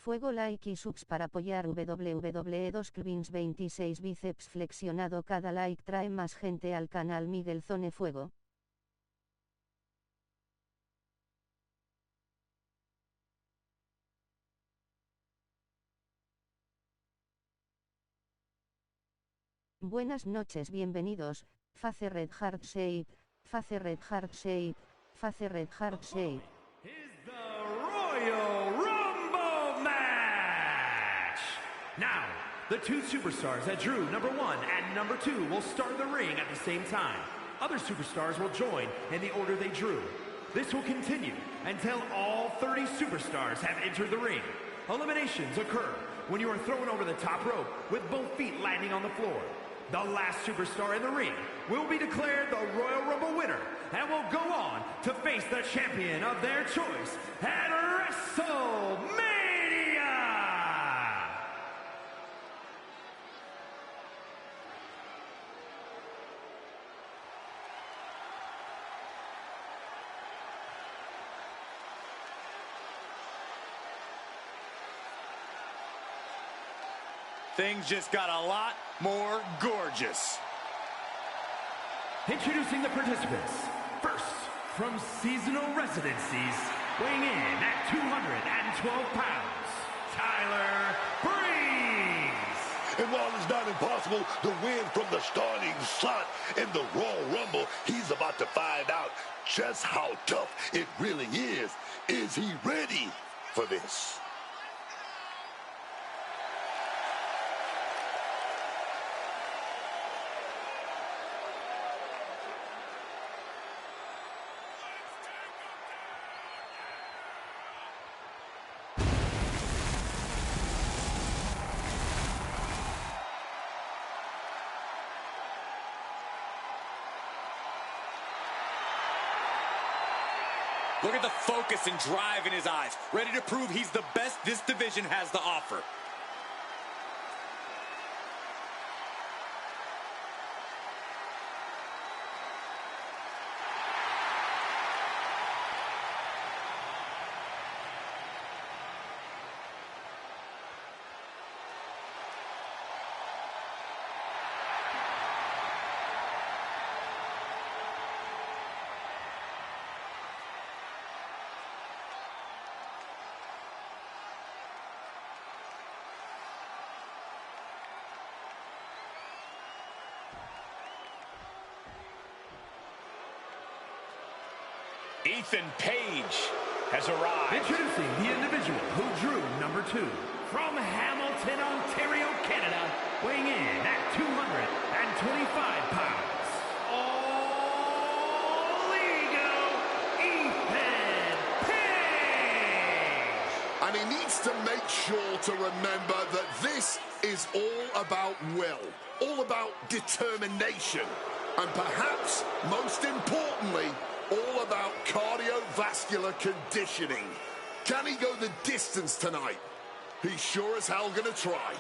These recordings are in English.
Fuego, like y subs para apoyar WWE 2 Clvins 26 bíceps flexionado. Cada like trae más gente al canal. Miguel Zone Fuego. Buenas noches, bienvenidos. Face Red Heart Shape, Face Red Heart Shape, Face Red Heart Shape. Is the Royal Rumble match! Now, the two superstars that drew number 1 and number 2 will start the ring at the same time. Other superstars will join in the order they drew. This will continue until all 30 superstars have entered the ring. Eliminations occur when you are thrown over the top rope with both feet landing on the floor. The last superstar in the ring will be declared the Royal Rumble winner and will go on to face the champion of their choice at WrestleMania! Things just got a lot more gorgeous. Introducing the participants. First, from seasonal residencies, weighing in at 212 pounds, Tyler Breeze. And while it's not impossible to win from the starting slot in the Royal Rumble, he's about to find out just how tough it really is. Is he ready for this? Look at the focus and drive in his eyes, ready to prove he's the best this division has to offer. Ethan Page has arrived. Introducing the individual who drew number 2. From Hamilton, Ontario, Canada, weighing in at 225 pounds. All ego, Ethan Page! And he needs to make sure to remember that this is all about will, all about determination, and perhaps most importantly, all about cardiovascular conditioning. Can he go the distance tonight? He's sure as hell gonna try.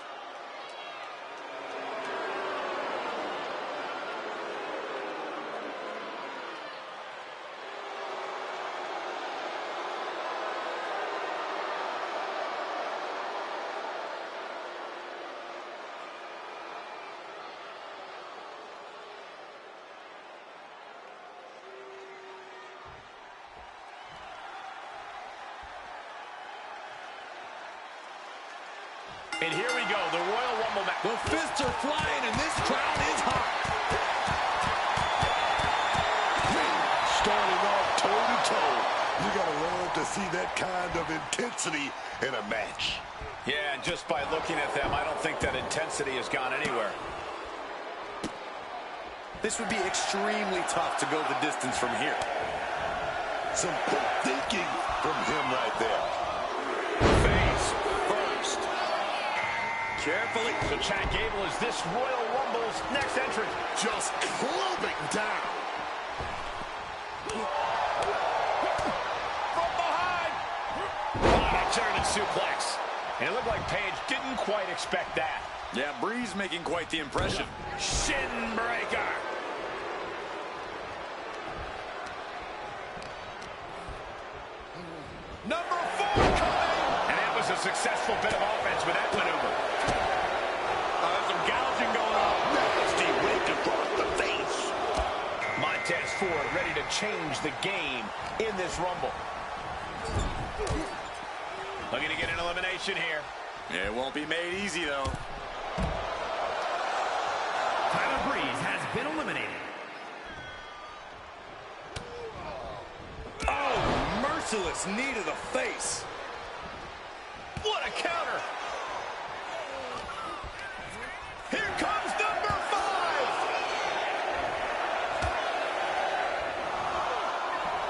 And here we go, the Royal Rumble match. The fists are flying and this crowd is hot. Starting off toe-to-toe. You gotta love to see that kind of intensity in a match. Yeah, and just by looking at them, I don't think that intensity has gone anywhere. This would be extremely tough to go the distance from here. Some quick thinking from him right there. Face first. Carefully. So Chad Gable is this Royal Rumble's next entrant. Just clubbing down. From behind. Oh, German suplex. And it looked like Page didn't quite expect that. Yeah, Breeze making quite the impression. Shin breaker. Number 4 coming. And that was a successful successful bit of offense with that maneuver. There's some gouging going on. Nasty rake across the face. Montez Ford ready to change the game in this Rumble. Looking to get an elimination here. It won't be made easy, though. Tyler Breeze has been eliminated. Oh, merciless knee to the face. What a counter. Here comes number 5.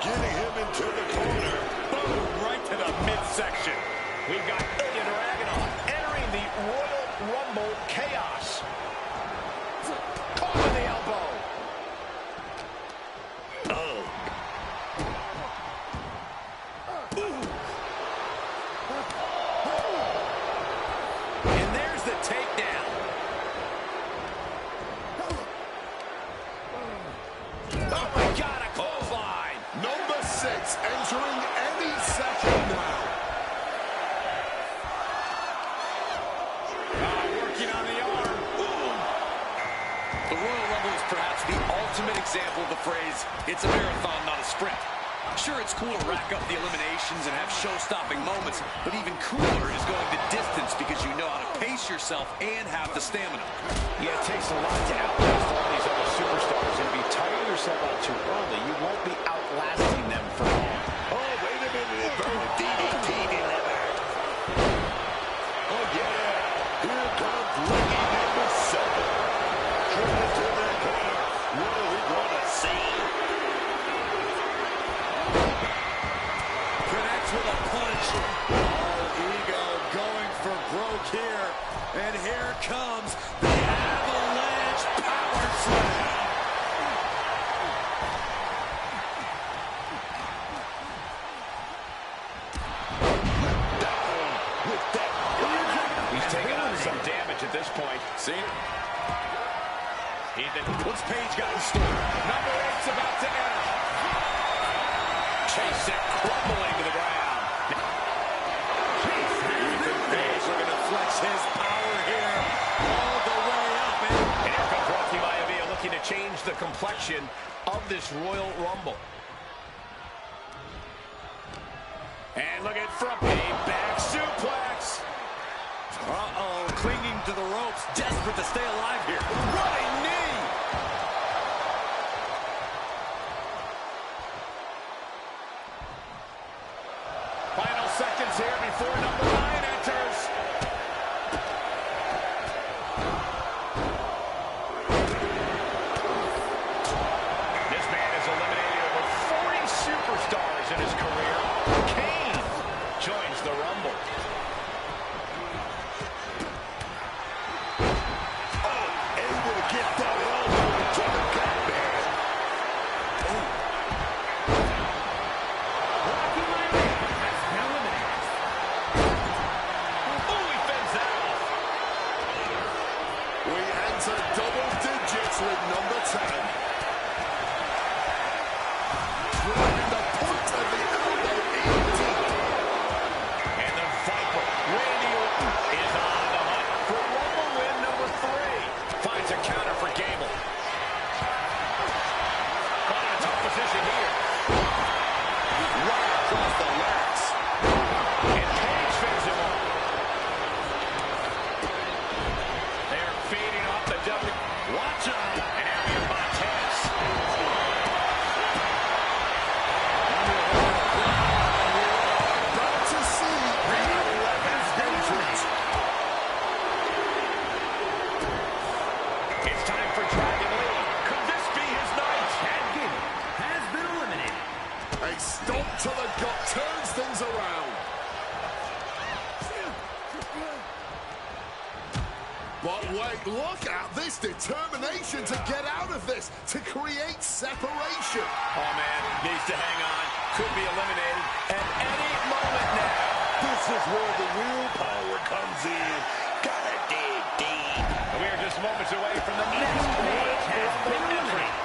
Getting him into the corner. Boom, right to the midsection. We've got Ilya Dragunov entering the Royal Rumble chaos. Caught with the elbow. Oh. And there's the takedown. Oh my God, a clothesline. Number 6 entering any second now. Working on the arm. The Royal Rumble is perhaps the ultimate example of the phrase, it's a marathon, not a sprint. Sure, it's cool to rack up the eliminations and have show-stopping moments, but even cooler is going the distance because you know how to pace yourself and have the stamina. Yeah, it takes a lot to outlast all these other superstars. And if you tire yourself out too early, you won't be outlasting them for long. Oh, wait a minute. Inverted DDT delivered. Oh, yeah. Here comes lucky number 7. Driven to the corner. What are we going to see? Connects with a punch. Oh, ego going for broke here. And here comes the Avalanche Power Slam. With that. He's taking on some damage at this point. See? Ethan, What's Paige got in store? number 8's about to enter. Chase it crumbling to the ground. Ethan Page looking to flex his power here all the way up. And here comes Rocky Maivia looking to change the complexion of this Royal Rumble. And look at from a back suplex. Uh-oh, clinging to the ropes, desperate to stay alive here. Running knee. Final seconds here before number 9 enters. This man has eliminated over 40 superstars in his career. Kane joins the Rumble. Able to get that elbow to the gut, man. Rocky Maivia has been eliminated. Oh, he fends that off. We enter double digits with number 10. Driving the point of the elbow in deep. And the Viper, Randy Orton, is on the hunt for Rumble win number 3. Finds a counter for Gable. Caught in a tough position here. Right across the legs. And Paige fends him off. They're feeding off the jumping. Watch out. And Ariel Montez. About to see the 11th entrant. It's time for Dragon Lee. Could this be his night? Chad Gable has been eliminated. A stomp to the gut turns things around. But wait, look at this determination to get out of this, to create separation. Oh, man, needs to hang on. Could be eliminated at any moment now. This is where the real power comes in. Gotta dig deep. And we are just moments away from the next Page has been Rumble entry. eliminated.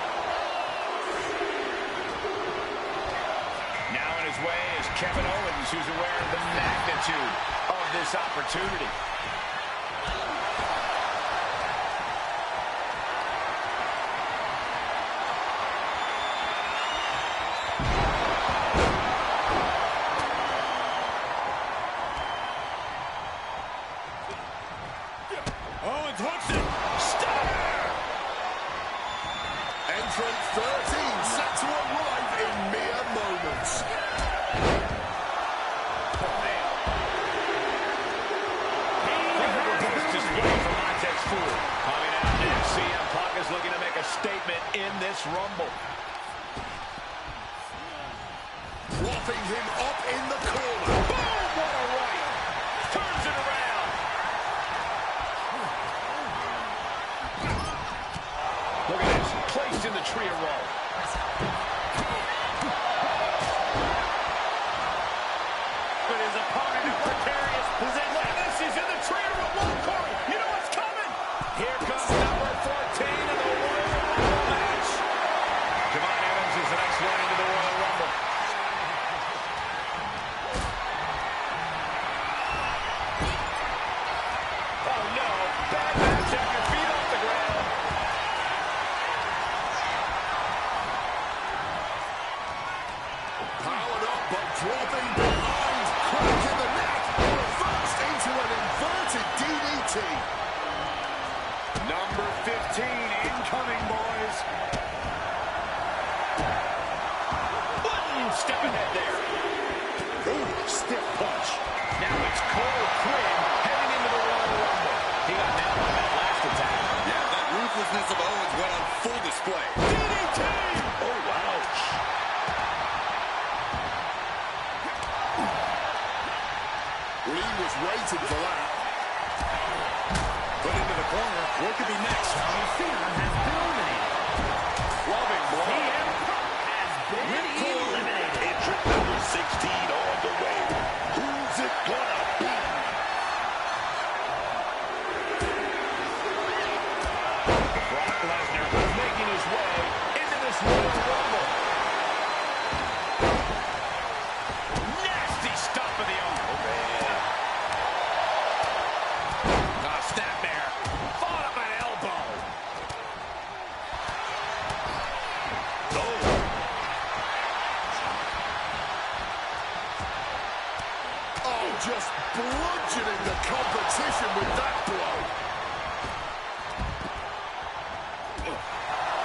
Now in his way is Kevin Owens, who's aware of the magnitude of this this opportunity. Owens hooks it. Stunner! Entrant 13 set to arrive in mere moments. Coming out next, CM Punk is looking to make a statement in this Rumble. Propping him up in the corner. Boom! What a right! Turns it around. Look at this, placed in the tree of woe. But his opponent in precarious position. Look at this, he's in the tree of woe. Corey, you know what's coming. Here comes number 14 in the Royal Rumble match. Javon Evans is the next one into the Royal Rumble. Oh no, bad match after feet off the ground. Powered up but dropping behind. Crack in the neck. Reversed into an inverted DDT. Number 15 incoming, boys. Button step ahead there. Ooh, stiff punch. Now it's Cole Quinn heading into the Royal Rumble. He got nailed by that last attack. Yeah, that ruthlessness of Owens went on full display. DDT! Oh, ouch. Lee was waiting for that. Put into the corner. What could be next? Cena has been eliminated. Loving blow. CM Punk has been eliminated. Entrant number 16 on the way. Who's it gonna be? Brock Lesnar making his way into this Royal Rumble. Nasty stuff of the arm. Snapmare. Fought up an elbow. Oh, just bludgeoning the competition with that blow.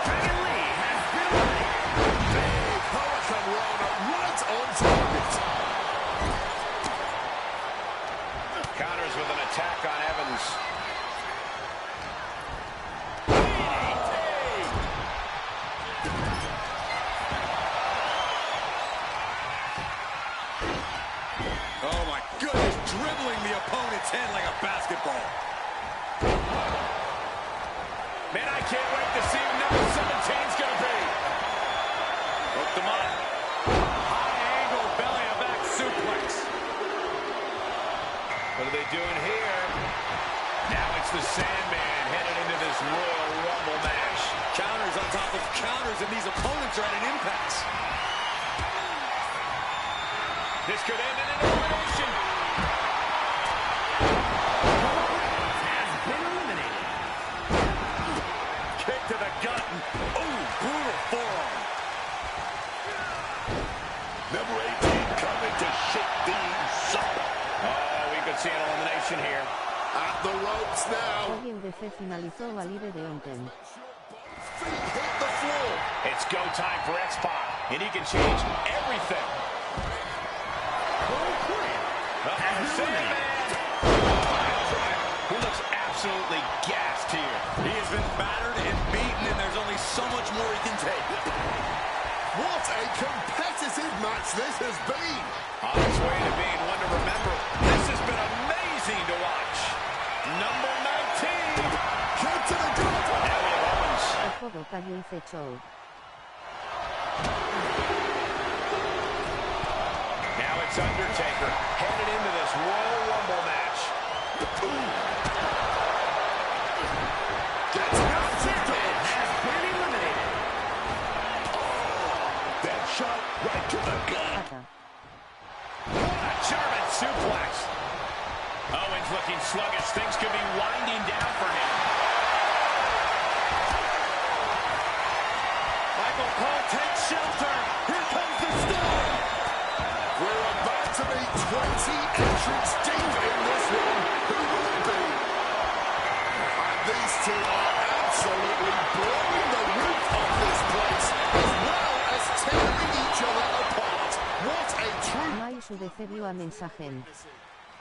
Dragon Lee has been eliminated. Big Hurricane Rana right on target. Counters with an attack on Evans. Oh my goodness, dribbling the opponent's head like a basketball. Man, I can't wait to see who number 17's going to be. Hooked him up. High angle belly to back suplex. What are they doing here? Now it's the Sandman headed into this Royal Rumble match. Counters on top of counters, and these opponents are at an impasse. This could end in an elimination. Has been eliminated. Kick to the gut. Oh, brutal forearm. Number 18 coming to shake things up. Oh, we could see an elimination here. At the ropes now. Hoy el DC finalizó al líder de Onten. Feet hit the floor. It's go time for X-Pac, and he can change everything. Cole Quinn has been eliminated. Who looks absolutely gassed here. He has been battered and beaten, and there's only so much more he can take. What a competitive match this has been. On its way to being one to remember. This has been amazing to watch. Number 19. Kick to the gut. Now we have Owens. Todo cayó y fechó. Now it's Undertaker headed into this Royal Rumble match. Gets out to dodge. Has been eliminated. That shot right to the gut. Ata. What a German suplex. shelter. Here comes the storm. We're about to be 20 entrants deep in this one. Who will it be? And these two are absolutely blowing the roof off this place, as well as tearing each other apart. What a true... Mai su decepio a mensajen.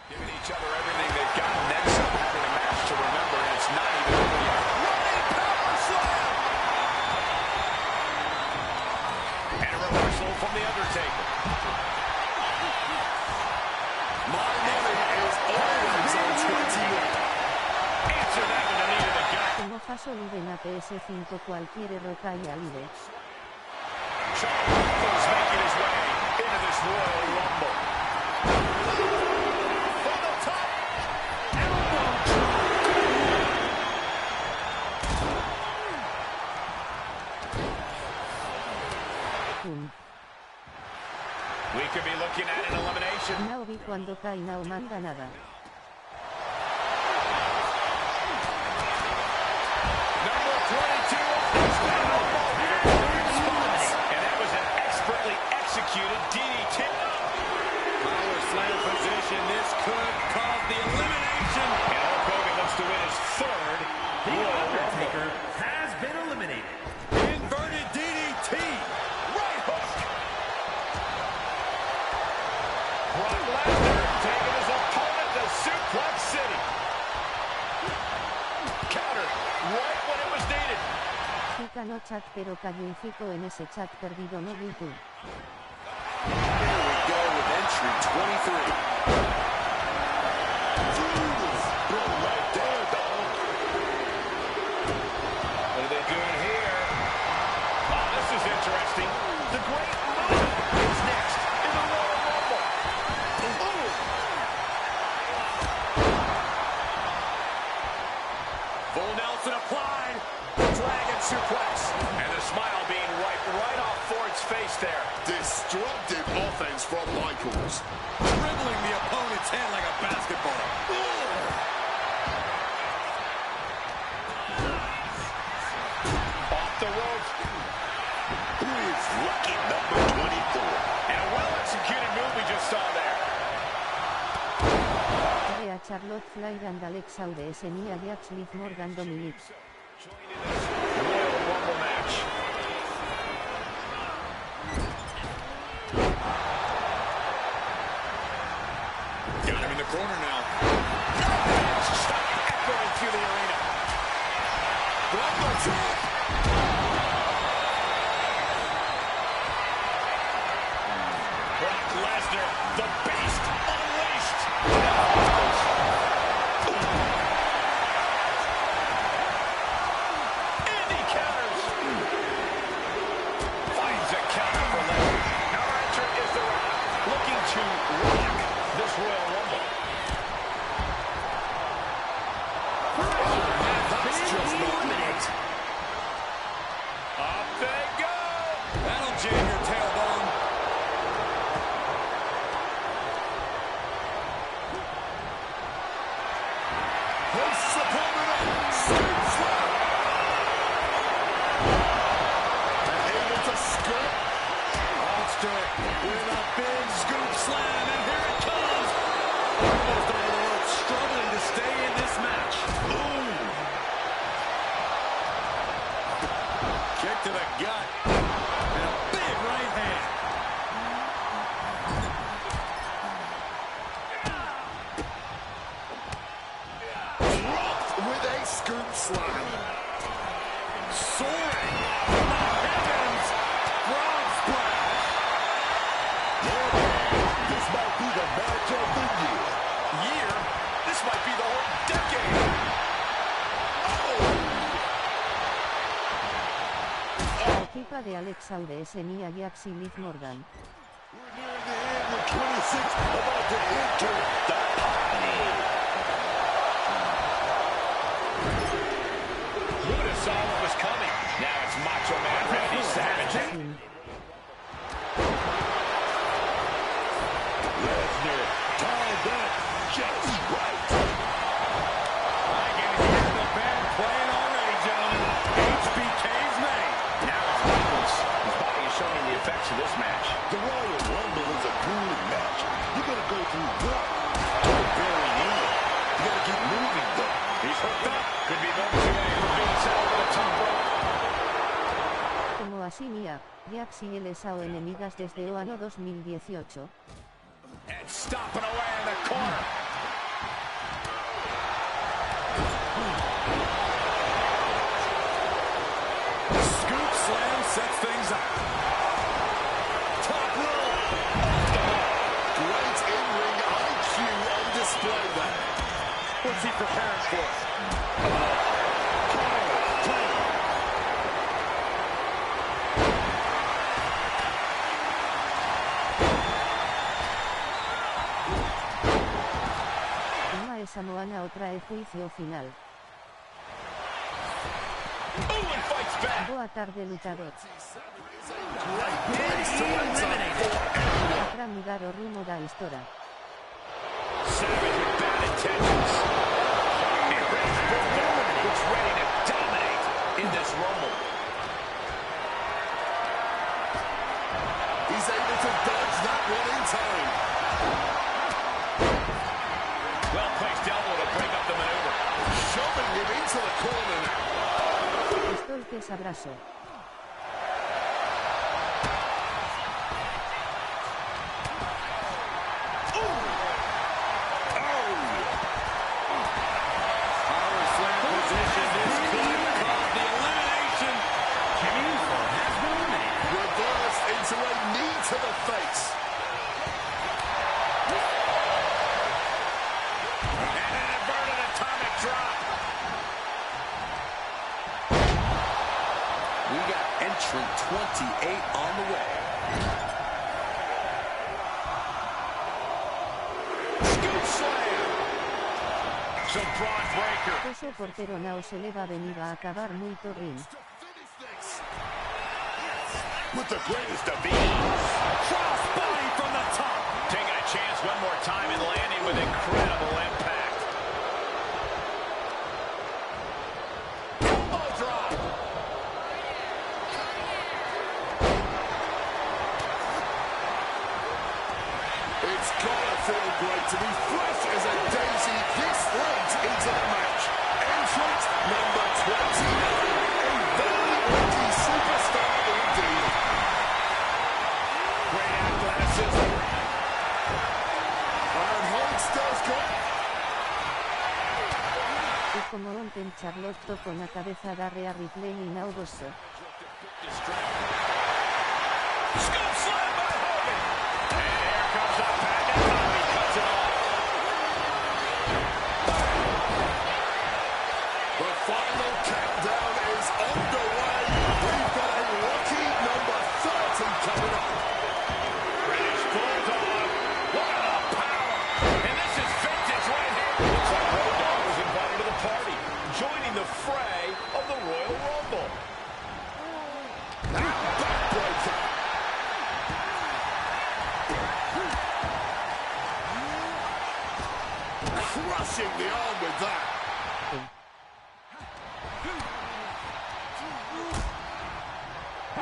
Giving each other everything they've got, and then some, having a match to remember, and it's not even over yet. Running power slam! And a reversal from The Undertaker. My money is always on 21. Answer that with a knee to the gut. Como fa soluben a ps5 cualquier roca y alide. Shawn Michaels making his way into this Royal Rumble. From the top. Elbow Pum. We could be looking at an elimination. Nao vi cuando cae Nao manda nada. Number 22. And that was an expertly executed DDT. Power slam position. This could cause the elimination. And Hulk Hogan looks to win his third. The Undertaker has been eliminated. Inverted DDT. Right hook. Brock Lesnar taking his opponent to Suplex City. Counter right when it was needed. Chica no chat pero cayuifico en ese chat perdido no YouTube. Here we go with entry 23. Right there, dog. What are they doing here? Oh, this is interesting. The Great Muta is next in the Royal Rumble. Full Nelson applied. Dragon suplex. And the smile being wiped right off Ford's face there. Destructive offense from Michaels. Dribbling the opponent's head like a basketball. Off the ropes. Who is lucky number 24? And a well-executed move we just saw there. Ve a Charlotte Flair and Alexa Uds Nia Jax Liv Morgan Dominic. Royal Rumble match. Got him in the corner now. Shot echoing through the arena. Rumble drop. Brock Lesnar, the beast unleashed. Andy counters. Finds a counter for Lesnar. Our entrant is The Rock, looking to rock this Royal Rumble. That's just not right. Up they go. That'll jam your tailbone. Hosts opponent up. Scoop slam. And able to skirt. Monster with a big scoop slam, and here it comes. Almost over the rope, struggling to stay in this match. Ooh. Kick to the gut. And a big right hand. Dropped with a scoop slam. Soaring from the heavens. Frog splash. This might be the match of the year. Year? This might be the whole decade. La equipa de Alexa Uds Nia Jax y Liv Morgan. We're near the end with 26 about to enter the party. Muta saw what was coming. Now it's Macho Man Randy Savage. Lesnar tied that just right. I can hear the band playing already, gentlemen. HBK's made. Now it's Michaels. His body is showing The Royal Rumble is a grueling match. You gotta go through what? To the very end. You gotta keep moving, though. He's hooked up. Could be moments away from being set over the top rope. Como así Mia, Jax y LSAO enemigas desde OANO 2018. And stomping away in the corner. Scoop slam sets things up. Top rope. Great in-ring IQ on display there. What's he preparing for? Una samoana otra juicio final. Boa tarde, luchador. Atra mudar o rumo da história. Savage with bad intentions. And Reigns looks ready to dominate in this Rumble. He's able to dodge that one in time. Well-placed elbow to break up the maneuver. Shoving him into the corner now. Stolpes abrazo. To a knee to the face. And an inverted atomic drop. We got entrant 28 on the way. Scoop slam. Some broad breaker. Oso portero nao se le va venir a acabar muito rin. With the greatest of ease. Cross body from the top. Taking a chance one more time and landing with incredible impact. Elbow drop. It's gotta feel great to be fresh as a daisy this late into the match. Entrant number 29. A very lucky superstar indeed. Great athleticism. And Holtz does go. Y como rompen Charlotte con la cabeza darre a Ripley y nao gozo. Scoop slam by Hogan. And here comes the package. He cuts it off. The final countdown is underway. We've got a lucky number 30 coming up. British Bulldog. Look at the power. And this is vintage right here. Looks like Road Dogg was invited to the party, joining the fray of the Royal Rumble. Backbreaker. Crushing the arm with that.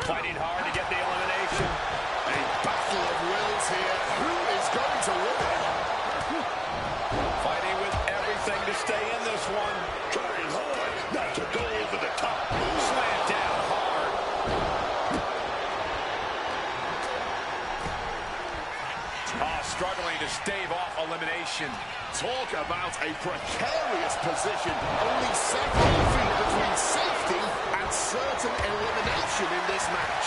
Fighting hard to get the elimination. A battle of wills here. Who is going to win it? Fighting with everything to stay in this one. Trying hard not to go over the top. Slam down hard. Struggling to stave off elimination. Talk about a precarious position. Only several feet between safety and certain elimination in this match.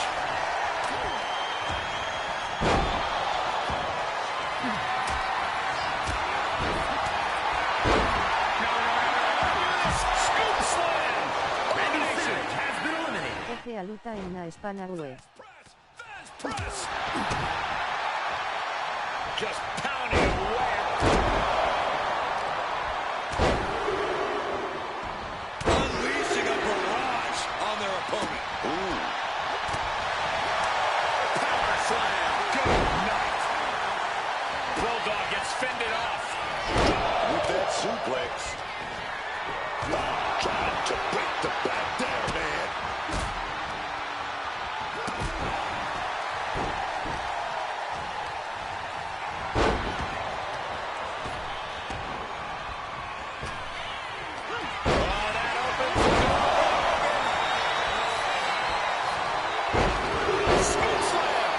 Scoop slam. Elimination has been eliminated. Oje a luta en la Hispana UE. Press. Just pounding away. Unleashing a barrage on their opponent. Ooh. Power slam. Good night. Bulldog gets fended off. With that suplex. Trying to break the back there, man. Scoop slam.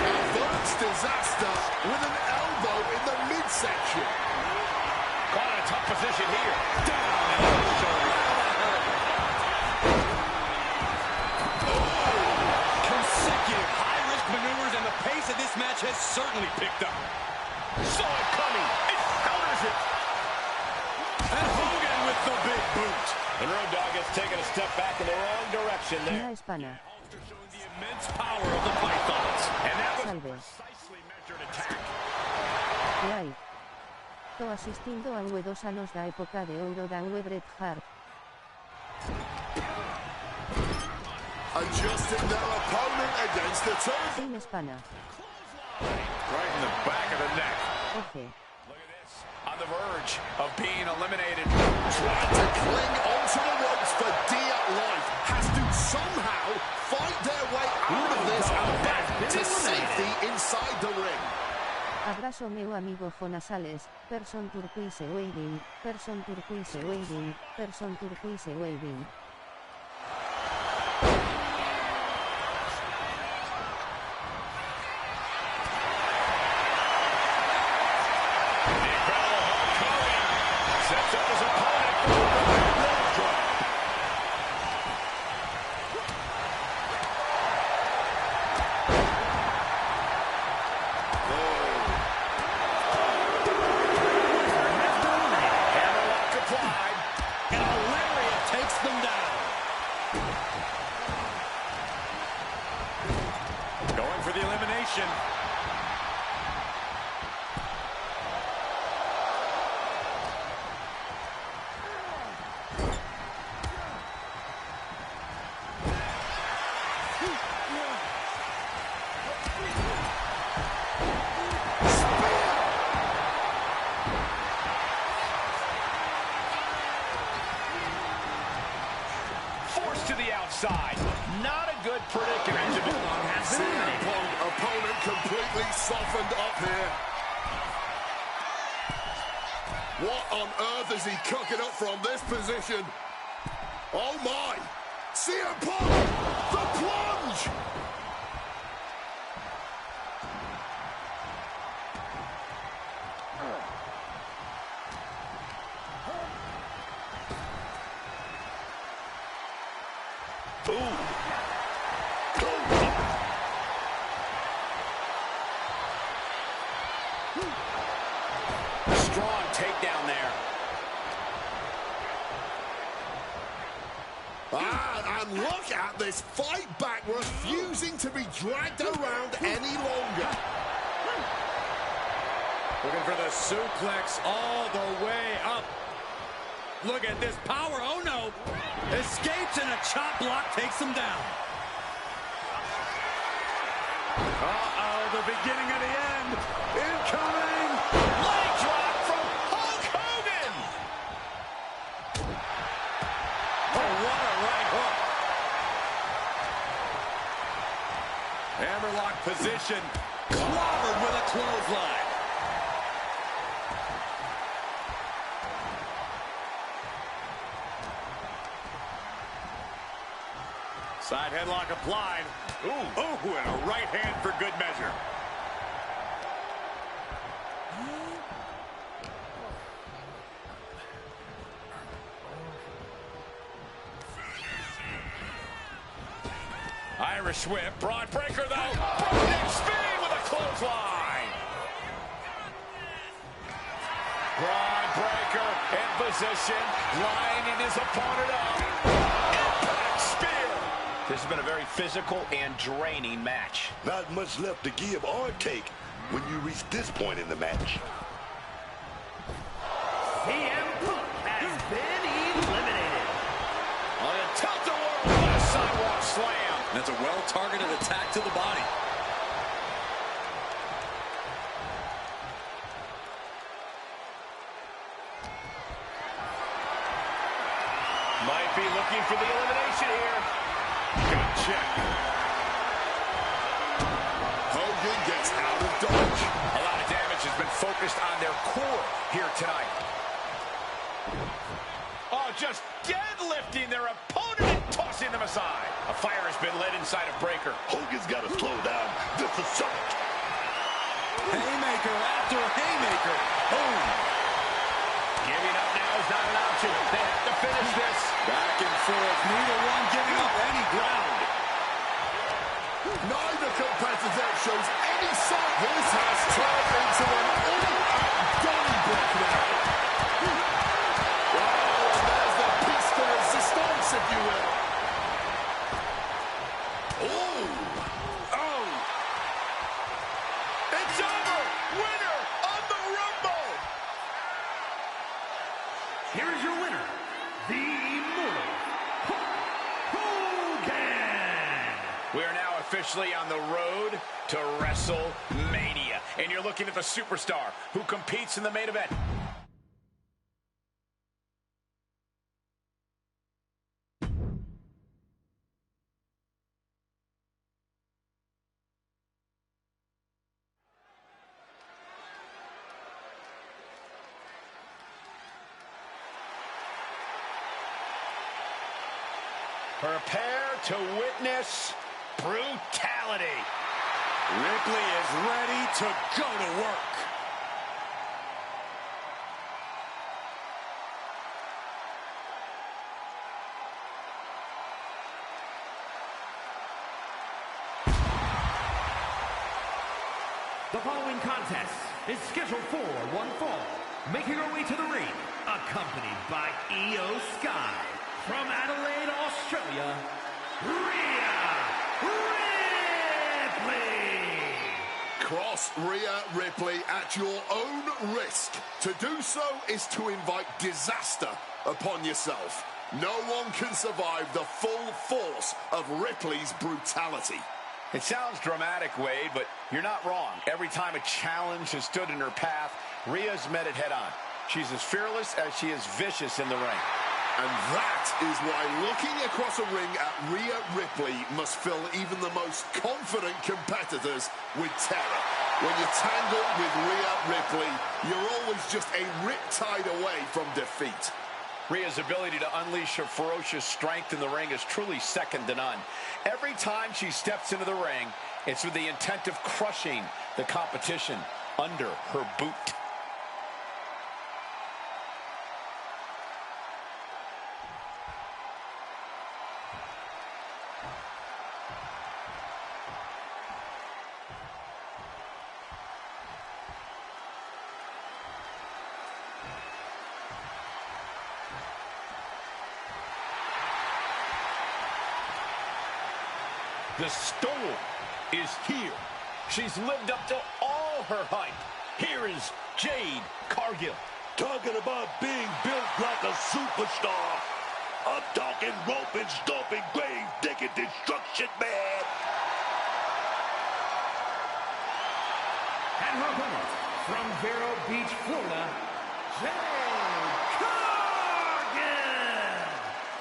Averts disaster with an elbow in the midsection. Caught in a tough position here. Down and on the shoulder. Consecutive high-risk maneuvers, and the pace of this match has certainly picked up. Saw it coming. It counters it. And Hogan with the big boot. And Road Dogg has taken a step back in the wrong direction there. La hispana. Showing the immense power of the Pythons. And that was Salve. precisely measured attack. ¿Qué hay? To asistindo a dos anos da época de ouro da Bret Hart. Adjusting their opponent against the turf. En hispana. Right in the back of the neck. Oje. Look at this. On the verge of being eliminated. Trying to cling onto the ropes for dear life. Has to somehow fight their way out of this and back to safety inside the ring. Abrazo meu amigo Fonasales, person turquoise waving, person turquoise waving, person turquoise waving. Sets up his opponent for the road drop. Hammerlock applied, and a lariat takes them down. Going for the elimination. Forced to the outside. Not a good predicament. CM Punk opponent completely softened up here. What on earth is he cooking up from this position? Oh my! CM Punk! The plunge! Strong takedown there. And look at this fight back, refusing to be dragged around any longer. Looking for the suplex all the way up. Look at this power. Oh, no. Escapes, and a chop block takes him down. Uh-oh, the beginning of the end. Incoming. Leg drop from Hulk Hogan. Oh, what a right hook. Hammerlock position. Clobbered with a clothesline. Side headlock applied. Ooh, and a right hand for good measure. Irish whip, broad breaker though. Broken speed with a clothesline. Broad breaker in position, lining his opponent up. Impact spear. This has been a very physical and draining match. Not much left to give or take when you reach this point in the match. CM Punk has been eliminated. On a tilt-a-whirl and a sidewalk slam. That's a well-targeted attack to the body. Might be looking for the elimination here. Good check. Hogan gets out of dodge. A lot of damage has been focused on their core here tonight. Oh, just deadlifting their opponent and tossing them aside. A fire has been lit inside of Breaker. Hogan's got to slow down this assault. Haymaker after haymaker. Boom. Giving up now is not an option. They have to finish this. Back and forth. Neither one giving up any ground. Neither competitor shows any sign. This has turned into an all-out Donnybrook now. Oh, and there's the piece de resistance, if you will. Oh. Oh. It's over. Winner of the Rumble. Here is your winner, the Immortal Hogan. We are now officially on the road to WrestleMania. And you're looking at the superstar who competes in the main event. Prepare to witness brutality. Ripley is ready to go to work. The following contest is scheduled for one fall. Making her way to the ring, accompanied by Io Sky. From Adelaide, Australia, Rhea Ripley. Cross Rhea Ripley at your own risk. To do so is to invite disaster upon yourself. No one can survive the full force of Ripley's brutality. It sounds dramatic, Wade, but you're not wrong. Every time a challenge has stood in her path, Rhea's met it head on. She's as fearless as she is vicious in the ring. And that is why looking across a ring at Rhea Ripley must fill even the most confident competitors with terror. When you're tangled with Rhea Ripley, you're always just a riptide away from defeat. Rhea's ability to unleash her ferocious strength in the ring is truly second to none. Every time she steps into the ring, it's with the intent of crushing the competition under her boot. The storm is here. She's lived up to all her hype. Here is Jade Cargill. Talking about being built like a superstar. I'm talking rope and stomping, grave digging destruction, man. And her opponent, from Vero Beach, Florida, Jade Cargill.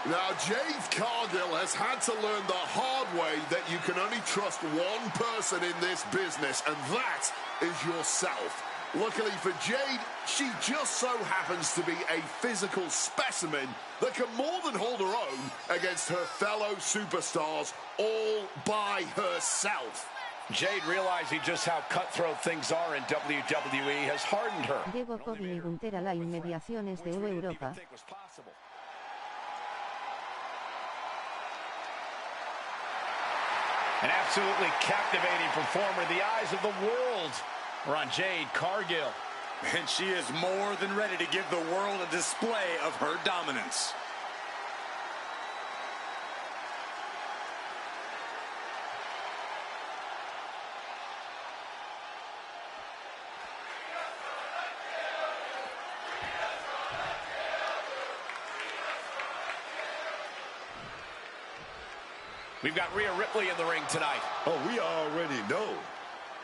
Now, Jade Cargill has had to learn the hard way that you can only trust one person in this business, and that is yourself. Luckily for Jade, she just so happens to be a physical specimen that can more than hold her own against her fellow superstars all by herself. Jade, realizing just how cutthroat things are in WWE, has hardened her. Diego Cobb y Gunter a las inmediaciones de Europa. An absolutely captivating performer. The eyes of the world are on Jade Cargill. And she is more than ready to give the world a display of her dominance. We've got Rhea Ripley in the ring tonight. Oh, we already know.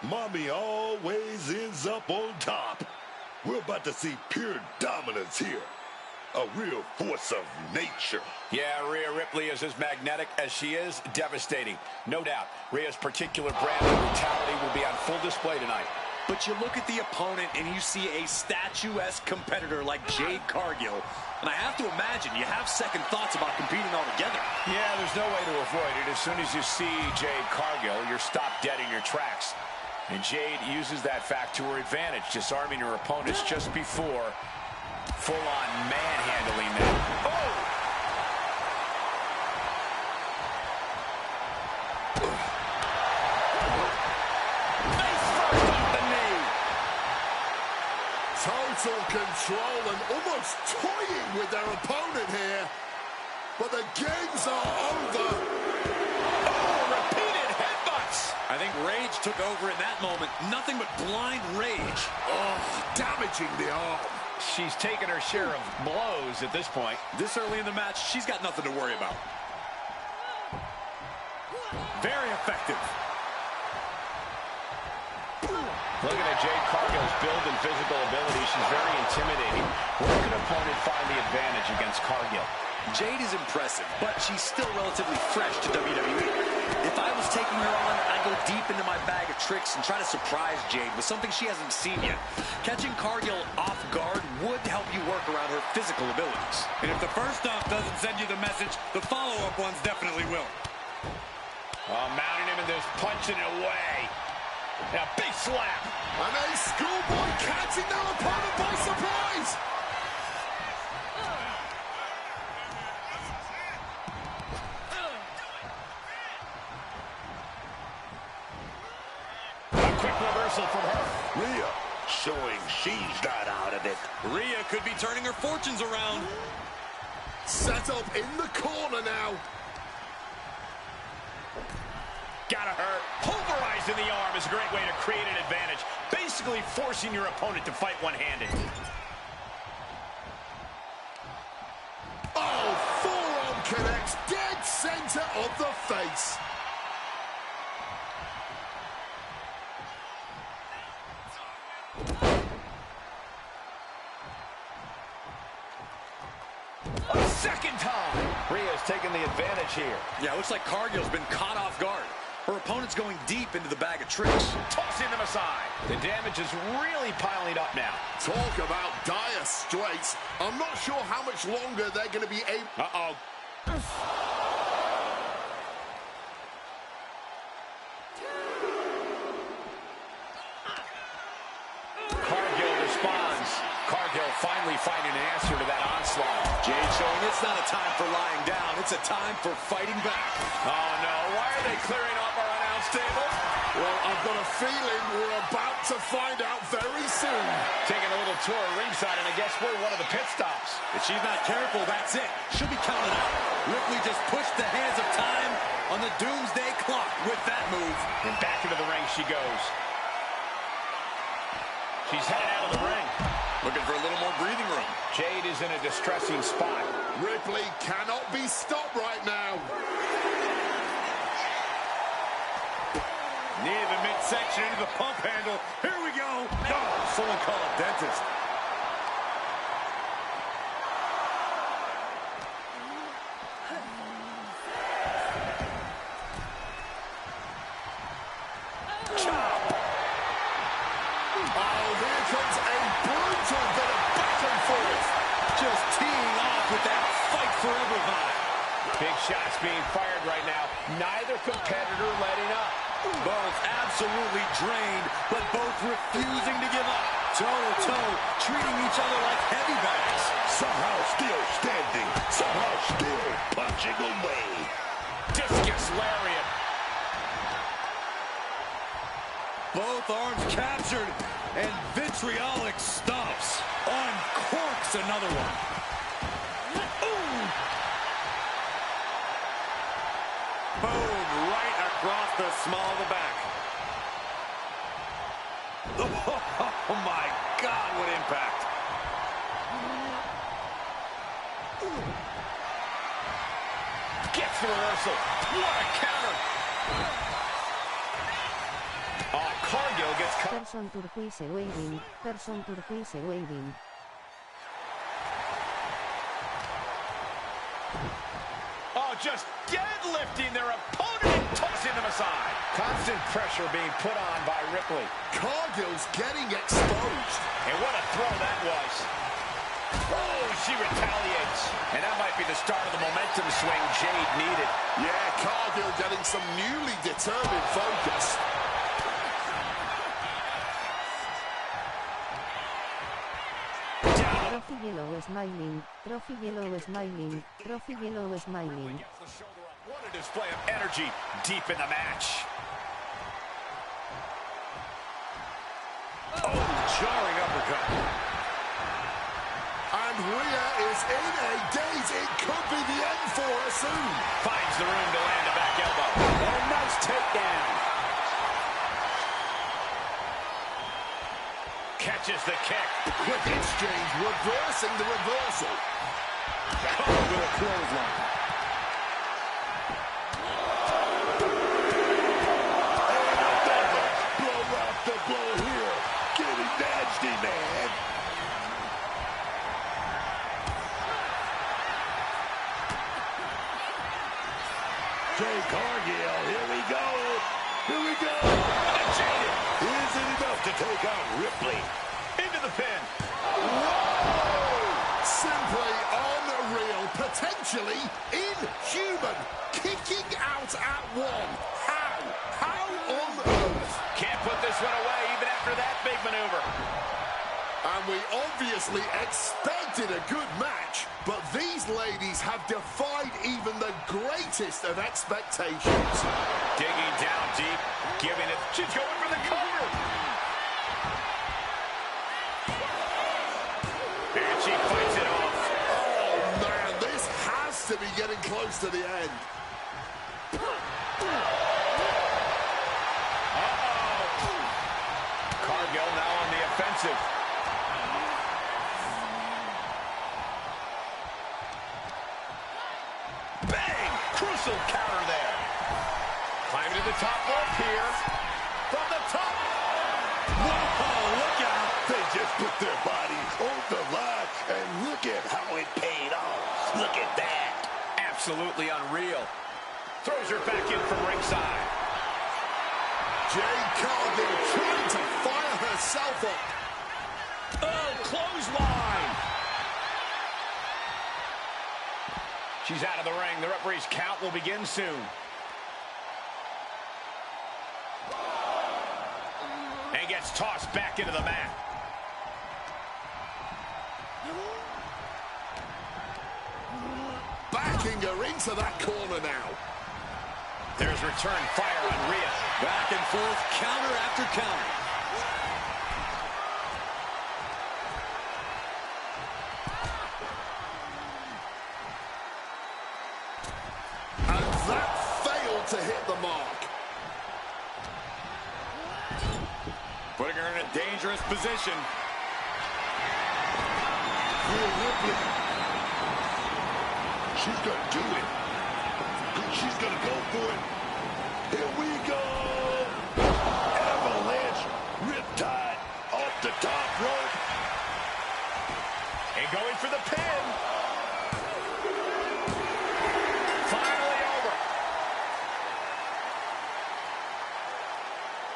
Mommy always ends up on top. We're about to see pure dominance here. A real force of nature. Yeah, Rhea Ripley is as magnetic as she is devastating. No doubt, Rhea's particular brand of brutality will be on full display tonight. But you look at the opponent and you see a statuesque competitor like Jade Cargill, and I have to imagine you have second thoughts about competing altogether. Yeah, there's no way to avoid it. As soon as you see Jade Cargill, you're stopped dead in your tracks. And Jade uses that fact to her advantage, disarming her opponents just before full-on manhandling them. Oh! Total control and almost toying with their opponent here. But the games are over. Oh, repeated headbutts. I think rage took over in that moment. Nothing but blind rage. Oh, damaging the arm. She's taken her share of blows at this point. This early in the match, she's got nothing to worry about. Very effective. Looking at Jade Cargill's build and physical ability, she's very intimidating. Where can an opponent find the advantage against Cargill? Jade is impressive, but she's still relatively fresh to WWE. If I was taking her on, I'd go deep into my bag of tricks and try to surprise Jade with something she hasn't seen yet. Catching Cargill off guard would help you work around her physical abilities. And if the first off doesn't send you the message, the follow-up ones definitely will. Mounting him and just punching it away. A big slap. And a schoolboy catching their opponent by surprise. A quick reversal from her. Rhea showing she's not out of it. Rhea could be turning her fortunes around. Set up in the corner now. Gotta hurt. Pulverizing the arm is a great way to create an advantage. Basically forcing your opponent to fight one-handed. Oh, forearm connects dead center of the face. A second time. Rhea's taking the advantage here. Yeah, looks like Cargill's been caught off guard. Her opponent's going deep into the bag of tricks. Tossing them aside. The damage is really piling up now. Talk about dire straits. I'm not sure how much longer they're going to be able... Uh-oh. Cargill responds. Cargill finally finding an answer to that onslaught. Jade showing it's not a time for lying down. It's a time for fighting back. Oh, no. Why are they clearing off our announce table? Well, I've got a feeling we're about to find out very soon. Taking a little tour of ringside, and I guess we're one of the pit stops. If she's not careful, that's it. She'll be counted out. Ripley just pushed the hands of time on the doomsday clock with that move. And back into the ring she goes. She's headed out of the ring. Looking for a little more breathing room. Jade is in a distressing spot. Ripley cannot be stopped right now. Knee to the midsection into the pump handle. Here we go. Oh, someone call a dentist. Oh, here comes a brutal bit of back and forth. Just teeing off with that fight forever vibe. Big shots being fired right now. Neither competitor letting up. Both absolutely drained, but both refusing to give up. Toe-to-toe, treating each other like heavy bags. Somehow still standing. Somehow still punching away. Discus lariat. Both arms captured, and vitriolic stomps. Uncorks another one. Ooh. Boom, right across the small of the back. Oh my God, what impact. Gets the reversal. What a counter. Oh, Cargill gets cut. Person turquoise waving. Person turquoise waving. Oh, just deadlifting their opponent and tossing them aside. Constant pressure being put on by Ripley. Cargill's getting exposed. And what a throw that was. Oh, she retaliates. And that might be the start of the momentum swing Jade needed. Yeah, Cargill getting some newly determined focus. Trophy yellow smiling, trophy yellow smiling, trophy yellow smiling. Gets the shoulder up. What a display of energy deep in the match. Oh, jarring uppercut. And Rhea is in a daze. It could be the end for her soon. Finds the room to land a back elbow. And a nice takedown. Catches the kick. Quick exchange, reversing the reversal. Caught with a clothesline. And another blow after blow here. Getting nasty, man. Jay Cargill, here we go. Here we go. Is it enough to take out Ripley? Into the pin. Simply unreal, potentially inhuman. Kicking out at one. How? How on earth? Can't put this one away even after that big maneuver. And we obviously expected a good match, but these ladies have defied even the greatest of expectations. Digging down deep, giving it. She's going for the cover. And she fights it off. Oh, man, this has to be getting close to the end. Cargill now on the offensive. Bang! Crucial counter there. Climbing to the top rope here. From the top. Whoa, look out. They just put their body on the line, and look at how it paid off. Look at that. Absolutely unreal. Throws her back in from ringside. Jade Cargill trying to fire herself up. Oh, clothesline. She's out of the ring. The referee's count will begin soon. And gets tossed back into the mat. Backing her into that corner now. There's return fire on Rhea. Back and forth, counter after counter. And that failed to hit the mark. Putting her in a dangerous position. Rhea Ripley. She's going to do it. She's going to go for it. Here we go. Avalanche. Riptide off the top rope. And going for the pin. Finally over.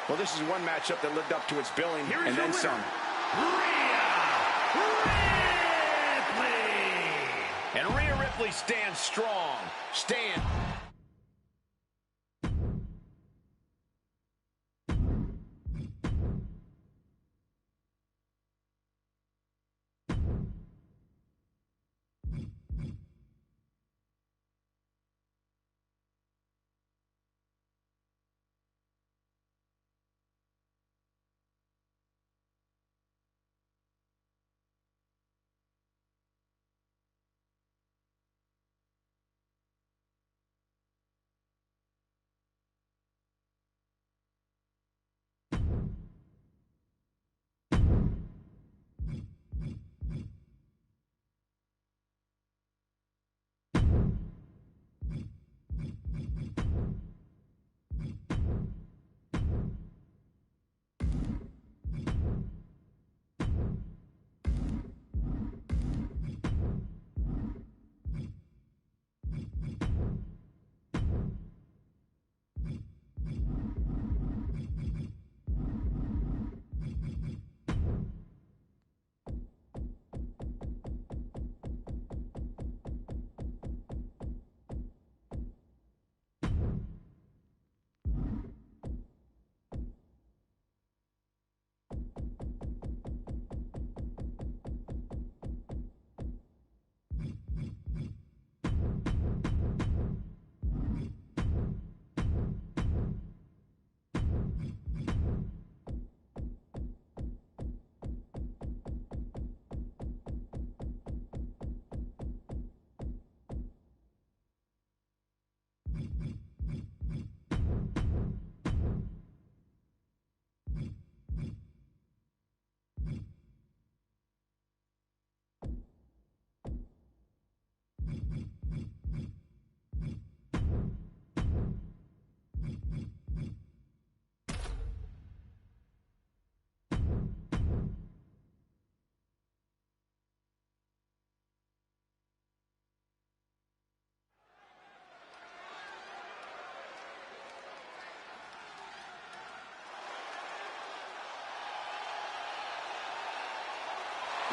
Well, this is one matchup that lived up to its billing and then some. And Rhea Ripley stands strong.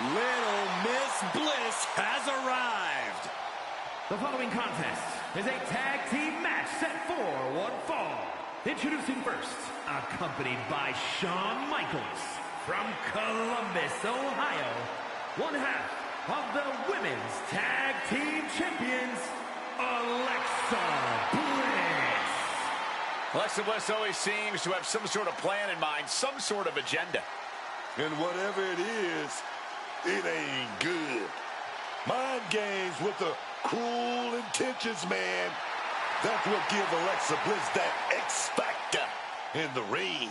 Little Miss Bliss has arrived. The following contest is a tag team match set for one fall. Introducing first, accompanied by Shawn Michaels from Columbus, Ohio, one half of the Women's Tag Team Champions, Alexa Bliss. Alexa Bliss always seems to have some sort of plan in mind, some sort of agenda. And whatever it is, it ain't good. Mind games with the cruel intentions, man. That's what gives Alexa Bliss that X factor in the ring.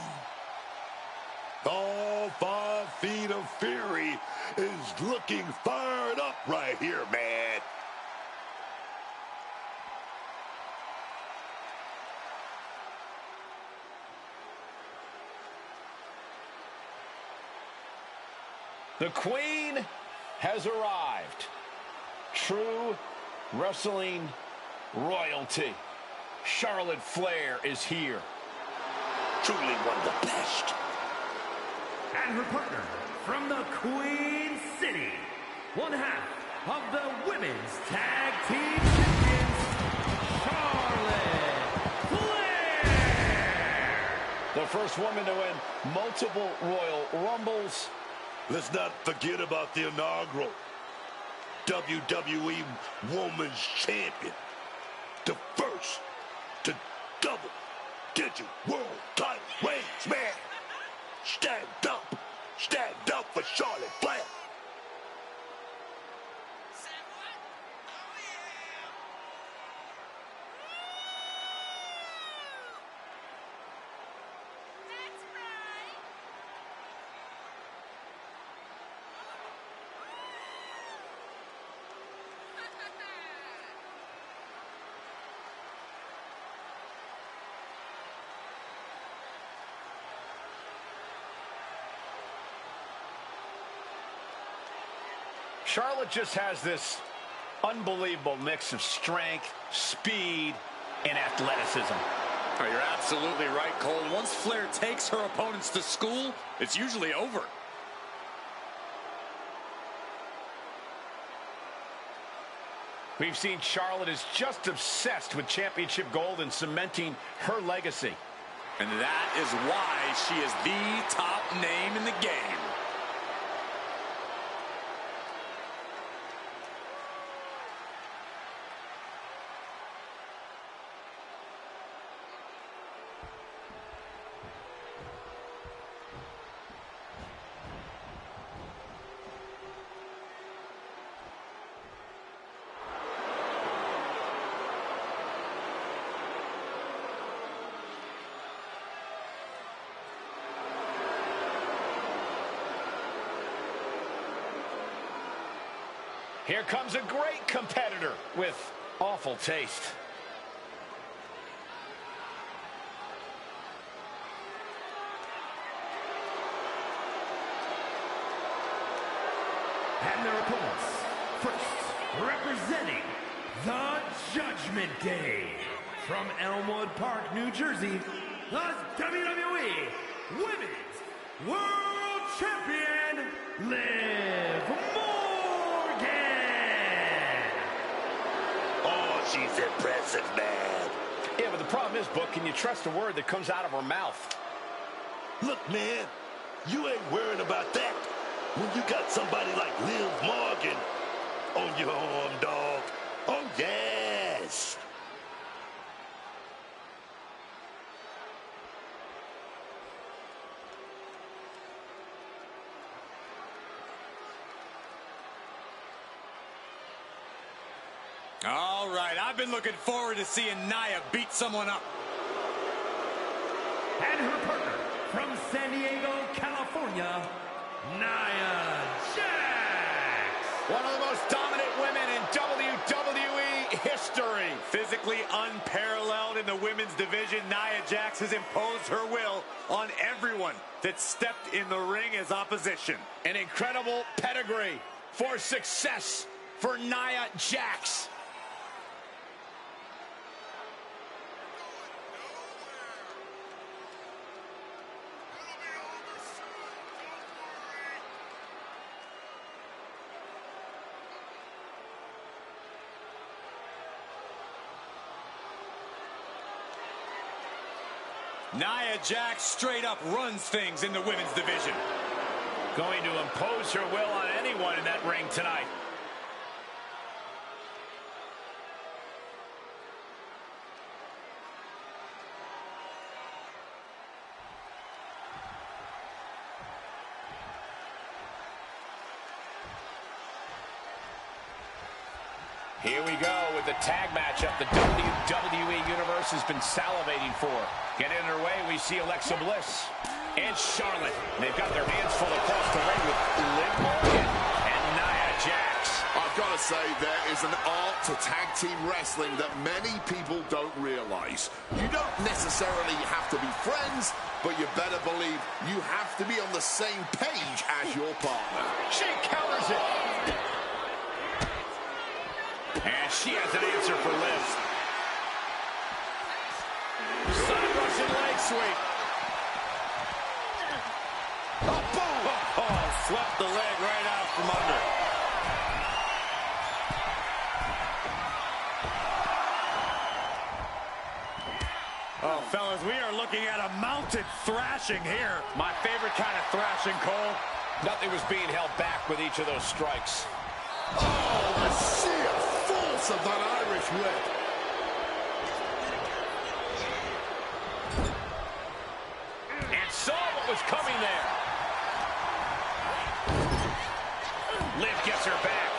All 5 feet of fury is looking fired up right here, man. The Queen has arrived. True wrestling royalty. Charlotte Flair is here. Truly one of the best. And her partner from the Queen City, one half of the Women's Tag Team Champions, Charlotte Flair. The first woman to win multiple Royal Rumbles. Let's not forget about the inaugural WWE Women's Champion. The first to double-digit world title reigns, man. Stand up for Charlotte Flair. Charlotte just has this unbelievable mix of strength, speed, and athleticism. Oh, you're absolutely right, Cole. Once Flair takes her opponents to school, it's usually over. We've seen Charlotte is just obsessed with championship gold and cementing her legacy. And that is why she is the top name in the game. Here comes a great competitor with awful taste. And their opponents, first representing the Judgment Day from Elmwood Park, New Jersey, the WWE Women's World Champion, Liv Morgan. Oh, she's impressive, man. Yeah, but the problem is, Book, can you trust a word that comes out of her mouth? Look, man, you ain't worried about that when you got somebody like Liv Morgan on your arm, dog. Oh, yes. All right, I've been looking forward to seeing Nia beat someone up. And her partner from San Diego, California, Nia Jax. One of the most dominant women in WWE history. Physically unparalleled in the women's division, Nia Jax has imposed her will on everyone that stepped in the ring as opposition. An incredible pedigree for success for Nia Jax. Nia Jax straight up runs things in the women's division. Going to impose her will on anyone in that ring tonight. Here we go with the tag matchup the WWE Universe has been salivating for. Getting underway, we see Alexa Bliss and Charlotte. They've got their hands full across the ring with Liv Morgan and Nia Jax. I've got to say, there is an art to tag team wrestling that many people don't realize. You don't necessarily have to be friends, but you better believe you have to be on the same page as your partner. She counters it. And she has an answer for Liv. Side Russian leg sweep. Oh, boom! Oh, swept the leg right out from under. Oh, fellas, we are looking at a mounted thrashing here. My favorite kind of thrashing, Cole. Nothing was being held back with each of those strikes. Oh, the sheer force of that Irish whip. And saw what was coming there. Liv gets her back.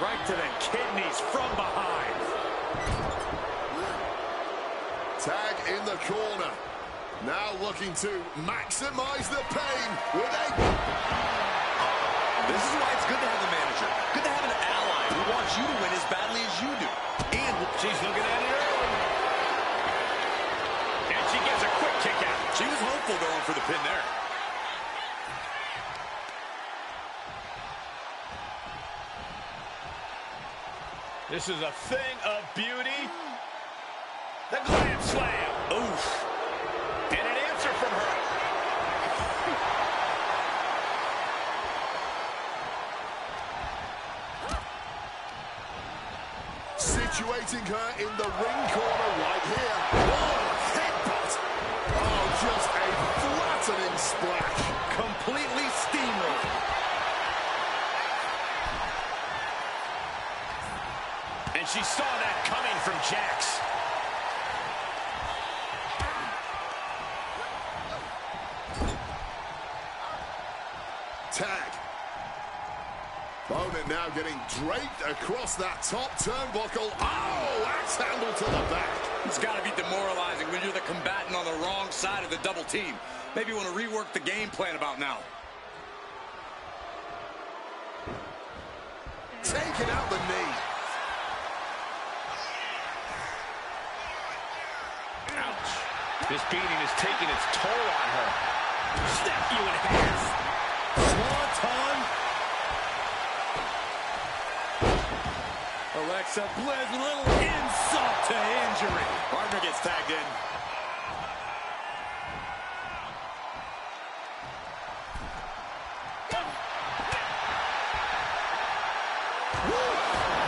Right to the kidneys from behind. Tag in the corner. Now looking to maximize the pain with a... This is why it's good to have a manager. Good to have an ally who wants you to win as badly as you do. And she's looking at it early. And she gets a quick kick out. She was hopeful going for the pin there. This is a thing of beauty. The Glam Slam. Oof. And an answer from her. Situating her in the ring corner right here. Oh, headbutt. Oh, just a flattening splash. Completely steamrolled. And she saw that coming from Jax. Tag. Opponent now getting draped across that top turnbuckle. Oh, axe handle to the back. It's got to be demoralizing when you're the combatant on the wrong side of the double team. Maybe you want to rework the game plan about now. Taking out the knee. Ouch. This beating is taking its toll on her. Snap you in half. Swanton. Alexa Bliss with a little insult to injury. Partner gets tagged in.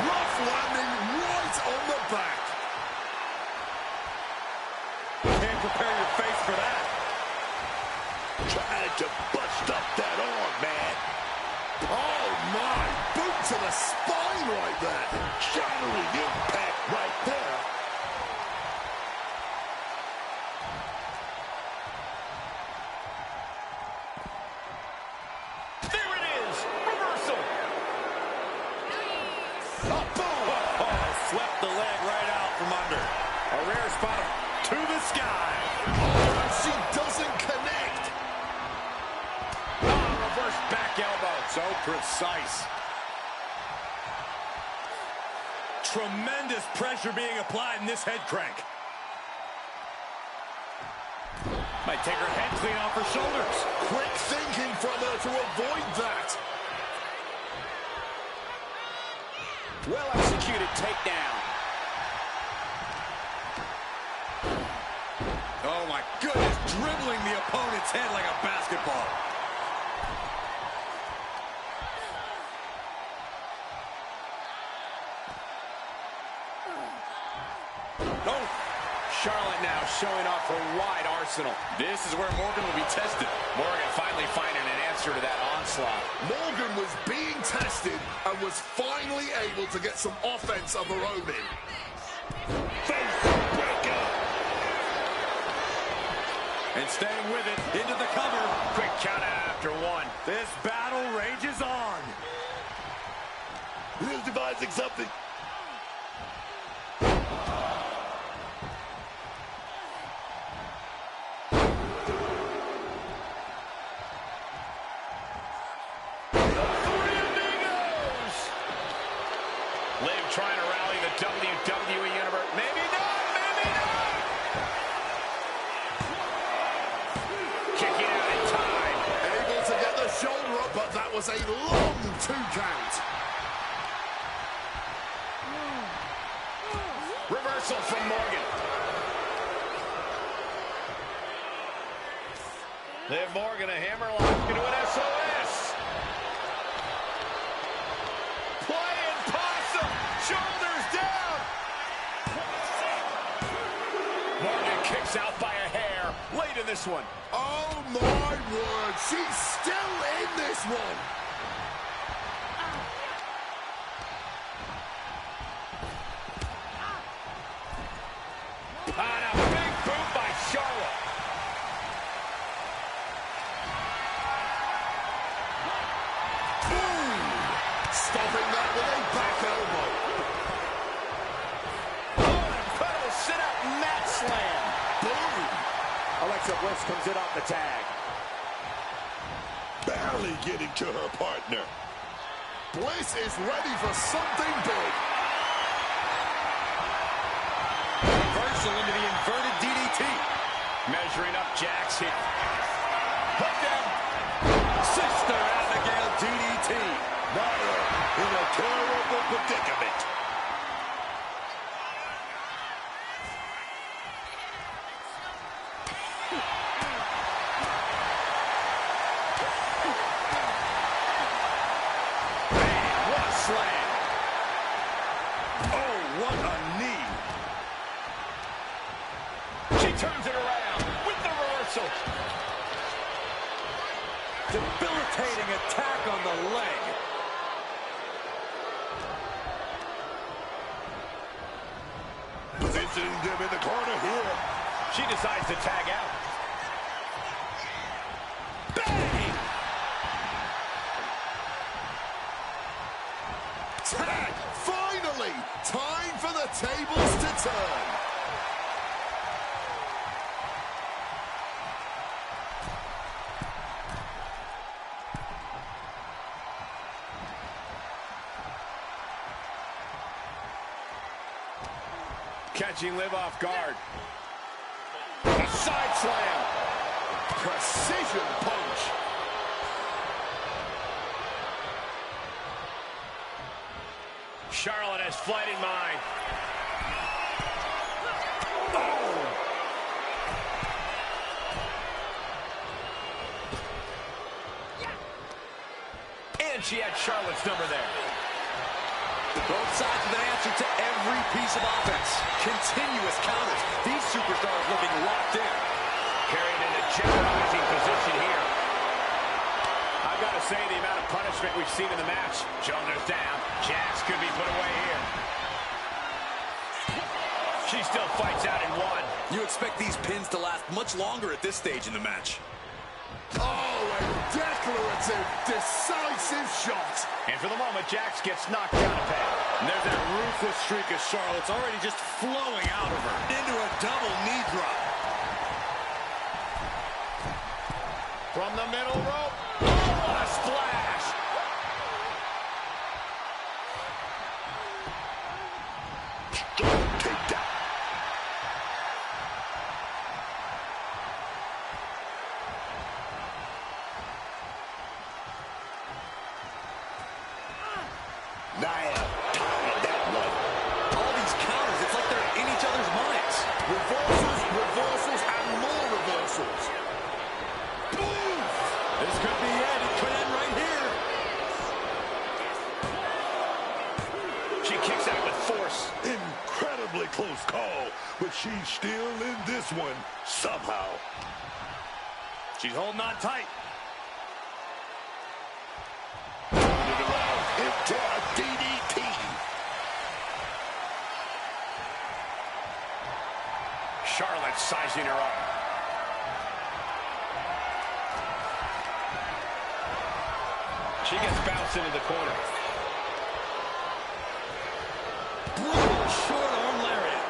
Rough landing right on the back. Can't prepare your face for that. Trying to bust up that arm, man. Oh, my. Boot to the spine right there. Shattering impact right there. There it is. Reversal. Oh, boom. Oh, swept the leg right out from under. A rare spot to the sky. Oh, she doesn't connect. Oh, reverse back elbow. So precise. Tremendous pressure being applied in this head crank. Might take her head clean off her shoulders. Quick thinking from her to avoid that. Well executed takedown. Oh my goodness, dribbling the opponent's head like a basketball. No. Charlotte now showing off her wide arsenal. This is where Morgan will be tested. Morgan finally finding an answer to that onslaught. Morgan was being tested and was finally able to get some offense of her own in. Face breaker. And staying with it, into the cover. Quick count after one. This battle rages on. He's devising something. Liv trying to rally the WWE Universe. Maybe not, maybe not. Kicking out in time. Able to get the shoulder up, but that was a long 2 count. Reversal from Morgan. Liv Morgan, a hammerlock into an SOS. Playing possum. Shoulders down. Morgan kicks out by a hair late in this one. Oh my word, she's still in this one. And a big boot by Charlotte. Boom! Stopping that with a back elbow. Oh, an incredible sit-out mat slam. Boom! Alexa Bliss comes in off the tag. Barely getting to her partner. Bliss is ready for something big. Reversal into the inverted DDT. Measuring up Jax here. Hook down. Sister Abigail DDT. Nia in a terrible predicament. Man, what a slam. Oh, what a knee. She turns it around with the reversal. Debilitating attack on the leg. Positioning them in the corner here. She decides to tag out. Bang! Tag! Finally! Time for the tables to turn. Catching Liv off guard. A side slam. Precision punch. Charlotte has flight in mind. And she had Charlotte's number there. Both sides with an answer to every piece of offense. Continuous counters. These superstars looking locked in. Carried in a jeopardizing position here. I've got to say, the amount of punishment we've seen in the match. Shoulders down. Jax could be put away here. She still fights out in one. You expect these pins to last much longer at this stage in the match. Oh, a declarative, decisive shot. And for the moment, Jax gets knocked down a peg. And there's that ruthless streak of Charlotte's already just flowing out of her. Into a double knee drop. From the middle rope. Oh, what a splash. Take that. Nia, tied that one. All these counters, it's like they're in each other's minds. Reversals, reversals, and more reversals. Boom! This could be it. It could end right here. She kicks out with force. Incredibly close call, but she's still in this one somehow. She's holding on tight. Into a DDT. Charlotte sizing her up. She gets bounced into the corner. Brutal short arm lariat.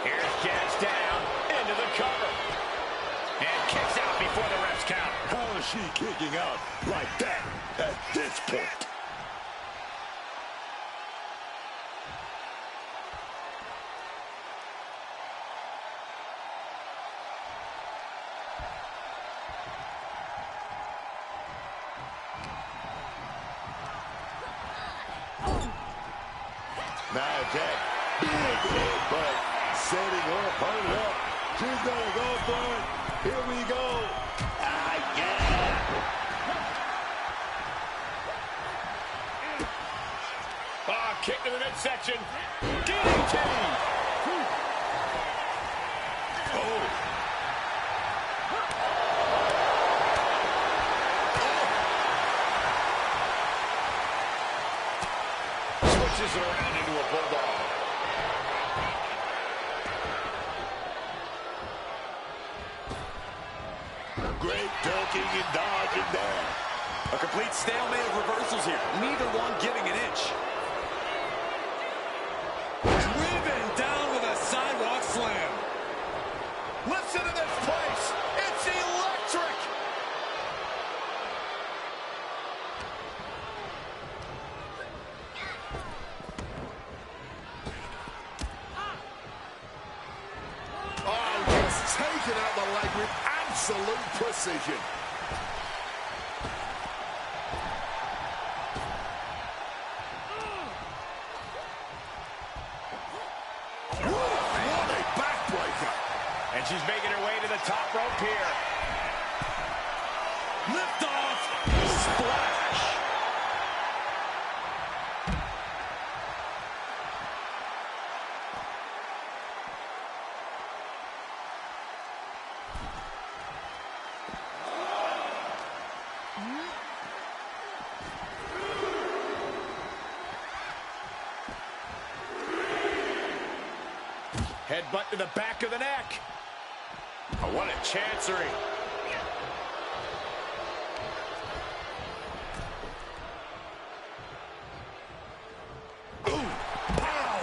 Here's Jazz down into the cover. And kicks out before the ref's count. How is she kicking out like that at this point? Now Jack, big hit, but setting her opponent up. She's gonna go for it. Here we go. Yeah! Kick to the midsection. Guillotine. Oh. Switches it around into a bulldog. Great ducking and dodging there. A complete stalemate of reversals here. Neither one giving an inch. Driven down with a sidewalk slam. Listen to this place. It's electric. Oh, just taking out the leg with absolute precision. What a backbreaker. And she's making her way to the top rope here. Lift off. Splash. Headbutt to the back of the neck. Oh, what a chancery. Ooh, pow.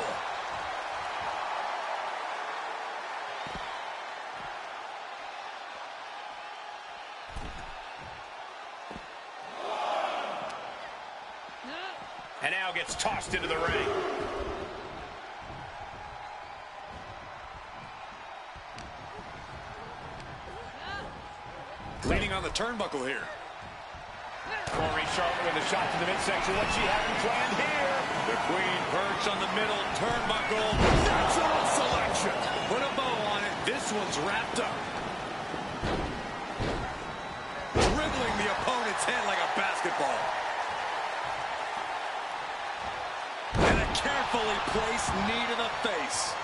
And now gets tossed into the ring. Leaning on the turnbuckle here. Corey Charlotte with a shot to the midsection. What's she having planned here? The queen perched on the middle turnbuckle. Natural selection. Put a bow on it. This one's wrapped up. Dribbling the opponent's head like a basketball. And a carefully placed knee to the face.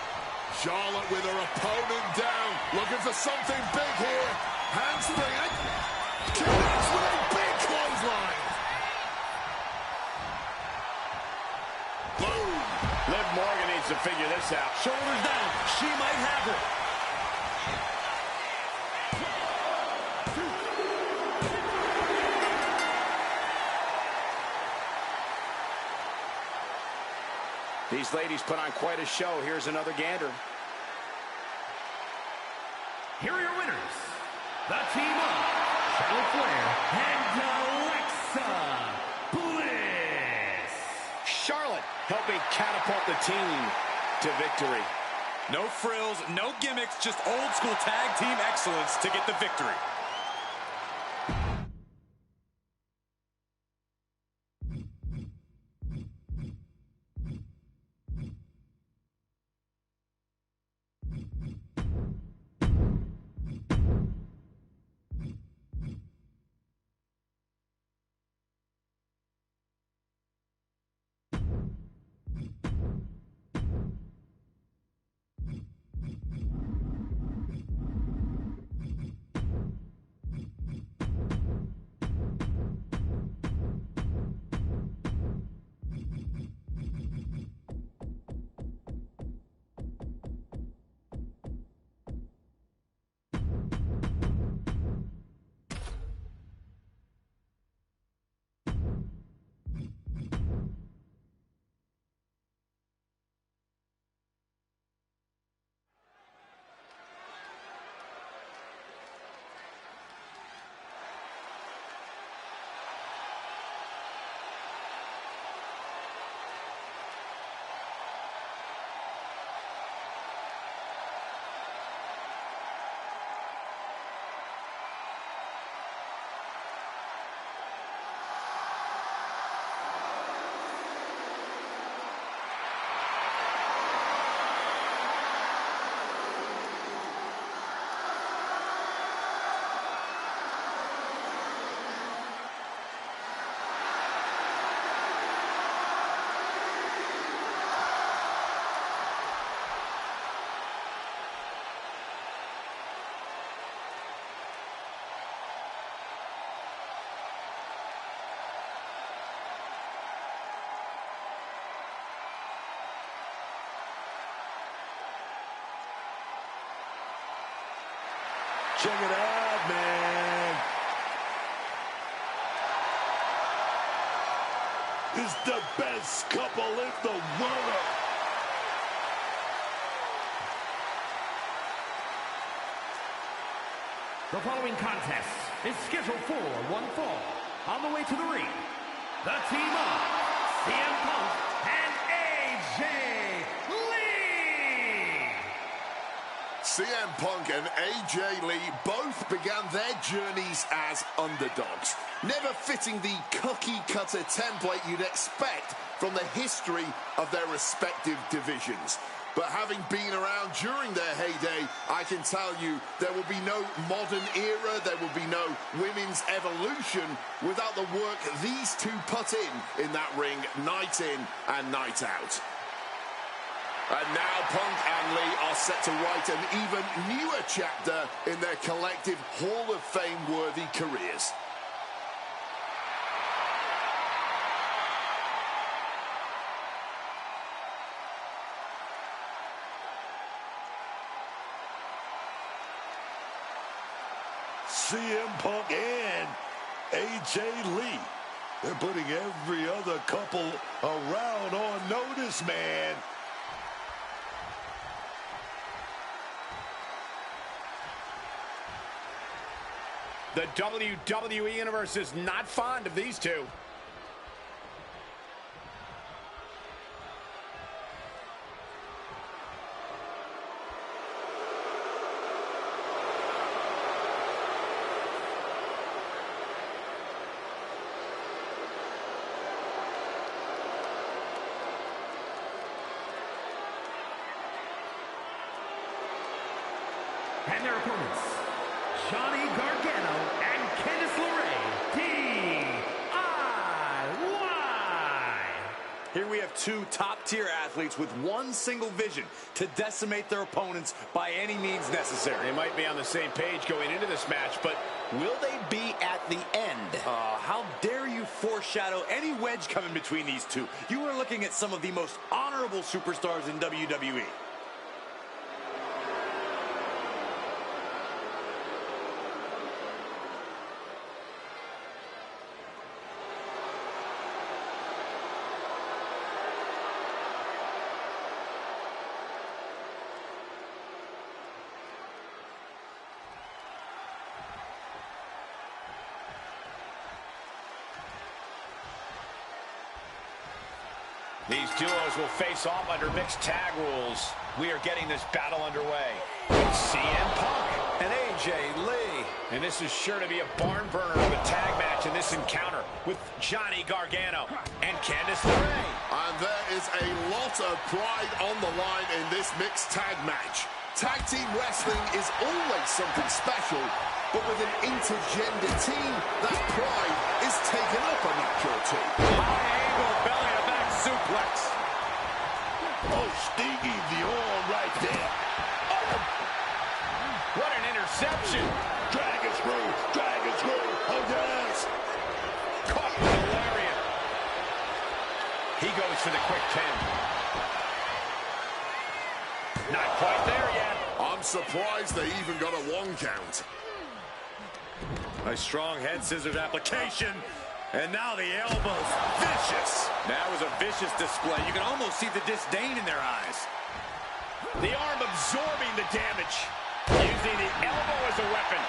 Charlotte with her opponent down. Looking for something big here. Handspring. Connects with a big clothesline. Boom. Liv Morgan needs to figure this out. Shoulders down. She might have her. These ladies put on quite a show. Here's another gander. Here are your winners. The team of Charlotte Flair and Alexa Bliss. Charlotte helping catapult the team to victory. No frills, no gimmicks, just old school tag team excellence to get the victory. Check it out, man. It's the best couple in the world. The following contest is scheduled for one fall. On the way to the ring, the team of CM Punk and AJ Lee. CM Punk and AJ Lee both began their journeys as underdogs, never fitting the cookie-cutter template you'd expect from the history of their respective divisions. But having been around during their heyday, I can tell you there will be no modern era, there will be no women's evolution without the work these two put in that ring night in and night out. And now Punk and Lee are set to write an even newer chapter in their collective Hall of Fame-worthy careers. CM Punk and AJ Lee. They're putting every other couple around on notice, man. The WWE Universe is not fond of these two. And their opponents, Johnny Gargano and Candice LeRae, D-I-Y. Here we have two top-tier athletes with one single vision: to decimate their opponents by any means necessary. They might be on the same page going into this match, but will they be at the end? How dare you foreshadow any wedge coming between these two? You are looking at some of the most honorable superstars in WWE. These duos will face off under mixed tag rules. We are getting this battle underway. It's CM Punk and AJ Lee. And this is sure to be a barn burner of a tag match in this encounter with Johnny Gargano and Candice LeRae. And there is a lot of pride on the line in this mixed tag match. Tag team wrestling is always something special, but with an intergender team, that pride is taken up a notch or two. High angle belly-to-back suplex. Oh, stinging the arm right there. Oh. What an interception. Dragon screw, dragon screw. Oh, yes. Caught with a lariat. He goes for the quick 10. Not quite there yet. I'm surprised they even got a 1 count. A strong head scissors application. And now the elbows. Vicious. That was a vicious display. You can almost see the disdain in their eyes. The arm absorbing the damage. Using the elbow as a weapon.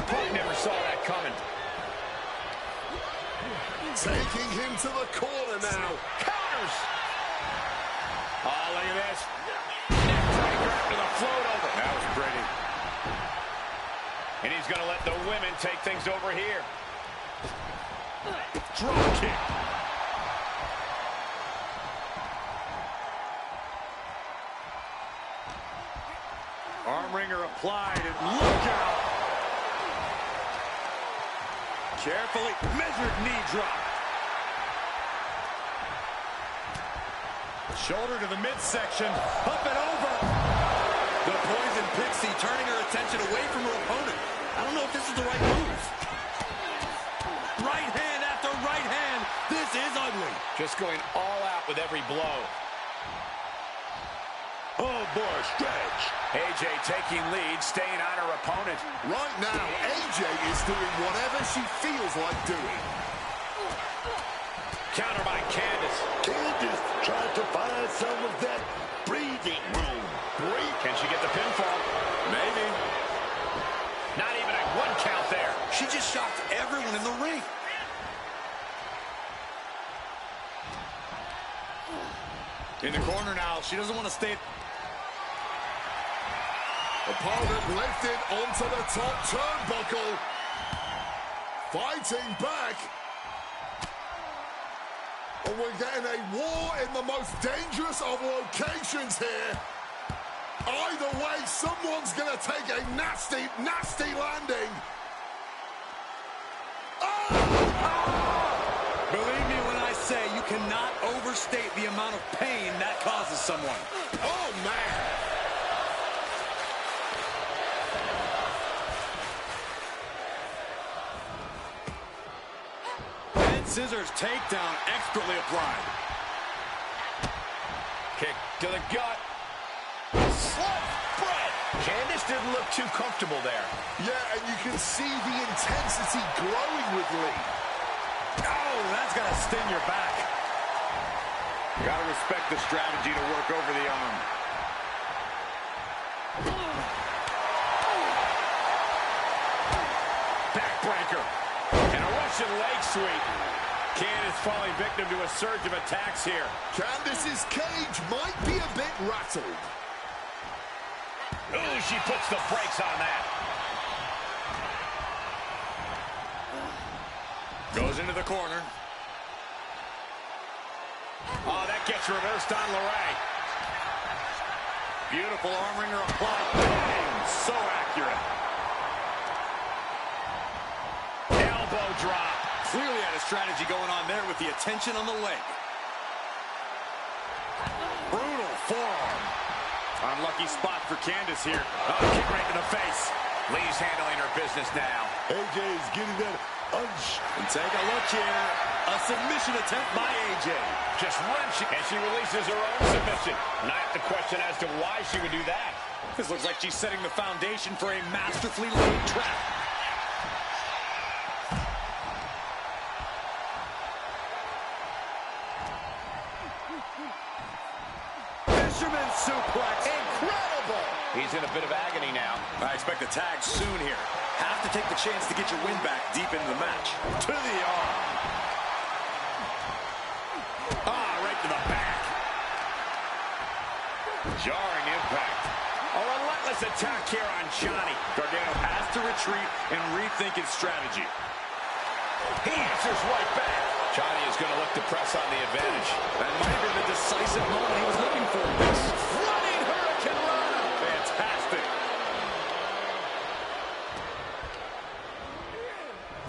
Punk never saw that coming. Taking him to the corner now. Counters. Oh, look at this. Neckbreaker after the float over. That was pretty. And he's going to let the women take things over here. Drop kick. Arm wringer applied, and look out! Carefully measured knee drop. Shoulder to the midsection, up and over. The Poison Pixie turning her attention away from her opponent. I don't know if this is the right move. Right hand after right hand. This is ugly. Just going all out with every blow. Oh, boy, stretch. AJ taking lead, staying on her opponent. Right now, AJ is doing whatever she feels like doing. Counter by Candice. Candice tried to find some of that breathing room. Can she get the pinfall? Maybe. Not even a 1 count there. She just shocked everyone in the ring. In the corner now. She doesn't want to stay. Opponent lifted onto the top turnbuckle. Fighting back. And we're getting a war in the most dangerous of locations here. Either way, someone's going to take a nasty, nasty landing. Believe me when I say you cannot overstate the amount of pain that causes someone. Oh, man. Scissors takedown expertly applied. Kick to the gut. Slut Candice didn't look too comfortable there. Yeah, and you can see the intensity growing with Lee. Oh, that's gonna sting your back. Gotta respect the strategy to work over the arm. Backbreaker. And a Russian leg sweep. Candice falling victim to a surge of attacks here. Candice's cage might be a bit rattled. Ooh, she puts the brakes on that. Goes into the corner. Oh, that gets reversed on LeRae. Beautiful arm wringer applied. Bang! So accurate. Elbow drop. Clearly had a strategy going on there with the attention on the leg. Brutal forearm. Unlucky spot for Candice here. Oh, kick right to the face. Lee's handling her business now. AJ is getting that And take a look here. A submission attempt by AJ. Just wrenching, and she releases her own submission. Not the question as to why she would do that. This looks like she's setting the foundation for a masterfully laid trap. Fisherman suplex. Incredible. He's in a bit of agony now. I expect a tag soon here. Have to take the chance to get your win back deep into the match. To the arm. Right to the back. Jarring impact. A relentless attack here on Johnny. Gargano has to retreat and rethink his strategy. He answers right back. Johnny is going to look to press on the advantage. That might have been the decisive moment he was looking for. This Running Hurricane Rana. fantastic.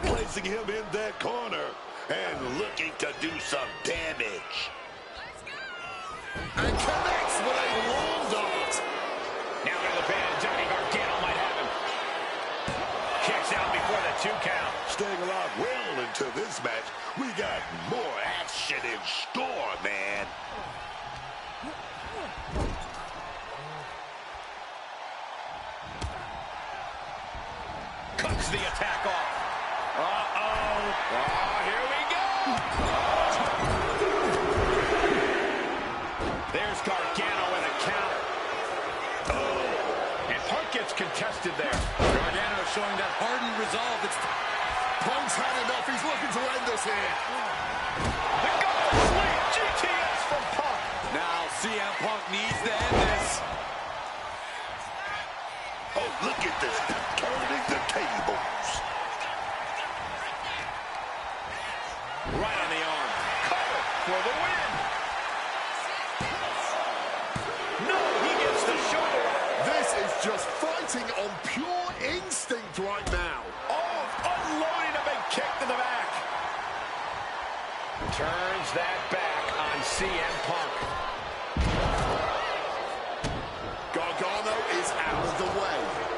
placing him in that corner and looking to do some damage. And connects with a long dart. Now into the band. Johnny Gargano might have him. Kicks out before the 2 count. Staying alive well into this match. We got more action in store, man. Cuts the attack off. Uh-oh. Oh, here we go. There's Gargano with a counter. Oh. And Punk gets contested there. Gargano showing that hardened resolve. It's Punk's had enough. He's looking to end this here. The Gopher Sleep GTS from Punk. now CM Punk needs to end this. Oh, look at this. Turning the tables. Right on the arm. Cover for the win. No, he gets the shoulder up. This is just fighting on pure instinct right now. Oh, unloading a big kick to the back. Turns that back on CM Punk. Gargano is out of the way.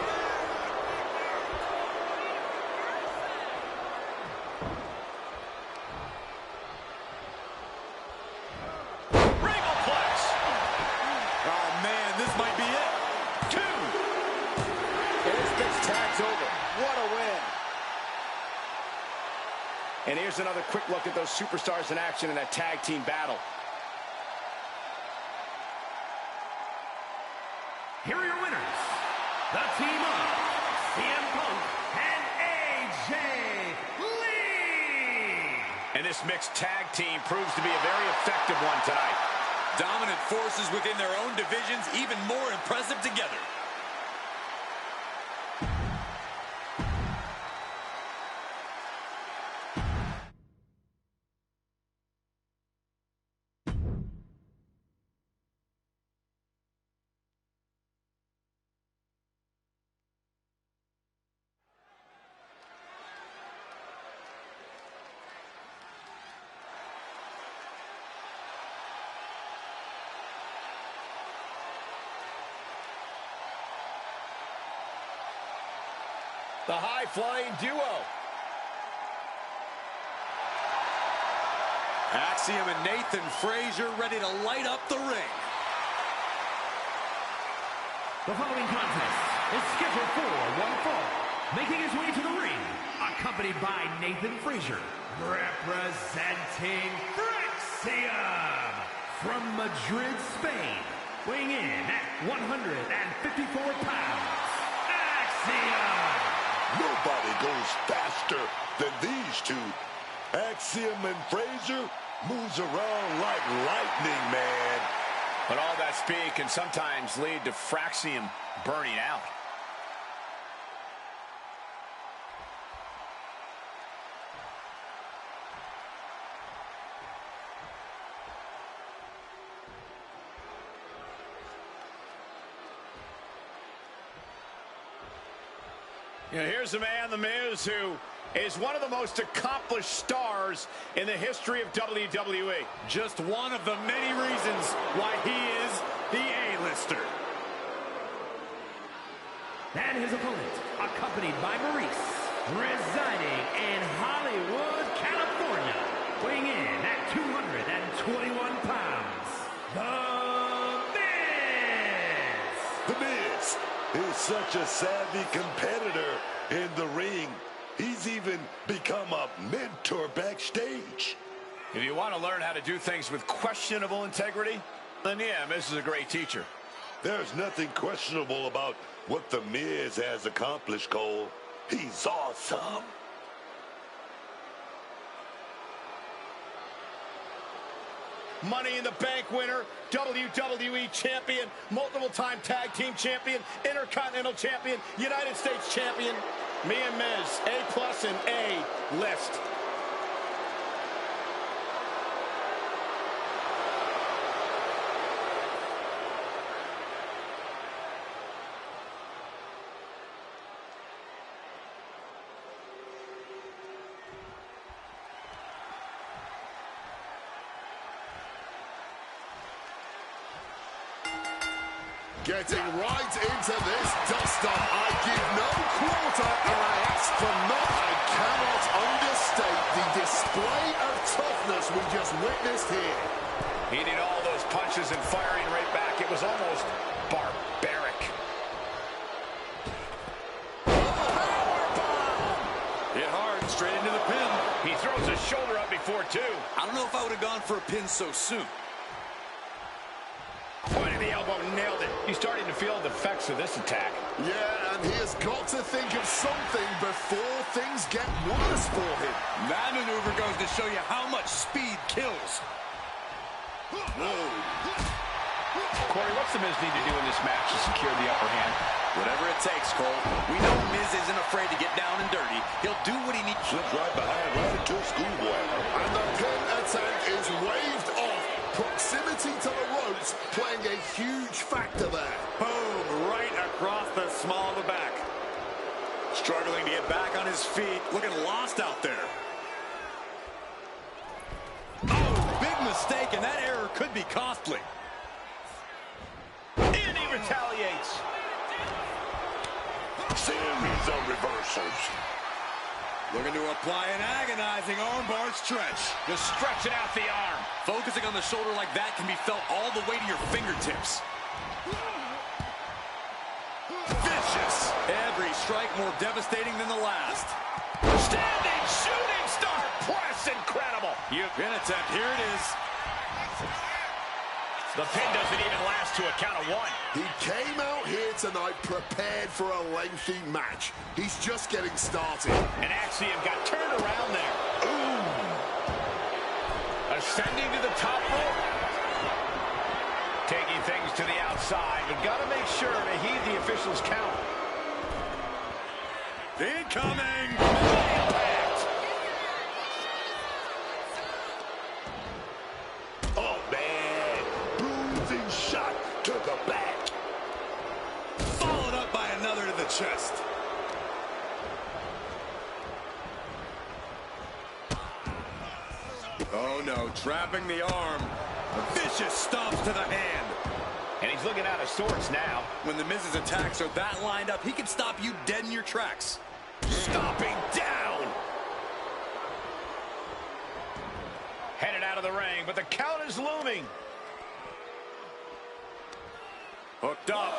Oh man, this here's another quick look at those superstars in action in that tag team battle. Here are your winners, the team of CM Punk and AJ Lee. And this mixed tag team proves to be a very effective one tonight. Dominant forces within their own divisions, even more impressive together. The high-flying duo. Axiom and Nathan Frazier ready to light up the ring. The following contest is scheduled for one fall. Making his way to the ring, accompanied by Nathan Frazier, representing Axiom from Madrid, Spain, weighing in at 154 pounds. Axiom! Nobody goes faster than these two. Axiom and Frazier moves around like lightning, man. But all that speed can sometimes lead to Fraxiom burning out. You know, here's a man, The Miz, who is one of the most accomplished stars in the history of WWE. Just one of the many reasons why he is the A-lister. And his opponent, accompanied by Maurice, residing in Hollywood, California, weighing in at 221 pounds, The Miz! The Miz is such a savvy competitor in the ring. He's even become a mentor backstage. If you want to learn how to do things with questionable integrity, then yeah, Miz is a great teacher. There's nothing questionable about what The Miz has accomplished, Cole. He's awesome. Money in the Bank winner, WWE champion, multiple-time tag team champion, Intercontinental champion, United States champion. Me and Miz, A+ and A-list. Getting right into this dust-up. I give no quarter and I ask for none. I cannot understate the display of toughness we just witnessed here. Eating all those punches and firing right back. It was almost barbaric. Hit hard, straight into the pin. He throws his shoulder up before, too. I don't know if I would have gone for a pin so soon. Point of the elbow, nailed it. He's starting to feel the effects of this attack. Yeah, and he has got to think of something before things get worse for him. That maneuver goes to show you how much speed kills. Whoa. Corey, what's the Miz need to do in this match to secure the upper hand? Whatever it takes, Cole. We know Miz isn't afraid to get down and dirty. He'll do what he needs. Slipped right behind, right into a schoolboy. And the pin attack is waved off. Proximity to the ropes playing a huge factor there. Boom, right across the small of the back. Struggling to get back on his feet. Looking lost out there. Oh, big mistake, and that error could be costly. And he retaliates. Series of reversals. Looking to apply an agonizing armbar stretch. Just stretching out the arm. Focusing on the shoulder like that can be felt all the way to your fingertips. Vicious. Every strike more devastating than the last. Standing shooting star press, incredible. Pin attempt, here it is. The pin doesn't even last to a count of one. He came out here tonight prepared for a lengthy match. He's just getting started. And Axiom got turned around there. Ooh. Ascending to the top rope. Taking things to the outside, but got to make sure to heed the official's count. Incoming! Impact! Oh, man. Bruising shot to the back. Followed up by another to the chest. Oh, no. Trapping the arm. Vicious stomps to the hand. And he's looking out of sorts now. When the Miz's attacks are that lined up, he can stop you dead in your tracks. Stomping down. Headed out of the ring, but the count is looming. Hooked up.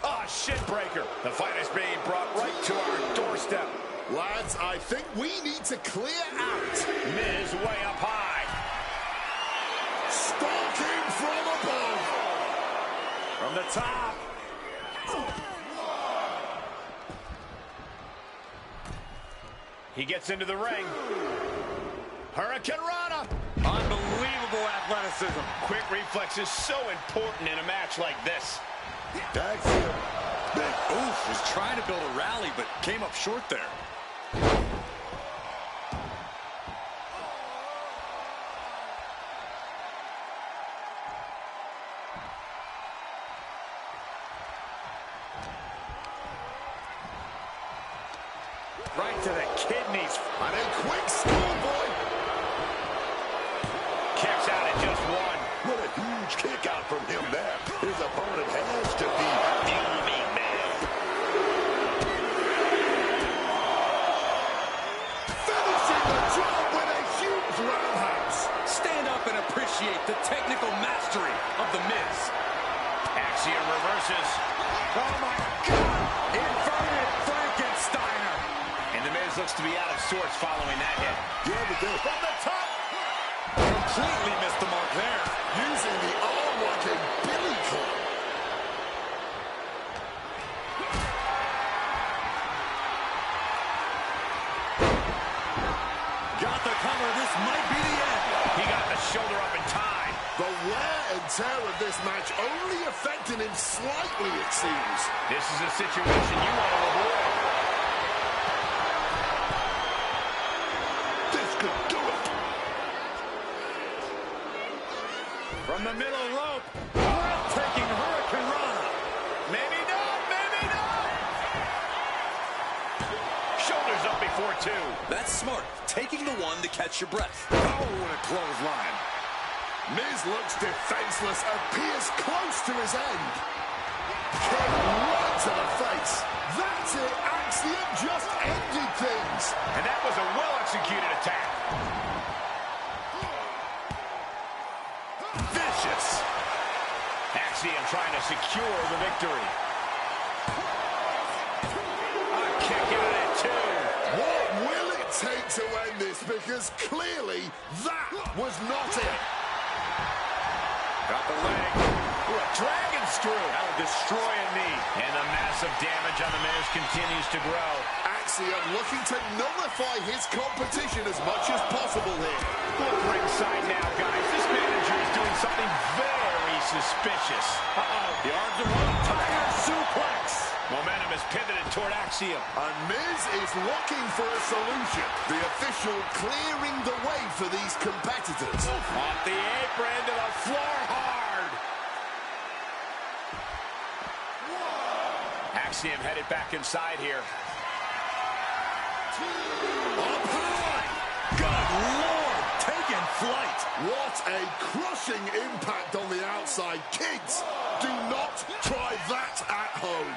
Ah, shin breaker. The fight is being brought right to our doorstep. Lads, I think we need to clear out. Miz way up high. Stalking from above. From the top. He gets into the ring. Hurricane Rana. Unbelievable athleticism. Quick reflexes so important in a match like this. Axiom. Big oof, was trying to build a rally, but came up short there. Right to the kidneys. And a quick schoolboy. Kicks out at just one. What a huge kick out from him there. His opponent has to be fuming, man. Finishing the job with a huge roundhouse. Stand up and appreciate the technical mastery of the Miz. Axiom reverses. Oh my God! Inverted Frankensteiner. And the Miz looks to be out of sorts following that hit. Yeah, but they're From the top. Completely missed the mark there. Using the arm like a billy club. Got the cover. This might be the end. He got the shoulder up in time. The wear and tear of this match only affecting him slightly, it seems. This is a situation you want to avoid. this could do it. From the middle rope, breathtaking Hurricane Rana. Maybe not, maybe not. Shoulders up before two. That's smart. Taking the one to catch your breath. Oh, what a clothesline. Miz looks defenseless, appears close to his end. Kick right to the face. That's it. Axiom just ended things. And that was a well-executed attack. Vicious. Axiom trying to secure the victory. A kick out at two. What will it take to end this? Because clearly that was not it. Got the leg. Ooh, a dragon screw. That'll destroy a knee. And the massive damage on the Miz continues to grow. Axiom looking to nullify his competition as much as possible here. Look ringside now, guys. This manager is doing something very suspicious. Uh-oh. The arms are one. Tiger suplex. Momentum is pivoted toward Axiom. And Miz is looking for a solution. The official clearing the way for these competitors. Off the apron to the floor hard. Axiom headed back inside here. Up high. Good Lord, taking flight. What a crushing impact on the outside. Kids, do not try that at home.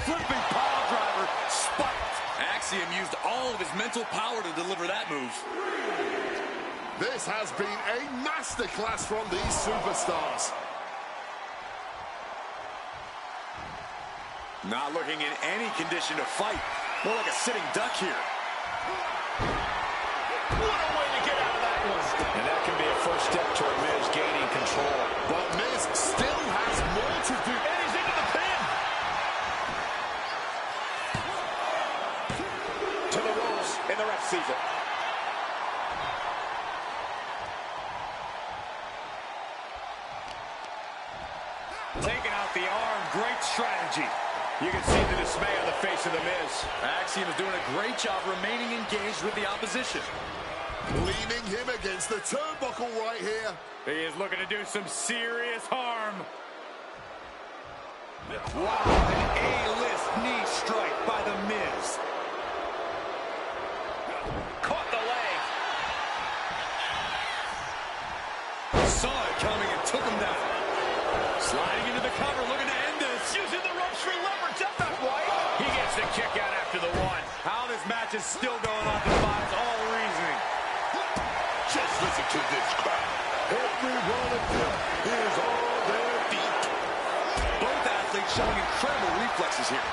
Flipping pile driver, spiked. Axiom used all of his mental power to deliver that move. This has been a masterclass from these superstars. Not looking in any condition to fight. More like a sitting duck here. first step toward Miz gaining control. But Miz still has more to do. And he's into the pin. To the ropes, and the ref sees it. Taking out the arm, great strategy. You can see the dismay on the face of the Miz. Axiom is doing a great job remaining engaged with the opposition. Leaning him against the turnbuckle right here. He is looking to do some serious harm. Wow, an A-list knee strike by the Miz. Caught the leg. Saw it coming and took him down. Sliding into the cover, looking to end this. Using the ropes for leverage. That's not right. He gets the kick out after the one. How this match is still going on defies all reasoning. Just listen to this crowd. Every one of them is on their feet. Both athletes showing incredible reflexes here.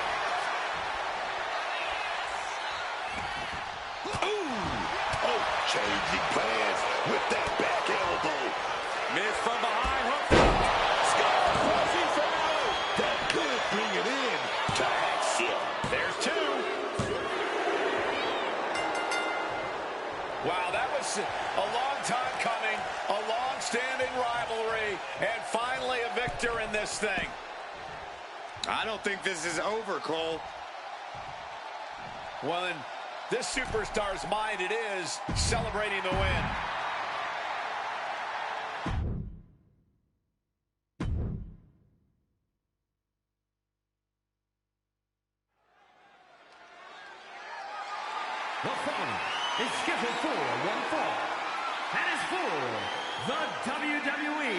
Ooh! Oh, changing plans with that back elbow. Miz from behind, hooked up. That could bring it in to Axiom. There's two. Wow, that was a long time coming, a long-standing rivalry, and finally a victor in this thing. I don't think this is over, Cole. Well, in this superstar's mind, it is celebrating the win. The following is scheduled for one fall, and is for the WWE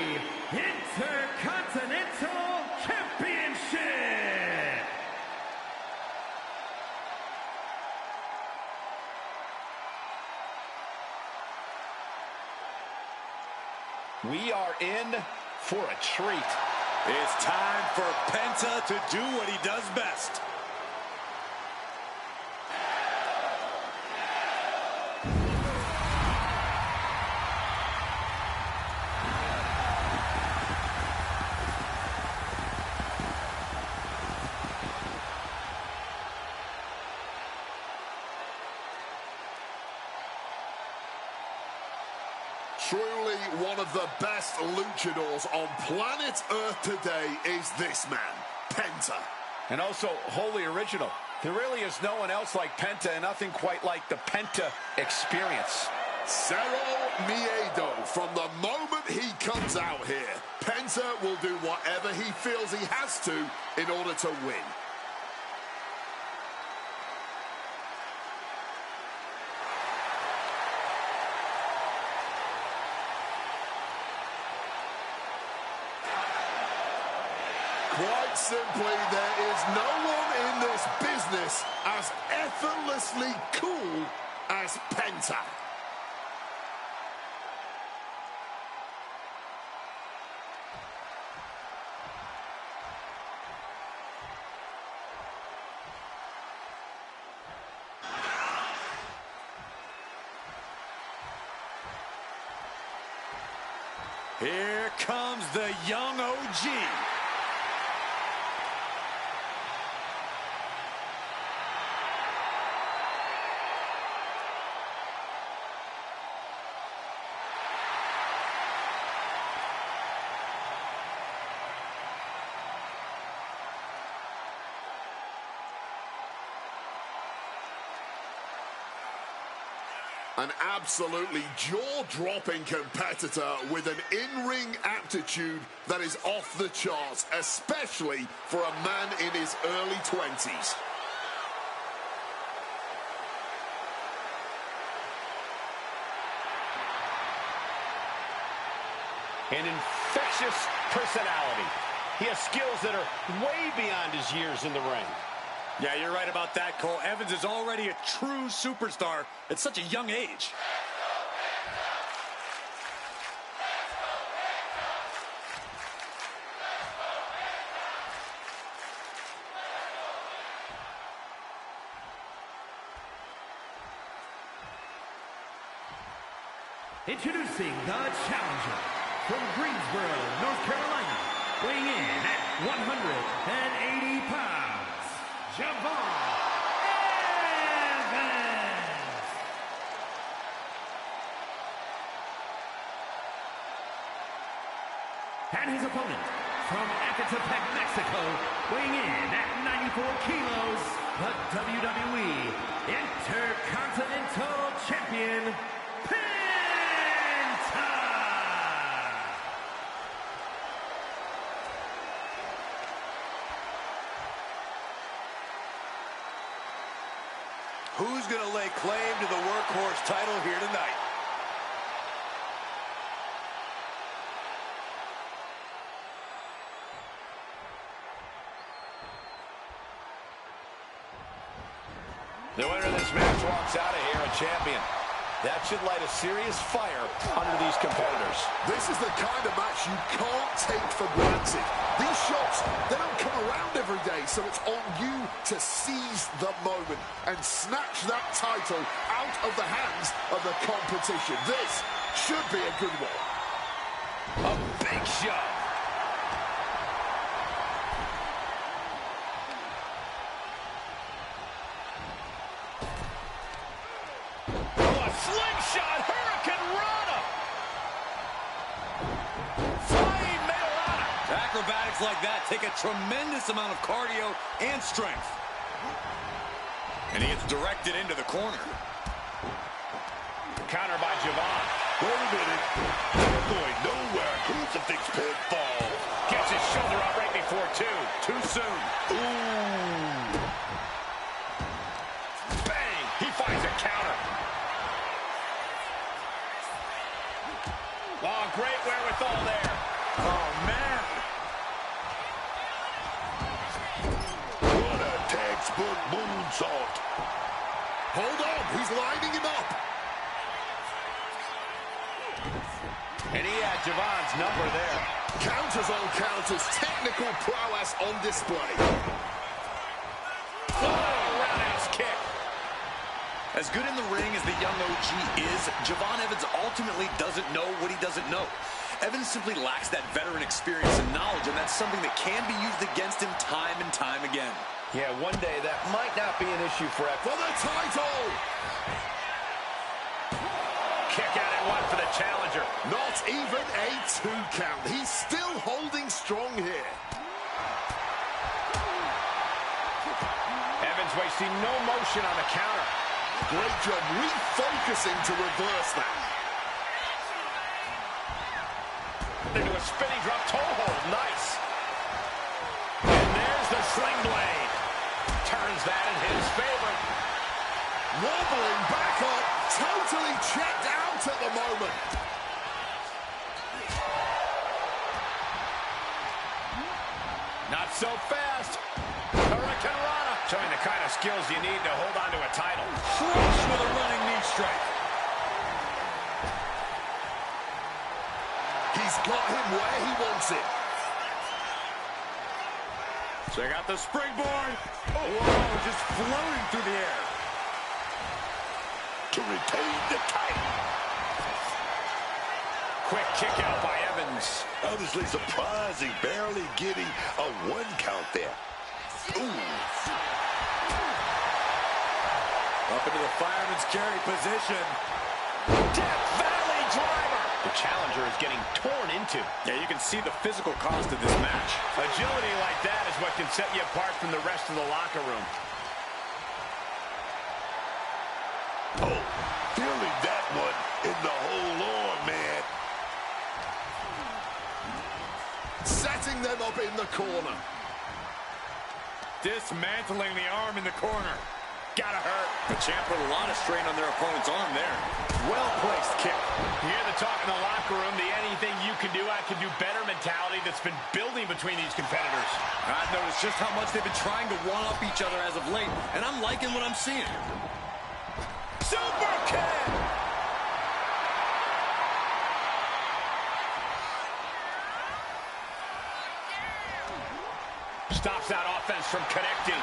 Intercontinental Championship. We are in for a treat. It's time for Penta to do what he does best. Truly one of the best luchadors on planet Earth today is this man, Penta. And also wholly original. There really is no one else like Penta, and nothing quite like the Penta experience. Cero Miedo. From the moment he comes out here, Penta will do whatever he feels he has to in order to win. Quite simply, there is no one in this business as effortlessly cool as Penta. Here comes the young OG. An absolutely jaw-dropping competitor with an in-ring aptitude that is off the charts, especially for a man in his early 20s. An infectious personality. He has skills that are way beyond his years in the ring. Yeah, you're right about that, Cole. Evans is already a true superstar at such a young age. Introducing the challenger from Greensboro, North Carolina, weighing in at 180 pounds, Javon Evans. And his opponent from Ecatepec, Mexico, weighing in at 94 kilos, the WWE Intercontinental Champion, Who's going to lay claim to the workhorse title here tonight? The winner of this match walks out of here a champion. That should light a serious fire under these competitors. This is the kind of match you can't take for granted. These shots, they don't come around every day, so it's on you to seize the moment and snatch that title out of the hands of the competition. This should be a good one. A big shot. Slingshot Hurricane Rana! Flying Mayorana! Acrobatics like that take a tremendous amount of cardio and strength. And he gets directed into the corner. Counter by Javon. Wait a minute. They're going nowhere. Crucifix pinfall. Gets his shoulder up right before two. Too soon. Ooh. Bang! He finds a counter. Oh, great wherewithal there. Oh, man. What a textbook moonsault. Hold on, he's lining him up. And he had Javon's number there. Counters on counters, technical prowess on display. Oh, roundhouse kick. As good in the ring as the young OG is, Javon Evans ultimately doesn't know what he doesn't know. Evans simply lacks that veteran experience and knowledge, and that's something that can be used against him time and time again. Yeah, one day that might not be an issue for Evans. For the title! Kick out at one for the challenger. Not even a 2 count. He's still holding strong here. Evans wasting no motion on the counter. Great job refocusing to reverse that. Into a spinning drop toe hold. Nice. And there's the sling blade. Turns that in his favor. Wobbling back up. Totally checked out at the moment. Not so fast. Hurricane Rana. Showing the kind of skills you need to hold on to a title. Crush with a running knee strike. He's got him where he wants it. Check out the springboard. Oh, whoa, just floating through the air. To retain the title. Quick kick out by Evans. Honestly surprising, barely getting a 1 count there. Ooh. Up into the fireman's carry position. Death Valley driver. The challenger is getting torn into. Yeah, you can see the physical cost of this match. Agility like that is what can set you apart from the rest of the locker room. Oh, feeling that one in the whole arm, man. Setting them up in the corner. Dismantling the arm in the corner. Gotta hurt. The champ put a lot of strain on their opponent's arm there. Well-placed kick. You hear the talk in the locker room, the anything you can do, I can do better mentality that's been building between these competitors. I've noticed just how much they've been trying to one-up each other as of late, and I'm liking what I'm seeing. Super kick! Stops that offense from connecting.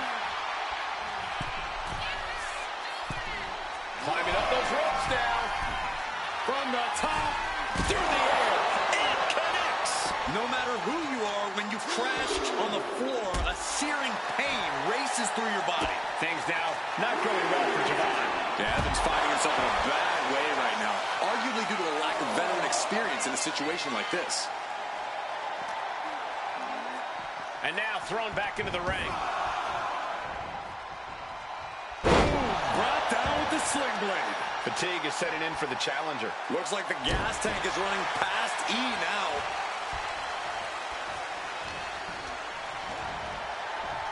Climbing up those ropes now. From the top, through the air, it connects. No matter who you are, when you crash on the floor, a searing pain races through your body. Things now not going well for Javon. Yeah, Evans finding himself in a bad way right now, arguably due to a lack of veteran experience in a situation like this. And now thrown back into the ring. Brought down with the sling blade. Fatigue is setting in for the challenger. Looks like the gas tank is running past E now.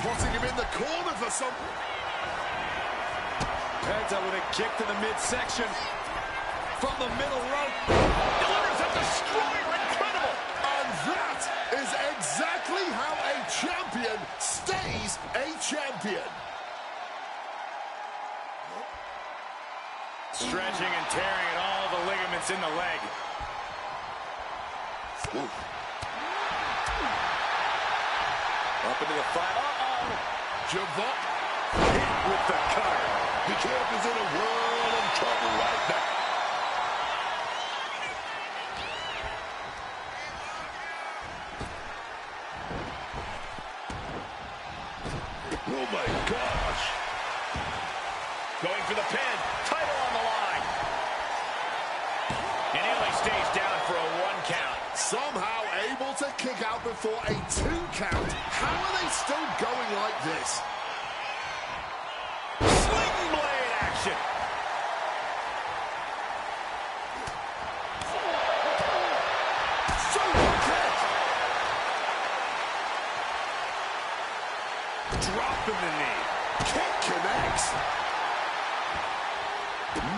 Plotting him in the corner for some... Penta with a kick to the midsection. From the middle rope. Delivers a destroyer. Incredible. And that is exactly how a champion stays a champion. Stretching and tearing at all the ligaments in the leg. Up into the fight. Javon Hit with the cutter. The champ is in a world of trouble right now. Oh my gosh. Going for the pin. Title on the line. And he only stays down for a 1 count. somehow able to kick out before a 2 count. How are they still going like this? Sling blade action. Dropping the knee. Kick connects.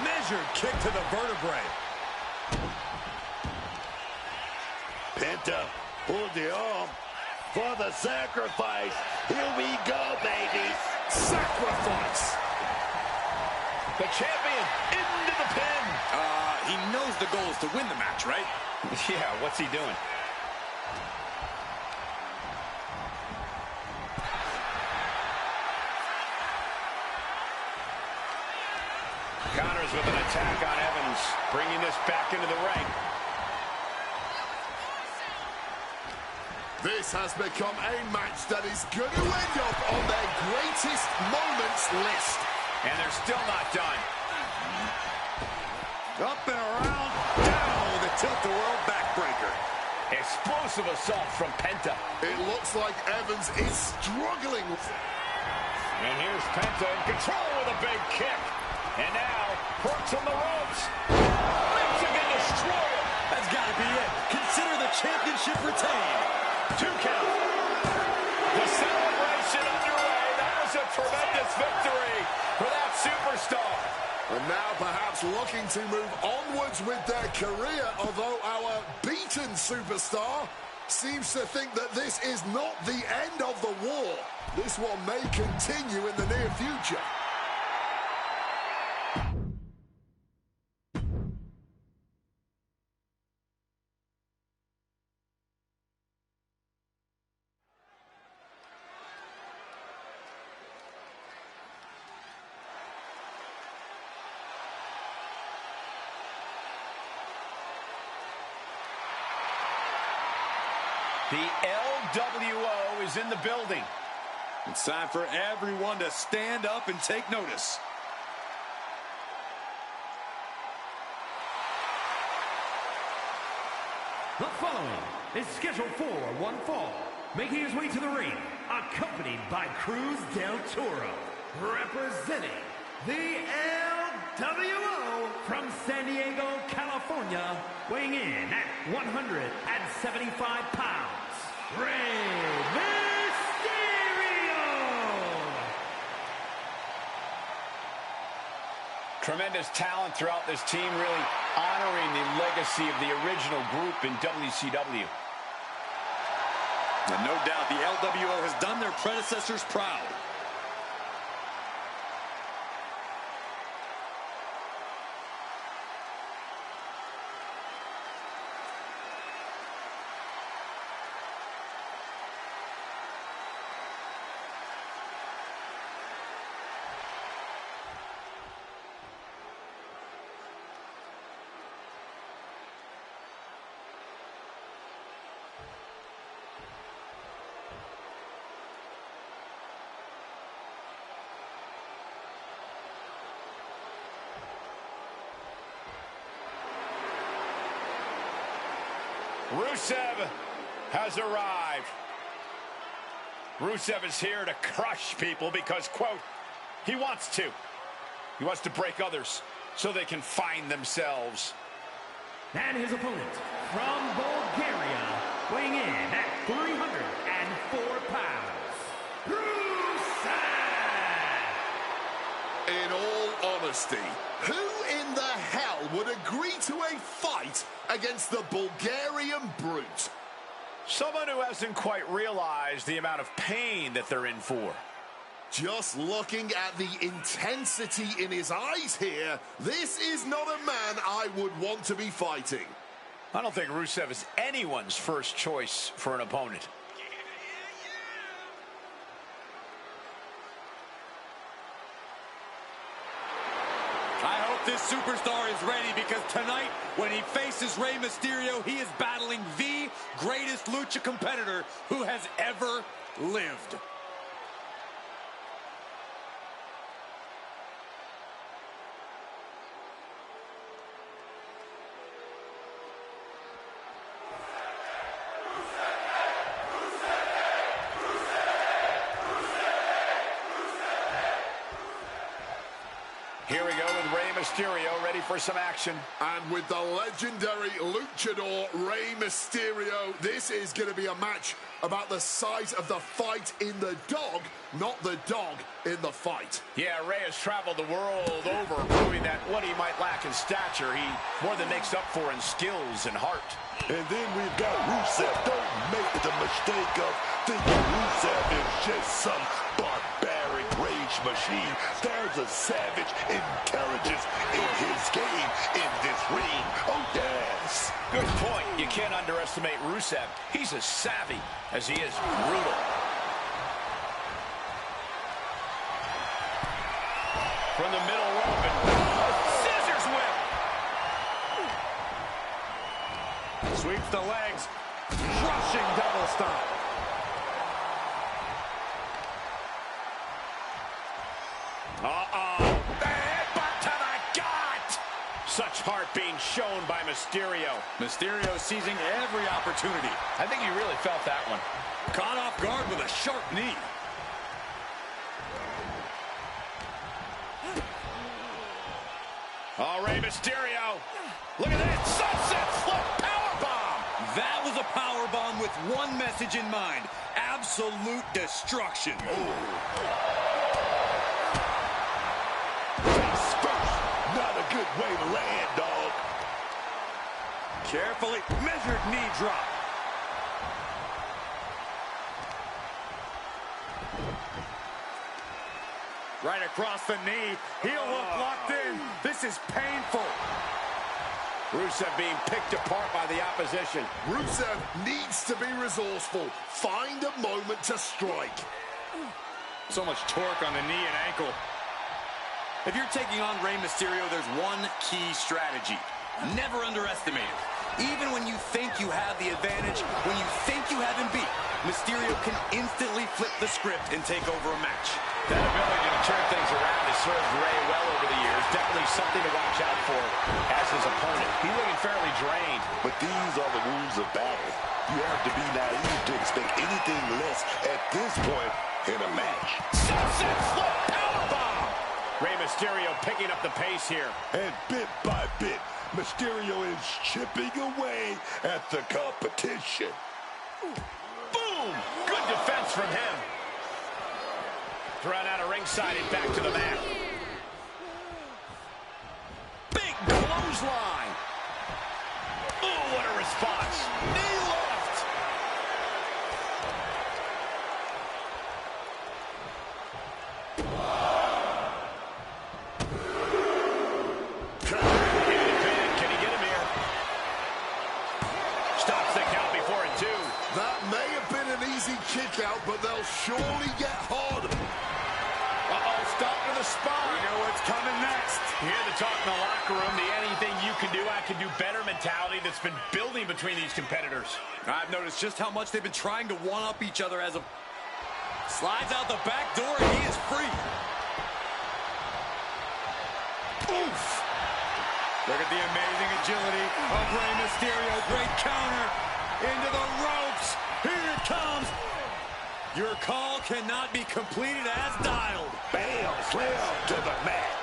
Measured kick to the vertebrae. Penta pulled the arm for the sacrifice. Here we go, baby. Sacrifice. The champion into the pin. He knows the goal is to win the match, right? Yeah, what's he doing? Counters with an attack on Evans, bringing this back into the ring. This has become a match that is going to end up on their greatest moments list. And they're still not done. Up and around, down with a tilt-the-world backbreaker. Explosive assault from Penta. It looks like Evans is struggling. And here's Penta in control with a big kick. And now, perks on the ropes. Mexican destroyer. That's got to be it. Consider the championship retained. 2 count. The celebration underway. That was a tremendous victory for that superstar. And now perhaps looking to move onwards with their career, although our beaten superstar seems to think that this is not the end of the war. This one may continue in the near future. The LWO is in the building. It's time for everyone to stand up and take notice. The following is scheduled for one fall, making his way to the ring, accompanied by Cruz del Toro, representing the LWO from San Diego, California, weighing in at 175 pounds, Rey Mysterio! Tremendous talent throughout this team, really honoring the legacy of the original group in WCW. And no doubt the LWO has done their predecessors proud. Rusev has arrived. Rusev is here to crush people because, quote, he wants to. He wants to break others so they can find themselves. And his opponent from Bulgaria, weighing in at 304 pounds, Rusev! In all honesty, who in the hell would agree to a fight against the Bulgarian brute? Someone who hasn't quite realized the amount of pain that they're in for. Just looking at the intensity in his eyes here, this is not a man I would want to be fighting. I don't think Rusev is anyone's first choice for an opponent. I hope this superstar is ready, because tonight, when he faces Rey Mysterio, he is battling the greatest lucha competitor who has ever lived. Here we go with Rey Mysterio, ready for some action. And with the legendary luchador Rey Mysterio, this is going to be a match about the size of the fight in the dog, not the dog in the fight. Yeah, Rey has traveled the world over, proving that what he might lack in stature, he more than makes up for in skills and heart. And then we've got Rusev. Don't make the mistake of thinking Rusev is just some barbaric rage machine. There's a savage intelligence in his game, in this ring. Oh, yes. Good point. You can't underestimate Rusev. He's as savvy as he is brutal. From the middle rope, and a scissors whip. Sweeps the legs. Crushing double stomp. Uh-oh. The headbutt to the gut. Such heart being shown by Mysterio. Mysterio seizing every opportunity. I think he really felt that one. Caught off guard with a sharp knee. Oh, Rey Mysterio. Look at that. Sunset flip powerbomb. That was a powerbomb with one message in mind. Absolute destruction. Face first. Not a good way to land, dog. Carefully measured knee drop. Right across the knee. Heel hook locked in. This is painful. Rusev being picked apart by the opposition. Rusev needs to be resourceful. Find a moment to strike. So much torque on the knee and ankle. If you're taking on Rey Mysterio, there's one key strategy. Never underestimate it. Even when you think you have the advantage, when you think you have him beat, Mysterio can instantly flip the script and take over a match. That ability to turn things around has served Rey well over the years. Definitely something to watch out for as his opponent. He's looking fairly drained. But these are the rules of battle. You have to be naive to expect anything less at this point in a match. Sunset flip powerbomb. Rey Mysterio picking up the pace here. And bit by bit, Mysterio is chipping away at the competition. Boom! Good defense from him. Thrown out of ringside and back to the mat. Big clothesline. Oh, what a response. Knee lift. Can he get him here? Stops the count before a 2. That may have been an easy kick out, but they'll surely get harder. Uh-oh, stop to the spine. You know what's coming next. You hear the talk in the locker room, the anything you can do, I can do better mentality that's been building between these competitors. I've noticed just how much they've been trying to one-up each other as a... Slides out the back door and he is free. Oof. Look at the amazing agility of Rey Mysterio. Great counter. into the ropes. Here it comes. Your call cannot be completed as dialed. Bam, slam to the mat.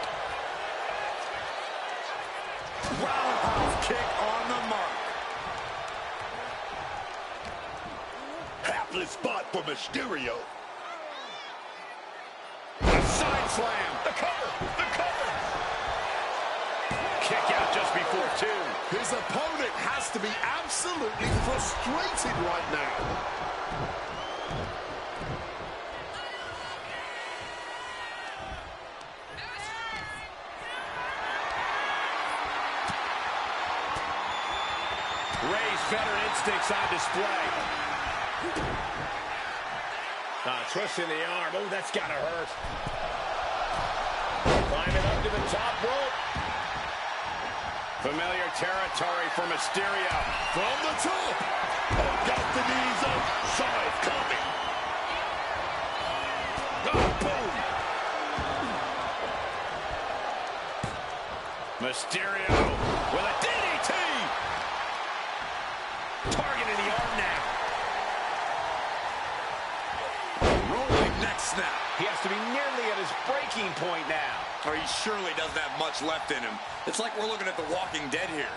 Roundhouse kick on the mark. Hapless spot for Mysterio. The side slam. The cover. The cover. Kick out just before 2. His opponent has to be absolutely frustrated right now. Ray's veteran instincts on display. Twisting the arm. Oh, that's gotta hurt. Climbing up to the top rope. Familiar territory for Mysterio. From the top. Oh, got the knees up. Saw it coming. Oh, boom. Mysterio with a DDT. Targeting the arm now. Rolling neck snap. He has to be nearly at his breaking point now. Or he surely doesn't have much left in him. It's like we're looking at The Walking Dead here.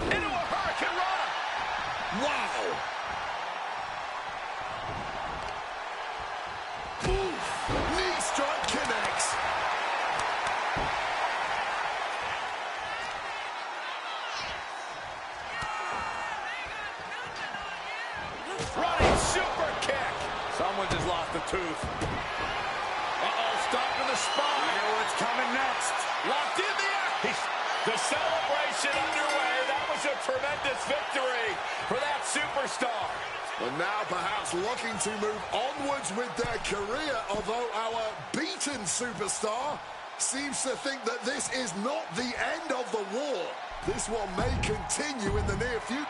Into a Hurricane Rana. Wow! Oof. Knee strike connects. Running super kick. Someone just lost a tooth. Uh-oh, stop to the spine. You know what's coming next. Locked in the air. The celebration underway. That was a tremendous victory for that superstar. And now perhaps looking to move onwards with their career, although our beaten superstar seems to think that this is not the end of the war. This one may continue in the near future.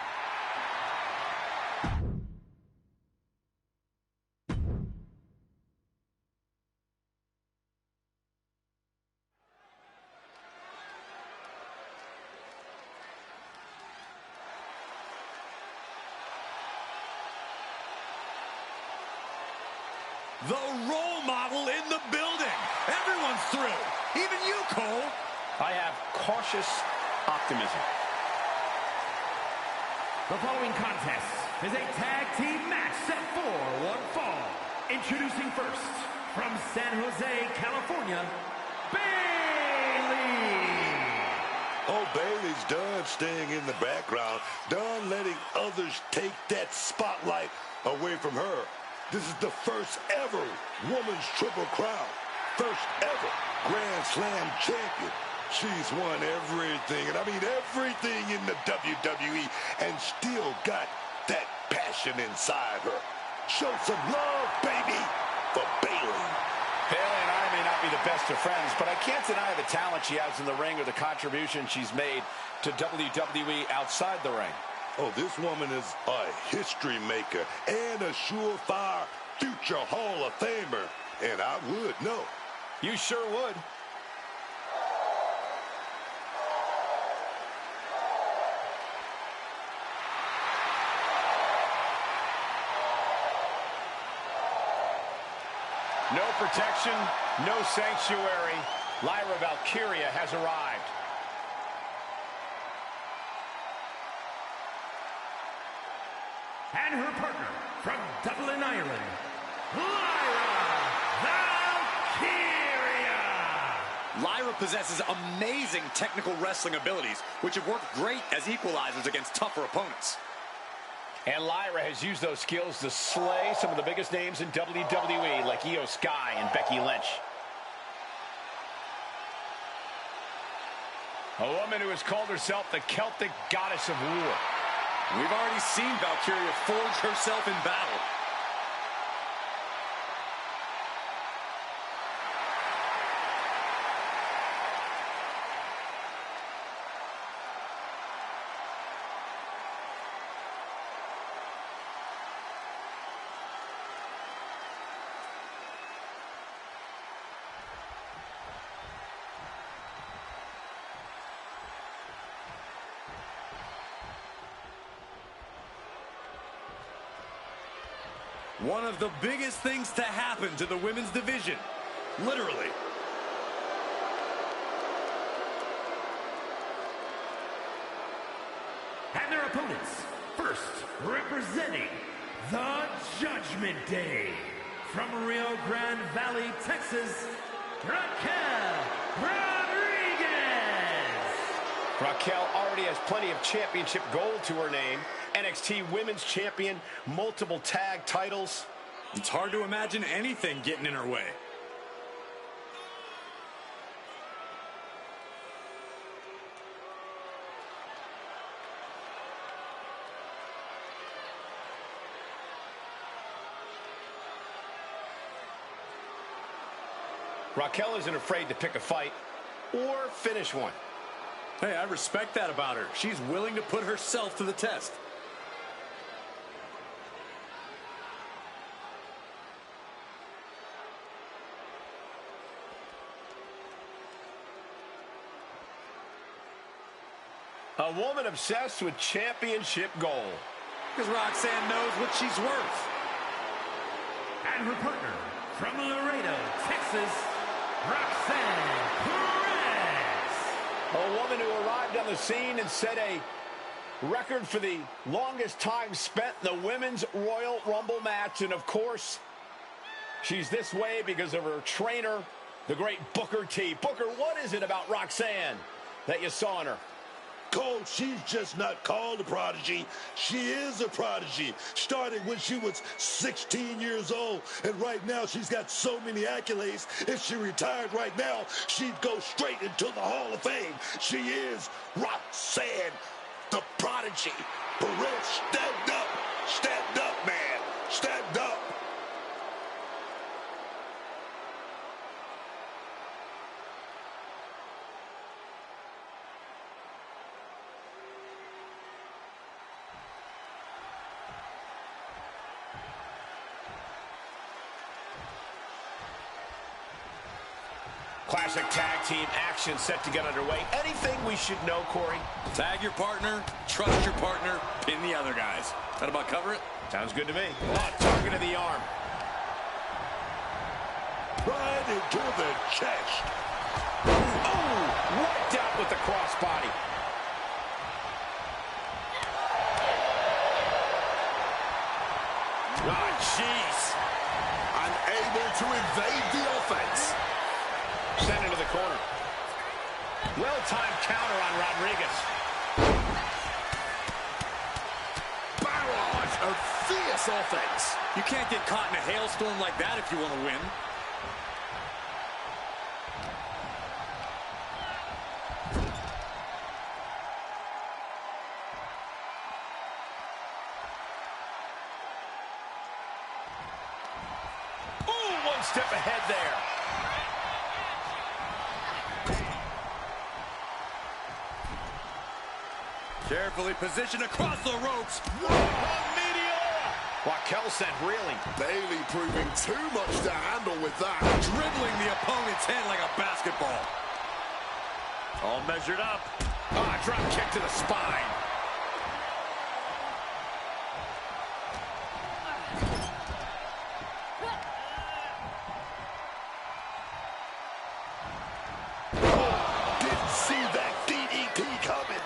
The role model in the building. Everyone's through. Even you, Cole. I have cautious optimism. The following contest is a tag team match set for one fall. Introducing first, from San Jose, California, Bailey. Oh, Bailey's done staying in the background, done letting others take that spotlight away from her. This is the first ever Women's Triple Crown. First ever Grand Slam champion. She's won everything, and I mean everything in the WWE, and still got that passion inside her. Show some love, baby, for Bailey. Bailey and I may not be the best of friends, but I can't deny the talent she has in the ring or the contribution she's made to WWE outside the ring. Oh, this woman is a history maker and a surefire future Hall of Famer. And I would know. You sure would. No protection, no sanctuary. Lyra Valkyria has arrived. And her partner from Dublin, Ireland, Lyra Valkyria. Lyra possesses amazing technical wrestling abilities, which have worked great as equalizers against tougher opponents. And Lyra has used those skills to slay some of the biggest names in WWE, like Io Sky and Becky Lynch. A woman who has called herself the Celtic goddess of war. We've already seen Valkyria forge herself in battle. One of the biggest things to happen to the women's division. Literally. And their opponents, first representing the Judgment Day, from Rio Grande Valley, Texas, Raquel Rodriguez. Raquel already has plenty of championship gold to her name. NXT Women's Champion, multiple tag titles. It's hard to imagine anything getting in her way. Raquel isn't afraid to pick a fight or finish one. Hey, I respect that about her. She's willing to put herself to the test. A woman obsessed with championship gold. Because Roxanne knows what she's worth. And her partner, from Laredo, Texas, Roxanne Perez. A woman who arrived on the scene and set a record for the longest time spent in the Women's Royal Rumble match. And, of course, she's this way because of her trainer, the great Booker T. Booker, what is it about Roxanne that you saw in her? Cole, she's just not called a prodigy. She is a prodigy. Started when she was 16 years old, and right now she's got so many accolades. If she retired right now, she'd go straight into the Hall of Fame. She is Roxanne, the prodigy. Perez, stand up. Stand up, man. Stand up. Classic tag team action set to get underway. Anything we should know, Corey? Tag your partner, trust your partner, pin the other guys. That about cover it? Sounds good to me. Oh, target of the arm. Right into the chest. Oh, wiped out with the crossbody. Oh, jeez. Unable to evade the offense. Sent into the corner. Well-timed counter on Rodriguez. Barrage of fierce offense. You can't get caught in a hailstorm like that if you want to win. Ooh, one step ahead there. Carefully positioned across the ropes. Raquel sent reeling. Bailey proving too much to handle with that. Dribbling the opponent's head like a basketball. All measured up. Ah, drop kick to the spine. Didn't see that DDT coming.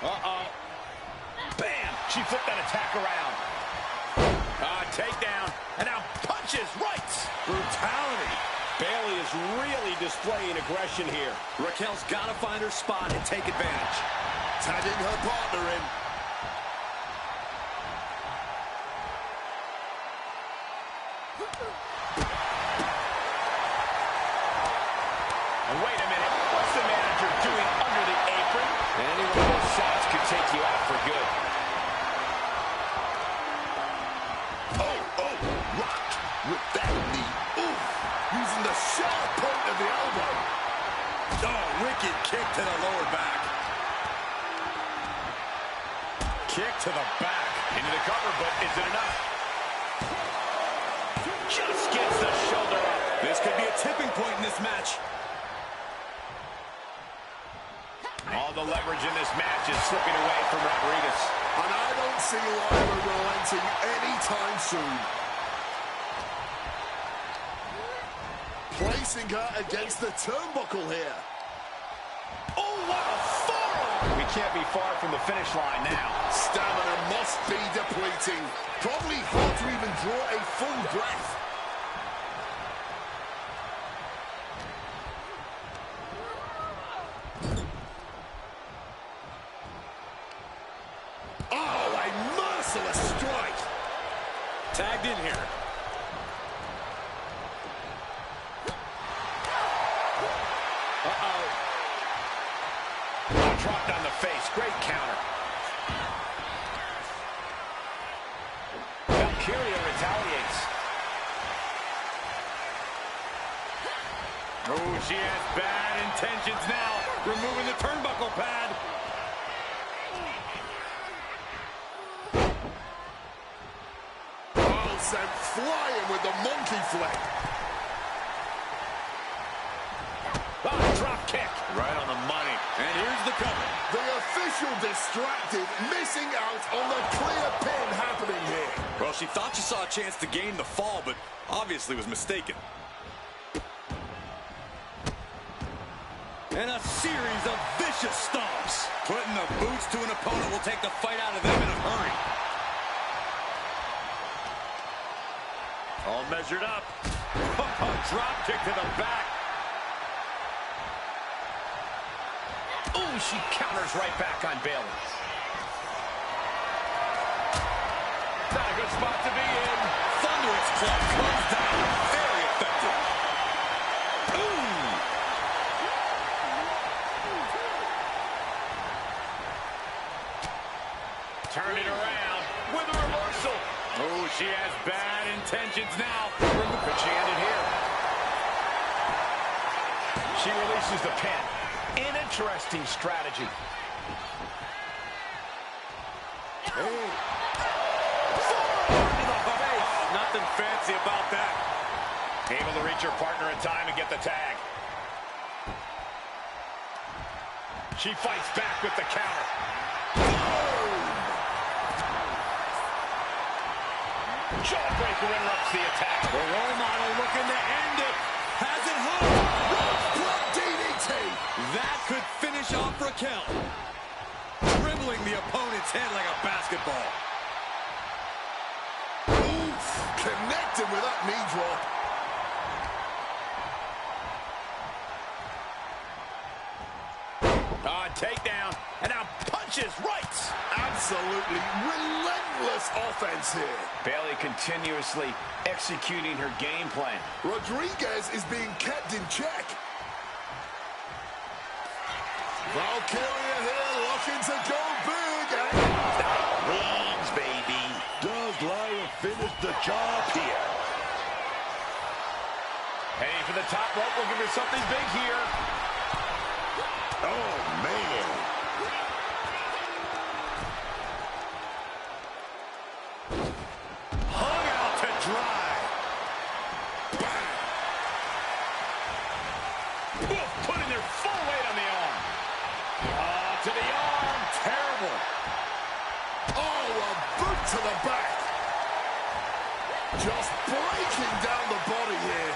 Uh-oh. Bam! She flipped that attack around. Takedown. And now punches right. Brutality. Bailey is really displaying aggression here. Raquel's got to find her spot and take advantage. Tagging her partner in. And wait a minute. What's the manager doing under the apron? And any one of those shots could take you out for good. Rocked with that knee. Ooh, using the sharp point of the elbow. Oh, wicked kick to the lower back. Kick to the back. Into the cover, but is it enough? Just gets the shoulder up. This could be a tipping point in this match. All the leverage in this match is slipping away from Rodriguez. And I don't see Lyra relenting anytime soon. Placing her against the turnbuckle here. Oh, what a forearm! We can't be far from the finish line now. Stamina must be depleting. Probably hard to even draw a full breath. Oh, a merciless strike. Tagged in here. Uh-oh. Oh, dropped on the face. Great counter. Valkyria retaliates. Oh, she has bad intentions now. Removing the turnbuckle pad. Oh, sent flying with the monkey flip. Oh, drop kick. Right on the money. And here's the cover. The official distracted, missing out on the clear pin happening here. Well, she thought she saw a chance to gain the fall, but obviously was mistaken. And a series of vicious stomps. Putting the boots to an opponent will take the fight out of them in a hurry. All measured up. Drop kick to the back. Ooh, she counters right back on Bayley. Not a good spot to be in. Thunderous club comes down. Very effective. Ooh. Turn it around with a reversal. Oh, she has bad intentions now. But she ended here. She releases the pin. An interesting strategy. Forearm to the face. Nothing fancy about that. Able to reach her partner in time and get the tag. She fights back with the counter. Jawbreaker interrupts the attack. The role model looking to end it. Has it hung. DDT. That could finish off Raquel. Dribbling the opponent's head like a basketball. Oof, connected with that knee drop. Takedown. And now punches right. Absolutely relentless offense here. Bayley continuously executing her game plan. Rodriguez is being kept in check. Valkyria here looking to go big. And Wings, baby. Does Lyra finish the job here? Heading for the top rope. We'll give her something big here. Oh, man. Hung out to dry. bang. Oof, putting their full weight on the arm. To the arm. Terrible. Oh, a boot to the back. Just breaking down the body here.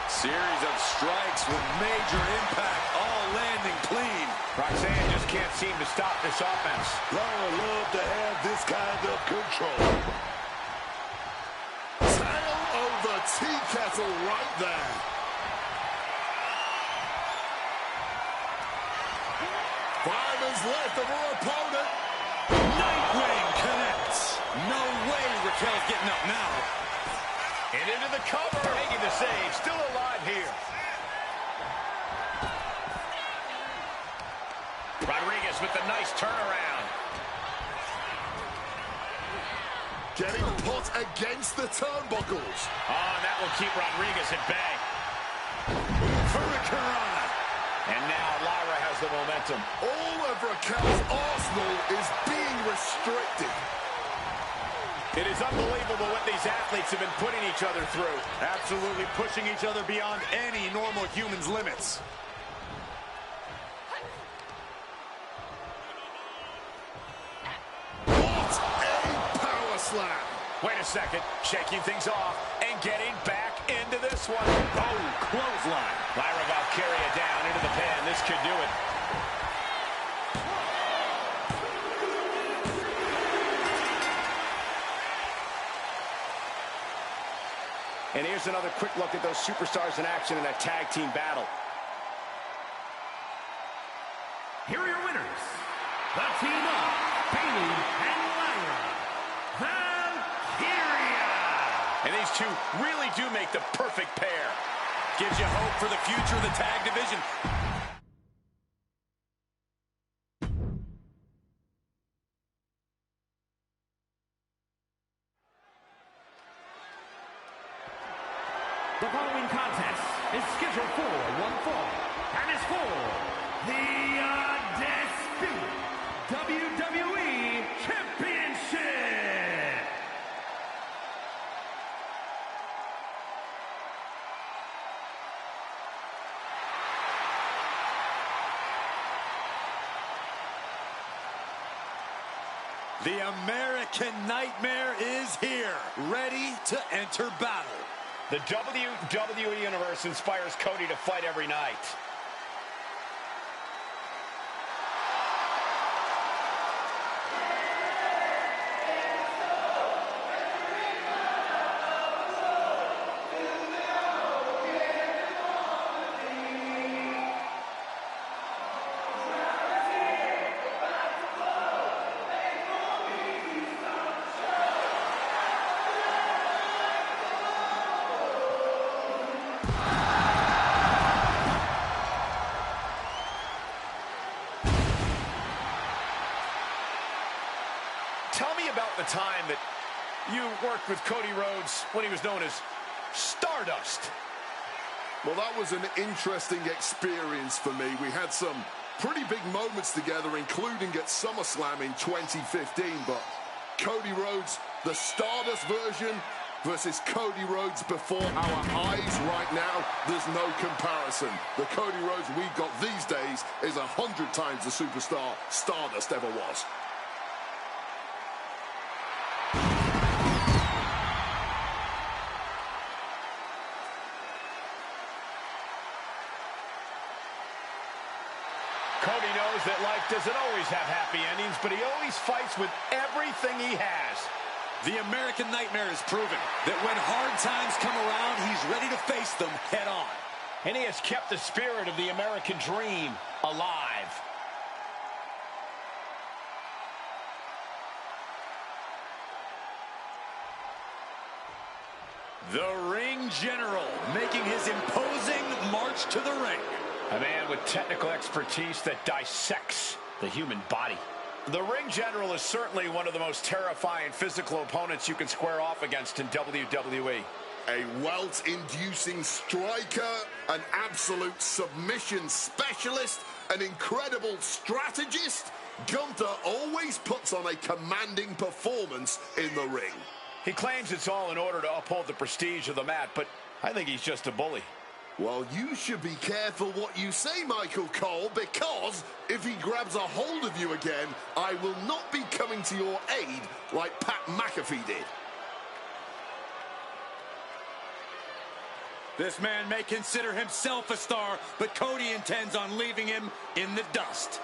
Series of strikes with major impact, all landing clean. Roxanne just can't seem to stop this offense. Lyra love to have this kind of control. Tail over tea kettle right there. 5 is left of her opponent. Nightwing connects. No way Raquel's getting up now. And into the cover, making the save. Still alive here. Rodriguez with the nice turnaround. Getting put against the turnbuckles. Oh, that will keep Rodriguez at bay. Hurricane. And now Lyra has the momentum. All of Raquel's arsenal is being restricted. It is unbelievable what these athletes have been putting each other through. Absolutely pushing each other beyond any normal human's limits. What a power slam! Wait a second, shaking things off and getting back into this one. Oh, clothesline. Lyra Valkyria down into the pin. This could do it. And here's another quick look at those superstars in action in that tag team battle. Here are your winners. The team of Bayley and Lyra Valkyria. And these two really do make the perfect pair. Gives you hope for the future of the tag division. The following contest is scheduled for one fall and is for the Undisputed WWE Championship. The American Nightmare is here, ready to enter battle. The WWE Universe inspires Cody to fight every night. Tell me about the time that you worked with Cody Rhodes when he was known as Stardust. Well, that was an interesting experience for me. We had some pretty big moments together, including at SummerSlam in 2015. But Cody Rhodes, the Stardust version, versus Cody Rhodes before our eyes right now, there's no comparison. The Cody Rhodes we've got these days is 100 times the superstar Stardust ever was. Cody knows that life doesn't always have happy endings, but he always fights with everything he has. The American Nightmare has proven that when hard times come around, he's ready to face them head on. And he has kept the spirit of the American dream alive. The Ring General making his imposing march to the ring. A man with technical expertise that dissects the human body. The Ring General is certainly one of the most terrifying physical opponents you can square off against in WWE. A wealth-inducing striker, an absolute submission specialist, an incredible strategist. Gunther always puts on a commanding performance in the ring. He claims it's all in order to uphold the prestige of the mat, but I think he's just a bully. Well, you should be careful what you say, Michael Cole, because if he grabs a hold of you again, I will not be coming to your aid like Pat McAfee did. This man may consider himself a star, but Cody intends on leaving him in the dust.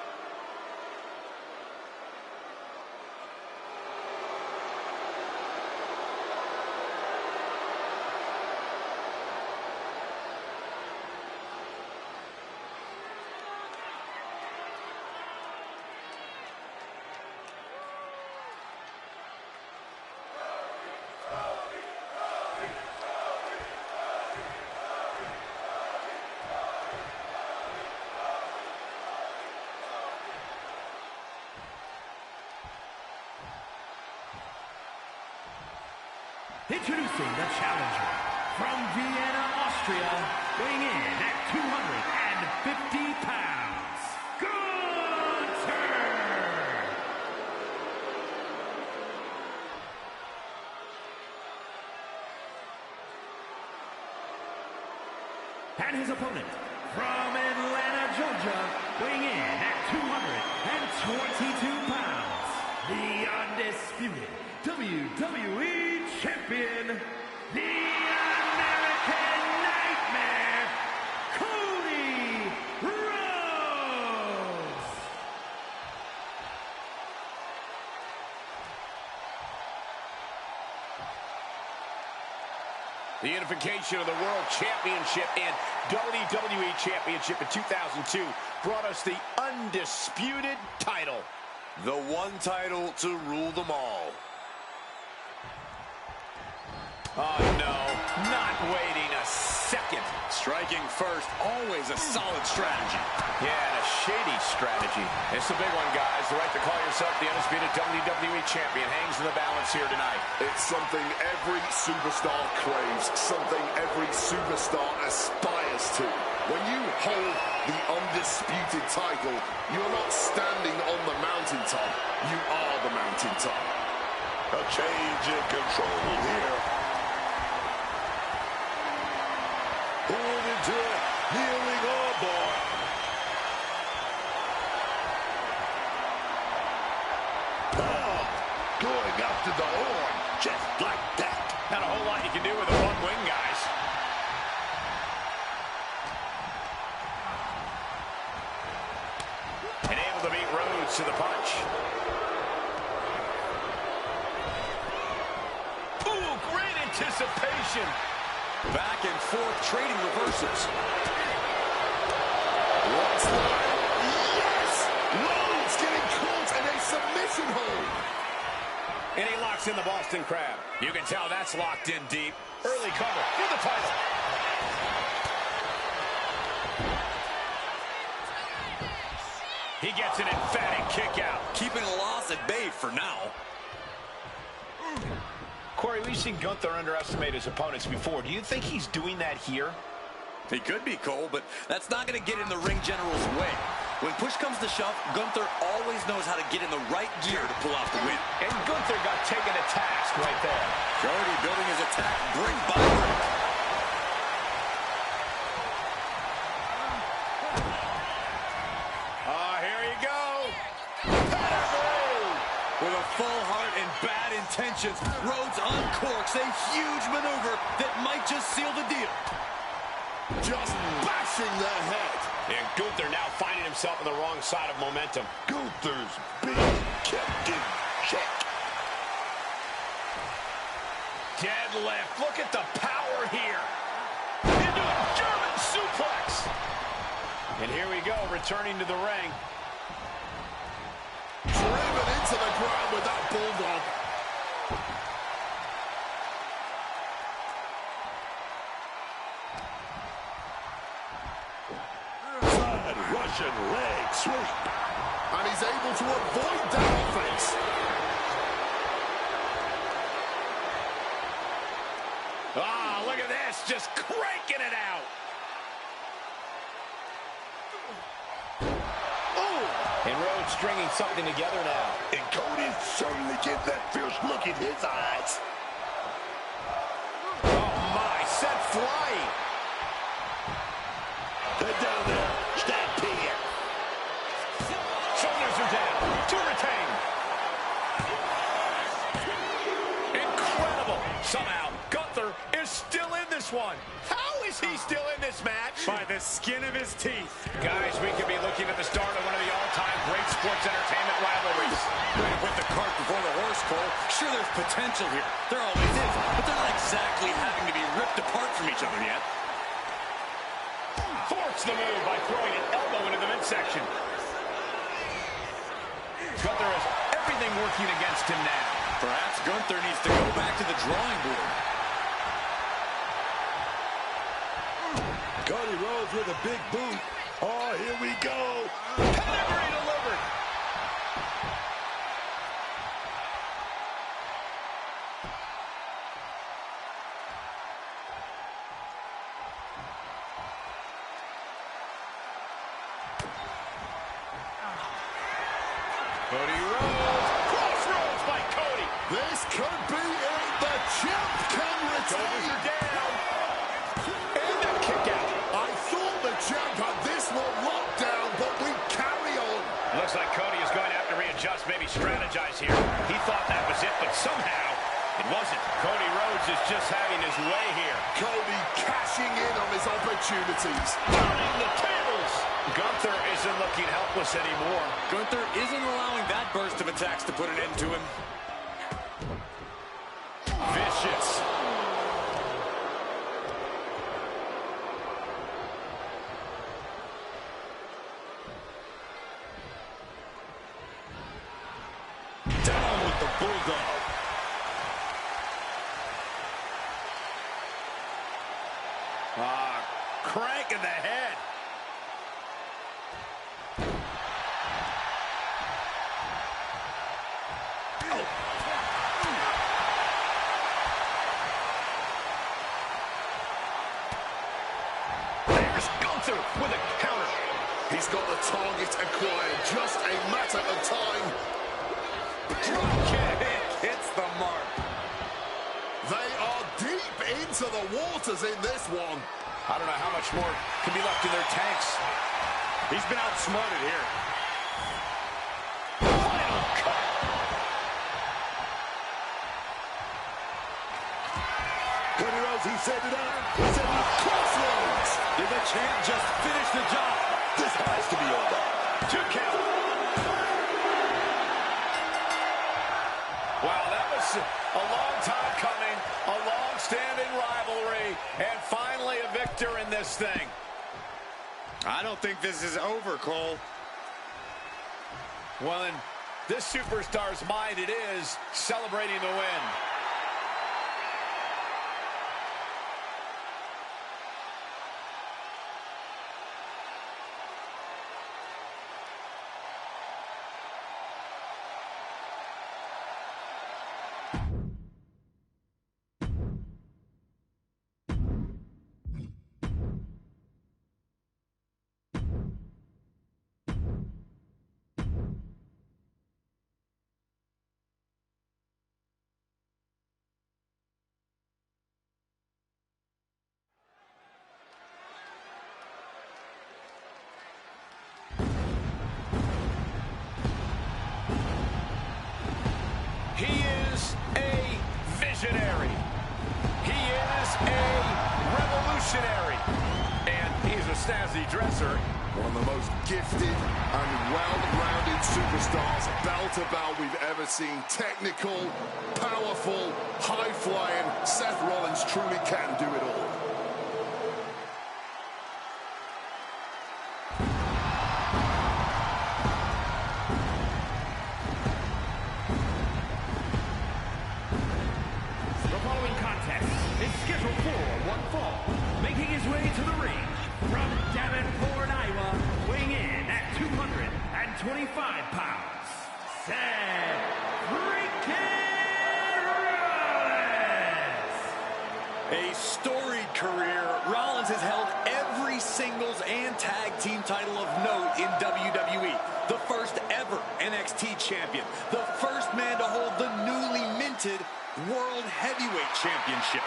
Introducing the challenger from Vienna, Austria, weighing in at 250 pounds, Gunther! And his opponent, from Atlanta, Georgia, weighing in at 222 pounds, the undisputed WWE Champion, the American Nightmare, Cody Rhodes. The unification of the World Championship and WWE Championship in 2002 brought us the undisputed title. The one title to rule them all. Oh, no. Not waiting a second. Striking first, always a solid strategy. Yeah, and a shady strategy. It's a big one, guys. The right to call yourself the undisputed WWE Champion hangs in the balance here tonight. It's something every superstar craves, something every superstar aspires to. When you hold the undisputed title, you're not standing on the mountaintop. You are the mountaintop. A change in control here. Pulled into a kneeling armbar. Pow! Going after the horn, just like that. Not a whole lot you can do with a one wing, guys. And able to beat Rhodes to the punch. Ooh, great anticipation. Back and forth, trading reversals. What's that? Yes! Rhodes getting caught in a submission hold. And he locks in the Boston Crab. You can tell that's locked in deep. Early cover for the title. He gets an emphatic kick out. Keeping a loss at bay for now. Corey, we've seen Gunther underestimate his opponents before. Do you think he's doing that here? He could be, Cole, but that's not going to get in the ring general's way. When push comes to shove, Gunther always knows how to get in the right gear to pull off the win. And Gunther got taken to task right there. Cody building his attack brick by brick. Here you go. With a full heart and bad intentions, Rhodes uncorks a huge maneuver that might just seal the deal. Just bashing their head. And Gunther now finding himself on the wrong side of momentum. Gunther's being kept in check. Deadlift. Look at the power here. Into a German suplex. And here we go, returning to the ring. Driven into the ground with that bulldog. Side Russian leg sweep. And he's able to avoid that offense. Ah, look at this, just cranking it out. And Rhodes stringing something together now. And Cody's certainly getting that fierce look in his eyes. Oh my, set flying. Head down there, stampede. Shoulders are down, to retain. Incredible. Somehow, Gunther is still in this one. How is he still in this match? By the skin of his teeth. Guys, we could be looking at the start of one of the all-time great sports entertainment rivalries. Way to put the cart before the horse, Cole. Sure, there's potential here. There always is. But they're not exactly having to be ripped apart from each other yet. Thwarts the move by throwing an elbow into the midsection. Gunther has everything working against him now. Perhaps Gunther needs to go back to the drawing board. Cody Rhodes with a big boot. Oh, here we go. Pedigree delivered. Cody Rhodes. Crossroads by Cody. This could be it. The champ can retain. Shoulders are down. And the kick out. I Looks like Cody is going to have to readjust, maybe strategize here. He thought that was it, but somehow it wasn't. Cody Rhodes is just having his way here. Cody cashing in on his opportunities. Turning the tables. Gunther isn't looking helpless anymore. Gunther isn't allowing that burst of attacks to put an end to him. Vicious. Down with the Bulldog. Crank in the head. There's Gunther with a counter. He's got the target acquired. Just a matter of time. Drop kick hits the mark. They are deep into the waters in this one. I don't know how much more can be left in their tanks. He's been outsmarted here. Final cut. Cody Rhodes, he set it up. He set it up. Crossroads. Did the champ just finish the job? This has to be over. 2 count. Wow, that was a long time coming, a long-standing rivalry, and finally a victor in this thing. I don't think this is over, Cole. Well, in this superstar's mind, it is celebrating the win. He is a visionary. He is a revolutionary. And he's a snazzy dresser. One of the most gifted and well-rounded superstars, bell to bell, we've ever seen. Technical, powerful, high-flying. Seth Rollins truly can do it all. The following contest is scheduled for one fall. Making his way to the ring from Davenport, Iowa, weighing in at 225 pounds, Seth freaking Rollins! A storied career, Rollins has held every singles and tag team title of note in WWE. The first ever NXT champion. The first man to hold the newly minted World Heavyweight Championship.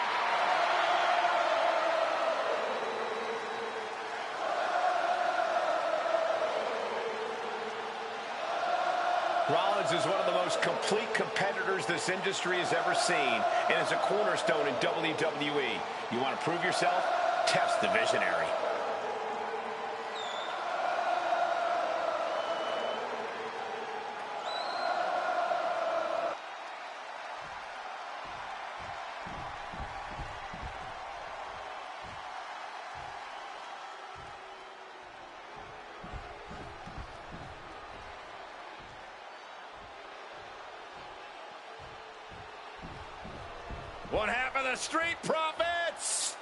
Rollins is one of the most complete competitors this industry has ever seen and is a cornerstone in WWE. You want to prove yourself? Test the visionary. One half of the Street Profits.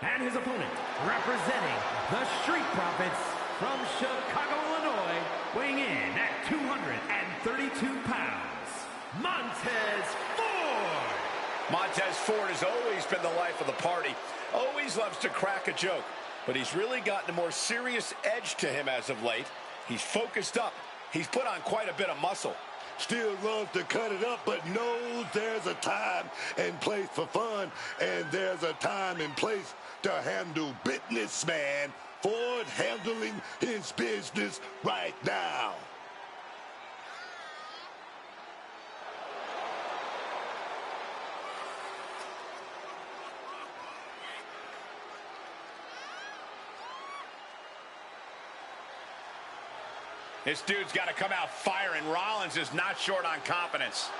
And his opponent, representing the Street Profits from Chicago, Illinois, weighing in at 232 pounds, Montez Ford! Montez Ford has always been the life of the party. Always loves to crack a joke. But he's really gotten a more serious edge to him as of late. He's focused up, He's put on quite a bit of muscle. Still loves to cut it up, but knows there's a time and place for fun, and there's a time and place to handle business, man. Ford handling his business right now. This dude's got to come out firing. Rollins is not short on confidence.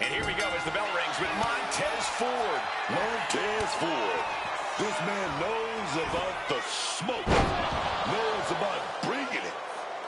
And here we go as the bell rings with Montez Ford. Montez Ford. This man knows about the smoke. Knows about bringing it.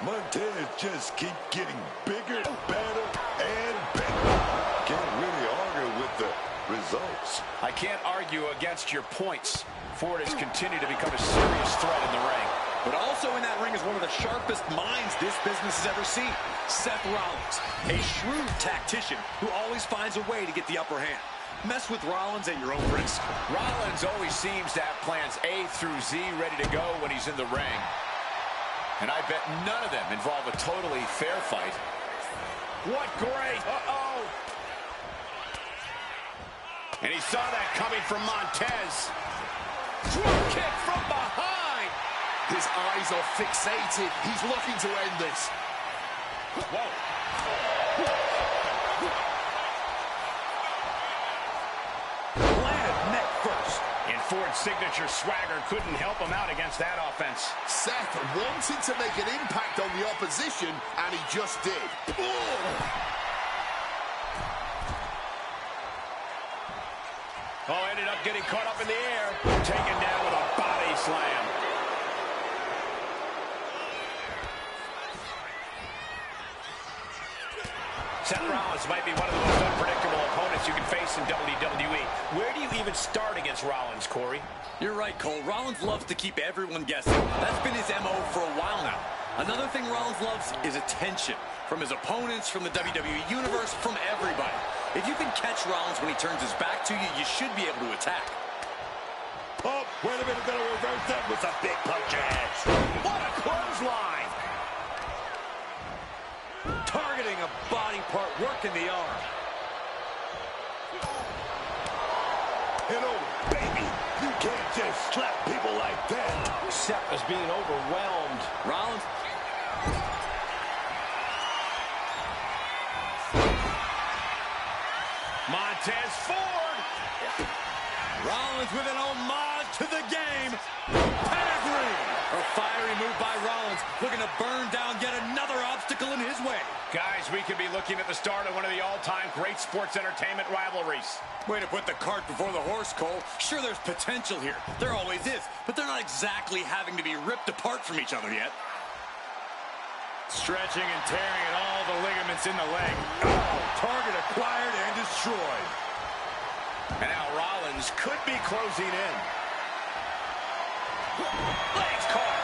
Montez just keep getting bigger, better, and better. Can't really argue with the results. I can't argue against your points. Ford has continued to become a serious threat in the ring. But also in that ring is one of the sharpest minds this business has ever seen. Seth Rollins, a shrewd tactician who always finds a way to get the upper hand. Mess with Rollins at your own risk. Rollins always seems to have plans A through Z ready to go when he's in the ring. And I bet none of them involve a totally fair fight. What great! Uh-oh! And he saw that coming from Montez. Drop kick from behind! His eyes are fixated. He's looking to end this. Whoa. Planted neck first. And Ford's signature swagger couldn't help him out against that offense. Seth wanted to make an impact on the opposition, and he just did. Oh, ended up getting caught up in the air. Taken down with a body slam. Seth Rollins might be one of the most unpredictable opponents you can face in WWE. Where do you even start against Rollins, Corey? You're right, Cole. Rollins loves to keep everyone guessing. That's been his MO for a while now. Another thing Rollins loves is attention. From his opponents, from the WWE Universe, from everybody. If you can catch Rollins when he turns his back to you, you should be able to attack. Oh, wait a minute, gonna reverse that with some big punches. What a clothesline! Targeting a body part, working the arm. And oh, baby, you can't just slap people like that. Seth is being overwhelmed. Rollins. Montez Ford! Rollins with an homage to the game. Pedigree! A fiery move by Rollins, looking to burn down yet another obstacle in his way. Guys, we could be looking at the start of one of the all-time great sports entertainment rivalries. Way to put the cart before the horse, Cole. Sure, there's potential here. There always is. But they're not exactly having to be ripped apart from each other yet. Stretching and tearing at all the ligaments in the leg. Oh, target acquired and destroyed. And now Rollins could be closing in. Legs caught.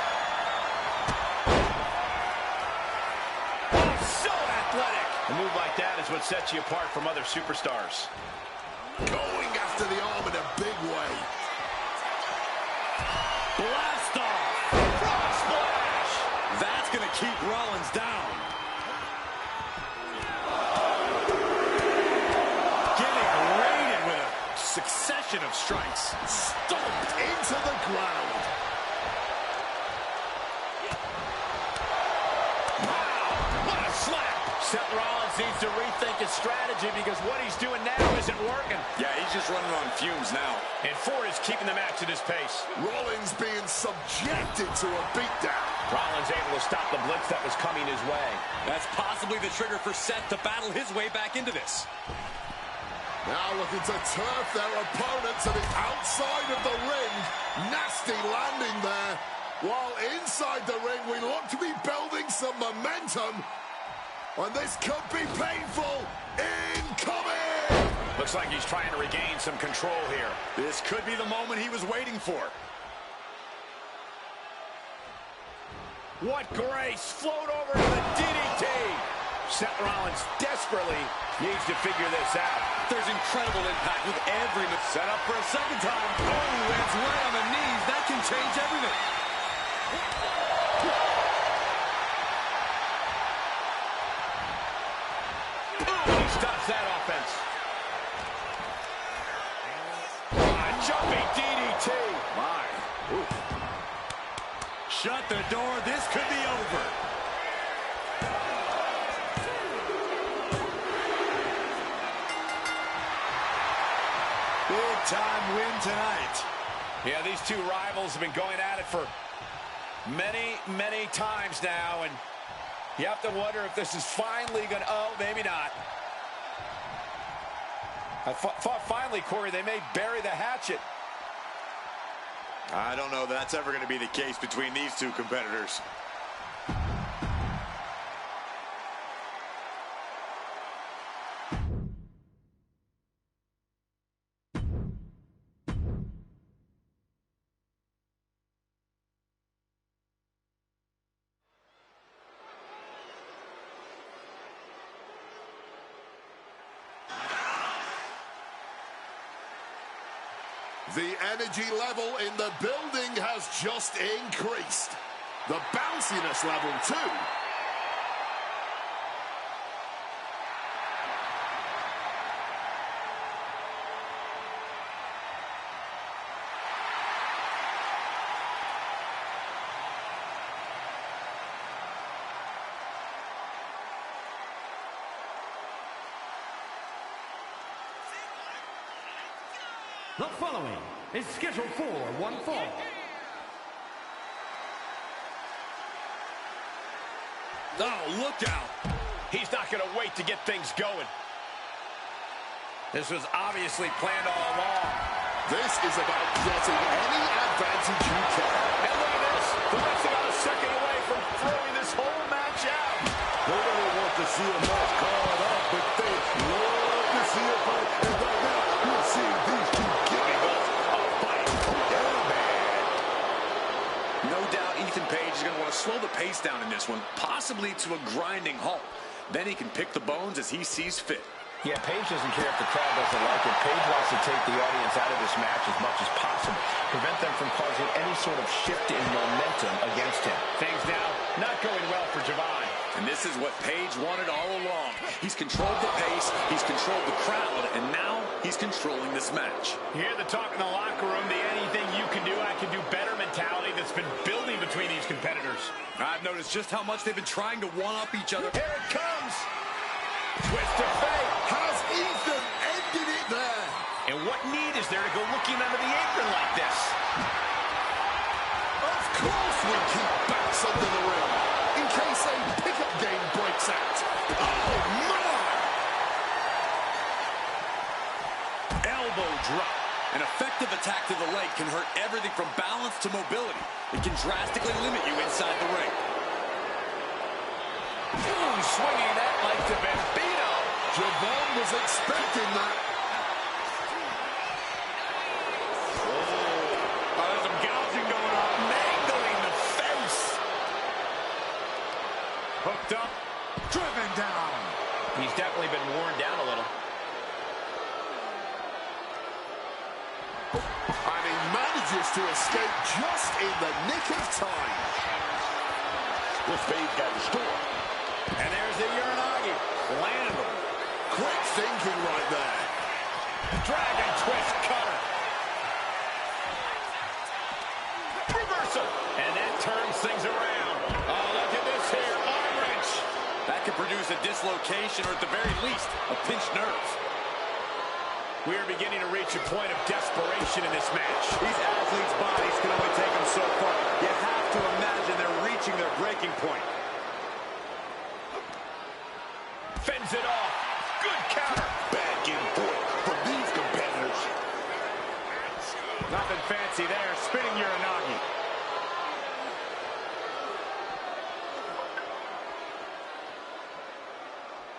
Oh, so athletic. A move like that is what sets you apart from other superstars. Going after the arm in a big way. Blast off. Frog splash. That's going to keep Rollins down. Getting raided with a succession of strikes. Stomped into the ground. Wow, what a slap. Seth Rollins needs to rethink his strategy because what he's doing now isn't working. Yeah, he's just running on fumes now. And Ford is keeping the match at his pace. Rollins being subjected to a beatdown. Rollins able to stop the blitz that was coming his way. That's possibly the trigger for Seth to battle his way back into this. Now looking to turf their opponent to the outside of the ring. Nasty landing there. While inside the ring, we look to be building some momentum. And this could be painful. Incoming! Looks like he's trying to regain some control here. This could be the moment he was waiting for. What grace! Float over to the DDT! Seth Rollins desperately needs to figure this out. There's incredible impact with every move. Set up for a second time. Oh, it's right on the knees. That can change everything. He stops that offense. Jumping DDT. My. Ooh. Shut the door. This could be over. Big time win tonight. Yeah, these two rivals have been going at it for many, many times now, and you have to wonder if this is finally going to... Oh, maybe not. I thought finally, Corey, they may bury the hatchet. I don't know that that's ever going to be the case between these two competitors. The energy level in the building has just increased. The bounciness level too. The following is scheduled for one fall. Oh, look out. He's not going to wait to get things going. This was obviously planned all along. This is about getting any advantage you can. And look at this. The ref's about a second away from throwing this whole match out. Nobody wants to see a match called off, but they love to see a fight. And right now, we're seeing these two giving us a fight. Yeah, man. No doubt Ethan Page is going to want to slow the pace down in this one, possibly to a grinding halt. Then he can pick the bones as he sees fit. Yeah, Page doesn't care if the crowd doesn't like it. Page wants to take the audience out of this match as much as possible. Prevent them from causing any sort of shift in momentum against him. Things now not going well for Javon. And this is what Page wanted all along. He's controlled the pace, he's controlled the crowd, and now he's controlling this match. You hear the talk in the locker room, the anything you can do, I can do better mentality that's been building between these competitors. I've noticed just how much they've been trying to one-up each other. Here it comes. Twist of fate. Has Ethan ended it there? And what need is there to go looking under the apron like this? Of course we keep backs under the ring, in case a pickup game breaks out. Oh, my! Elbow drop. An effective attack to the leg can hurt everything from balance to mobility. It can drastically limit you inside the ring. Ooh, swinging that like the Bambino. Javon was expecting that. There's some gouging going on. Mangling the face. Hooked up. Driven down. He's definitely been worn down a little. And he manages to escape just in the nick of time. This Page got the score. And there's the Uranagi. Landed him. Quick thinking right there. Dragon twist cutter. Reversal. And that turns things around. Oh, look at this here. Arm wrench. That could produce a dislocation or at the very least, a pinched nerve. We are beginning to reach a point of desperation in this match. These athletes' bodies can only take them so far. You have to imagine they're reaching their breaking point. Fends it off. Good counter. Back and forth from these competitors. Nothing fancy there. Spinning Uranagi.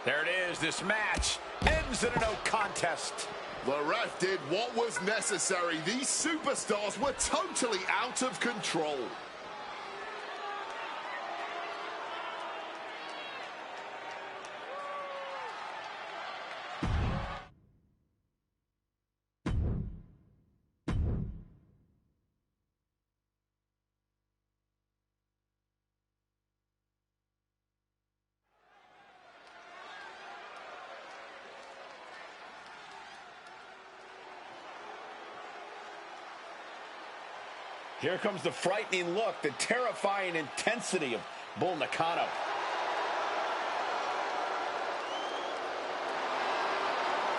There it is. This match ends comes in a no contest. The ref did what was necessary. These superstars were totally out of control. Here comes the frightening look, the terrifying intensity of Bull Nakano.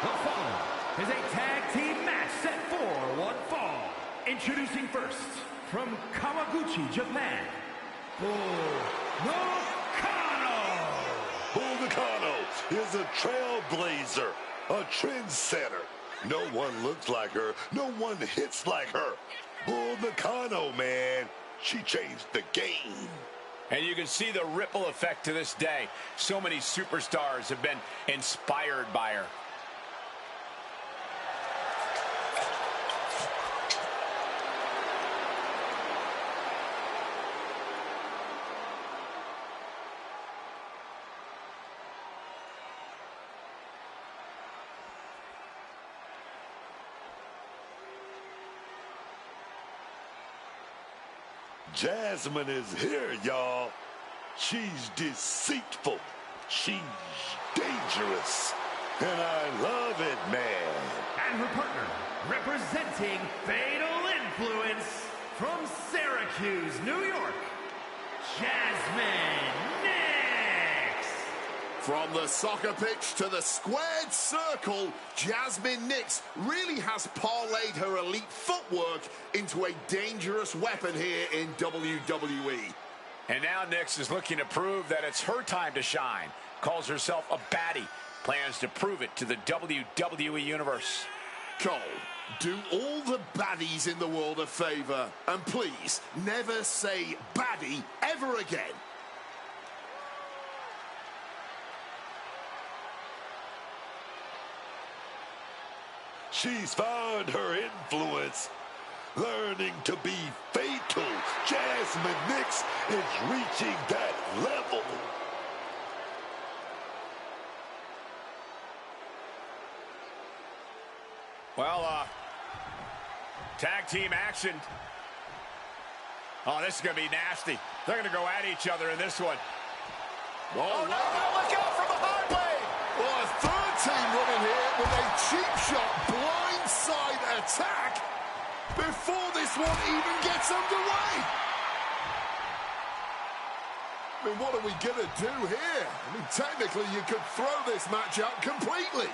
The following is a tag team match set for one fall. Introducing first, from Kawaguchi, Japan, Bull Nakano. Bull Nakano is a trailblazer, a trendsetter. No one looks like her. No one hits like her. Bull Nakano, man. She changed the game. And you can see the ripple effect to this day. So many superstars have been inspired by her. Jasmine is here, y'all. She's deceitful. She's dangerous. And I love it, man. And her partner, representing Fatal Influence from Syracuse, New York, Jasmine Nix. From the soccer pitch to the squared circle, Jasmine Nix really has parlayed her elite footwork into a dangerous weapon here in WWE. And now Nix is looking to prove that it's her time to shine. Calls herself a baddie. Plans to prove it to the WWE Universe. Cole, do all the baddies in the world a favor. And please, never say baddie ever again. She's found her influence, learning to be fatal. Jasmine Nix is reaching that level. Well, tag team action. Oh, this is going to be nasty. They're going to go at each other in this one. Oh, no, look out from behind Blade. Well, a third team running here with a cheap shot blindside attack before this one even gets underway. I mean, what are we going to do here? I mean, technically, you could throw this match out completely.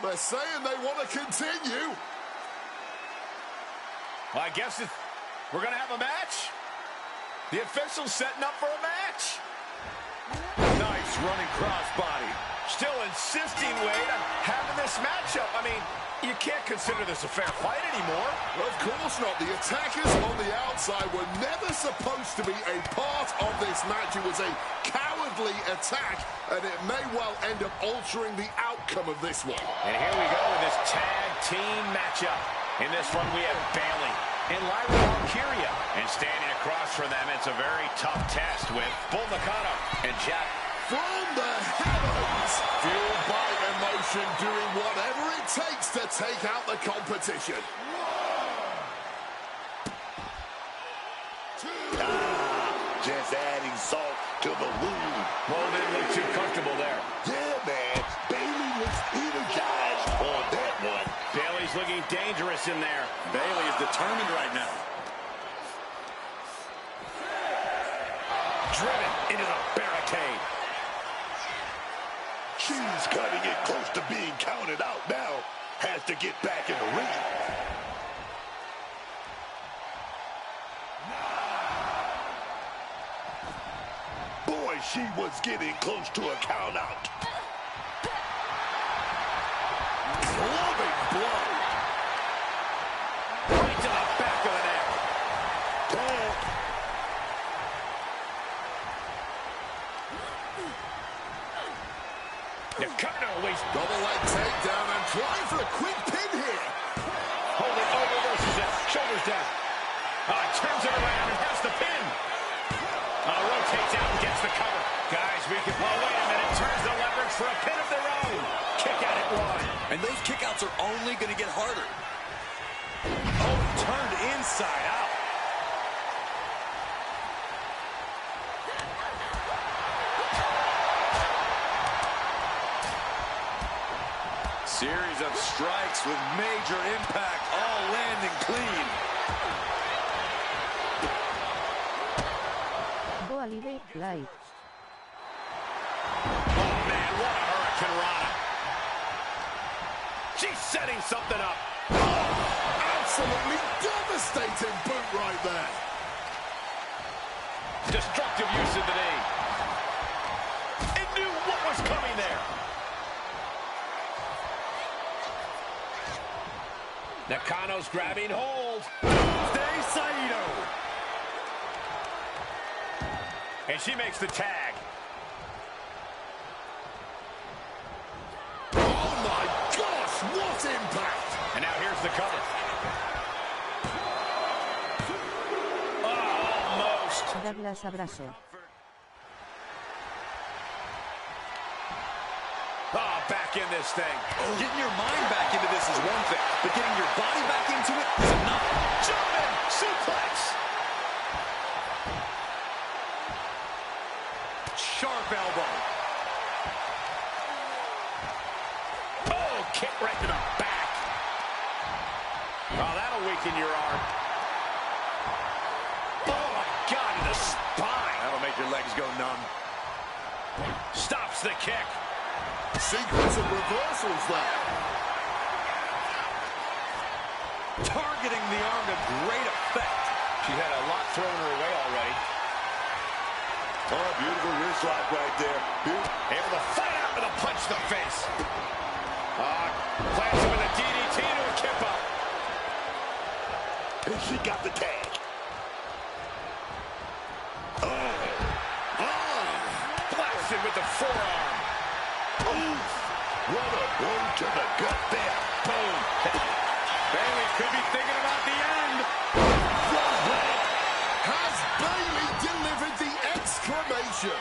They're saying they want to continue. Well, I guess we're going to have a match. The official's setting up for a match. Nice running crossbody. Still insisting, Wade, on having this matchup. I mean, you can't consider this a fair fight anymore. Of course not. The attackers on the outside were never supposed to be a part of this match. It was a cowardly attack, and it may well end up altering the outcome of this one. And here we go with this tag team matchup. In this one, we have Bayley and Lyra Valkyria. And standing across from them, it's a very tough test with Bull Nakano and Jack. From the heavens, fueled by emotion, doing whatever it takes to take out the competition. Just adding salt to the wound. Well, didn't look too comfortable there. Yeah, man. Bayley looks energized on that one. Bayley's looking dangerous in there. Bayley is determined right now. Driven into the barricade. She's cutting it close to being counted out now. Has to get back in the ring. Boy, she was getting close to a count out. Clubbing blow. Right to the back of the neck. Tag. Now one. And those kickouts are only going to get harder. Oh, turned inside out. Series of strikes with major impact, all landing clean. Go Alive, Live. Oh, man, what a Hurricane Rana. She's setting something up. Absolutely devastating boot right there. Destructive use of the knee. It knew what was coming there. Nakano's grabbing hold. Stay Saito. And she makes the tag. Oh my gosh, what impact! And now here's the cover. Oh, almost. Douglas abrazo. Oh, back in this thing. Getting your mind back into this is one thing, but getting your body back into it is another. German suplex. Sharp elbow. Oh, kick right to the back. Oh, that'll weaken your arm. Oh, my God, to the spine. That'll make your legs go numb. Stops the kick. Sequence of reversals there. Targeting the arm to great effect. She had a lot thrown her way already. Oh, beautiful wrist lock right there. Able to fight out with a punch to the face. Plants him with a DDT to a kip up. And she got the tag. Blasted with the forearm. What a blow to the gut there. Boom. Bayley could be thinking about the end. Has Bayley delivered the exclamation?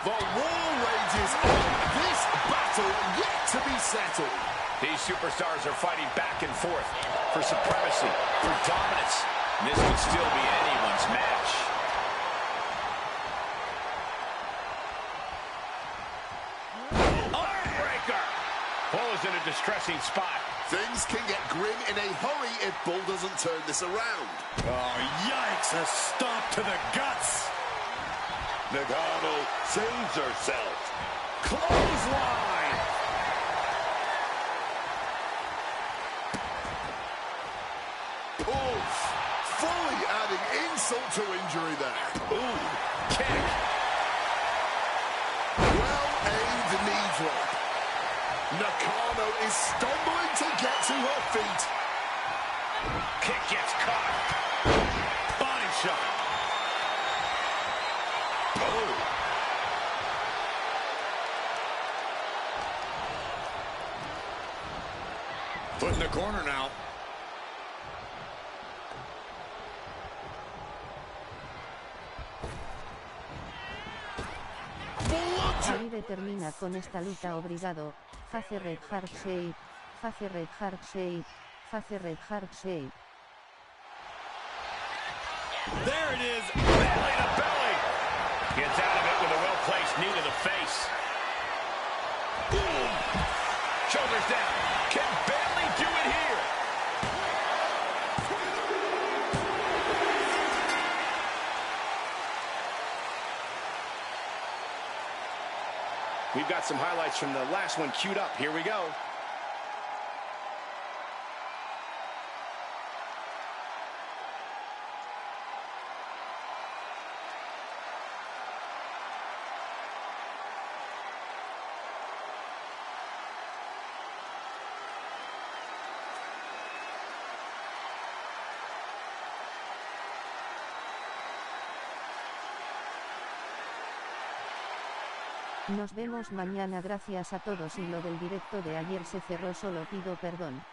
The war rages on. This battle yet to be settled. These superstars are fighting back and forth for supremacy, for dominance. And this could still be anyone's match. Armbreaker! Bull is in a distressing spot. Things can get grim in a hurry if Bull doesn't turn this around. Oh, yikes. A stomp to the guts. Nagano saves herself. Clothesline! Oof! Fully adding insult to injury there. Ooh, kick. Well-aimed knee drop. Nakano is stumbling to get to her feet. Kick gets caught. Body shot. Oh. Foot in the corner now. Alive termina con esta luta obrigado. Face red hard shape. Face red hard shape. Face red hard shape. There it is, belly to belly. Gets out of it with a well-placed knee to the face. Boom. Shoulders down. Can Bayley do it here? We've got some highlights from the last one queued up. Here we go. Nos vemos mañana, gracias a todos, y lo del directo de ayer se cerró, solo pido perdón.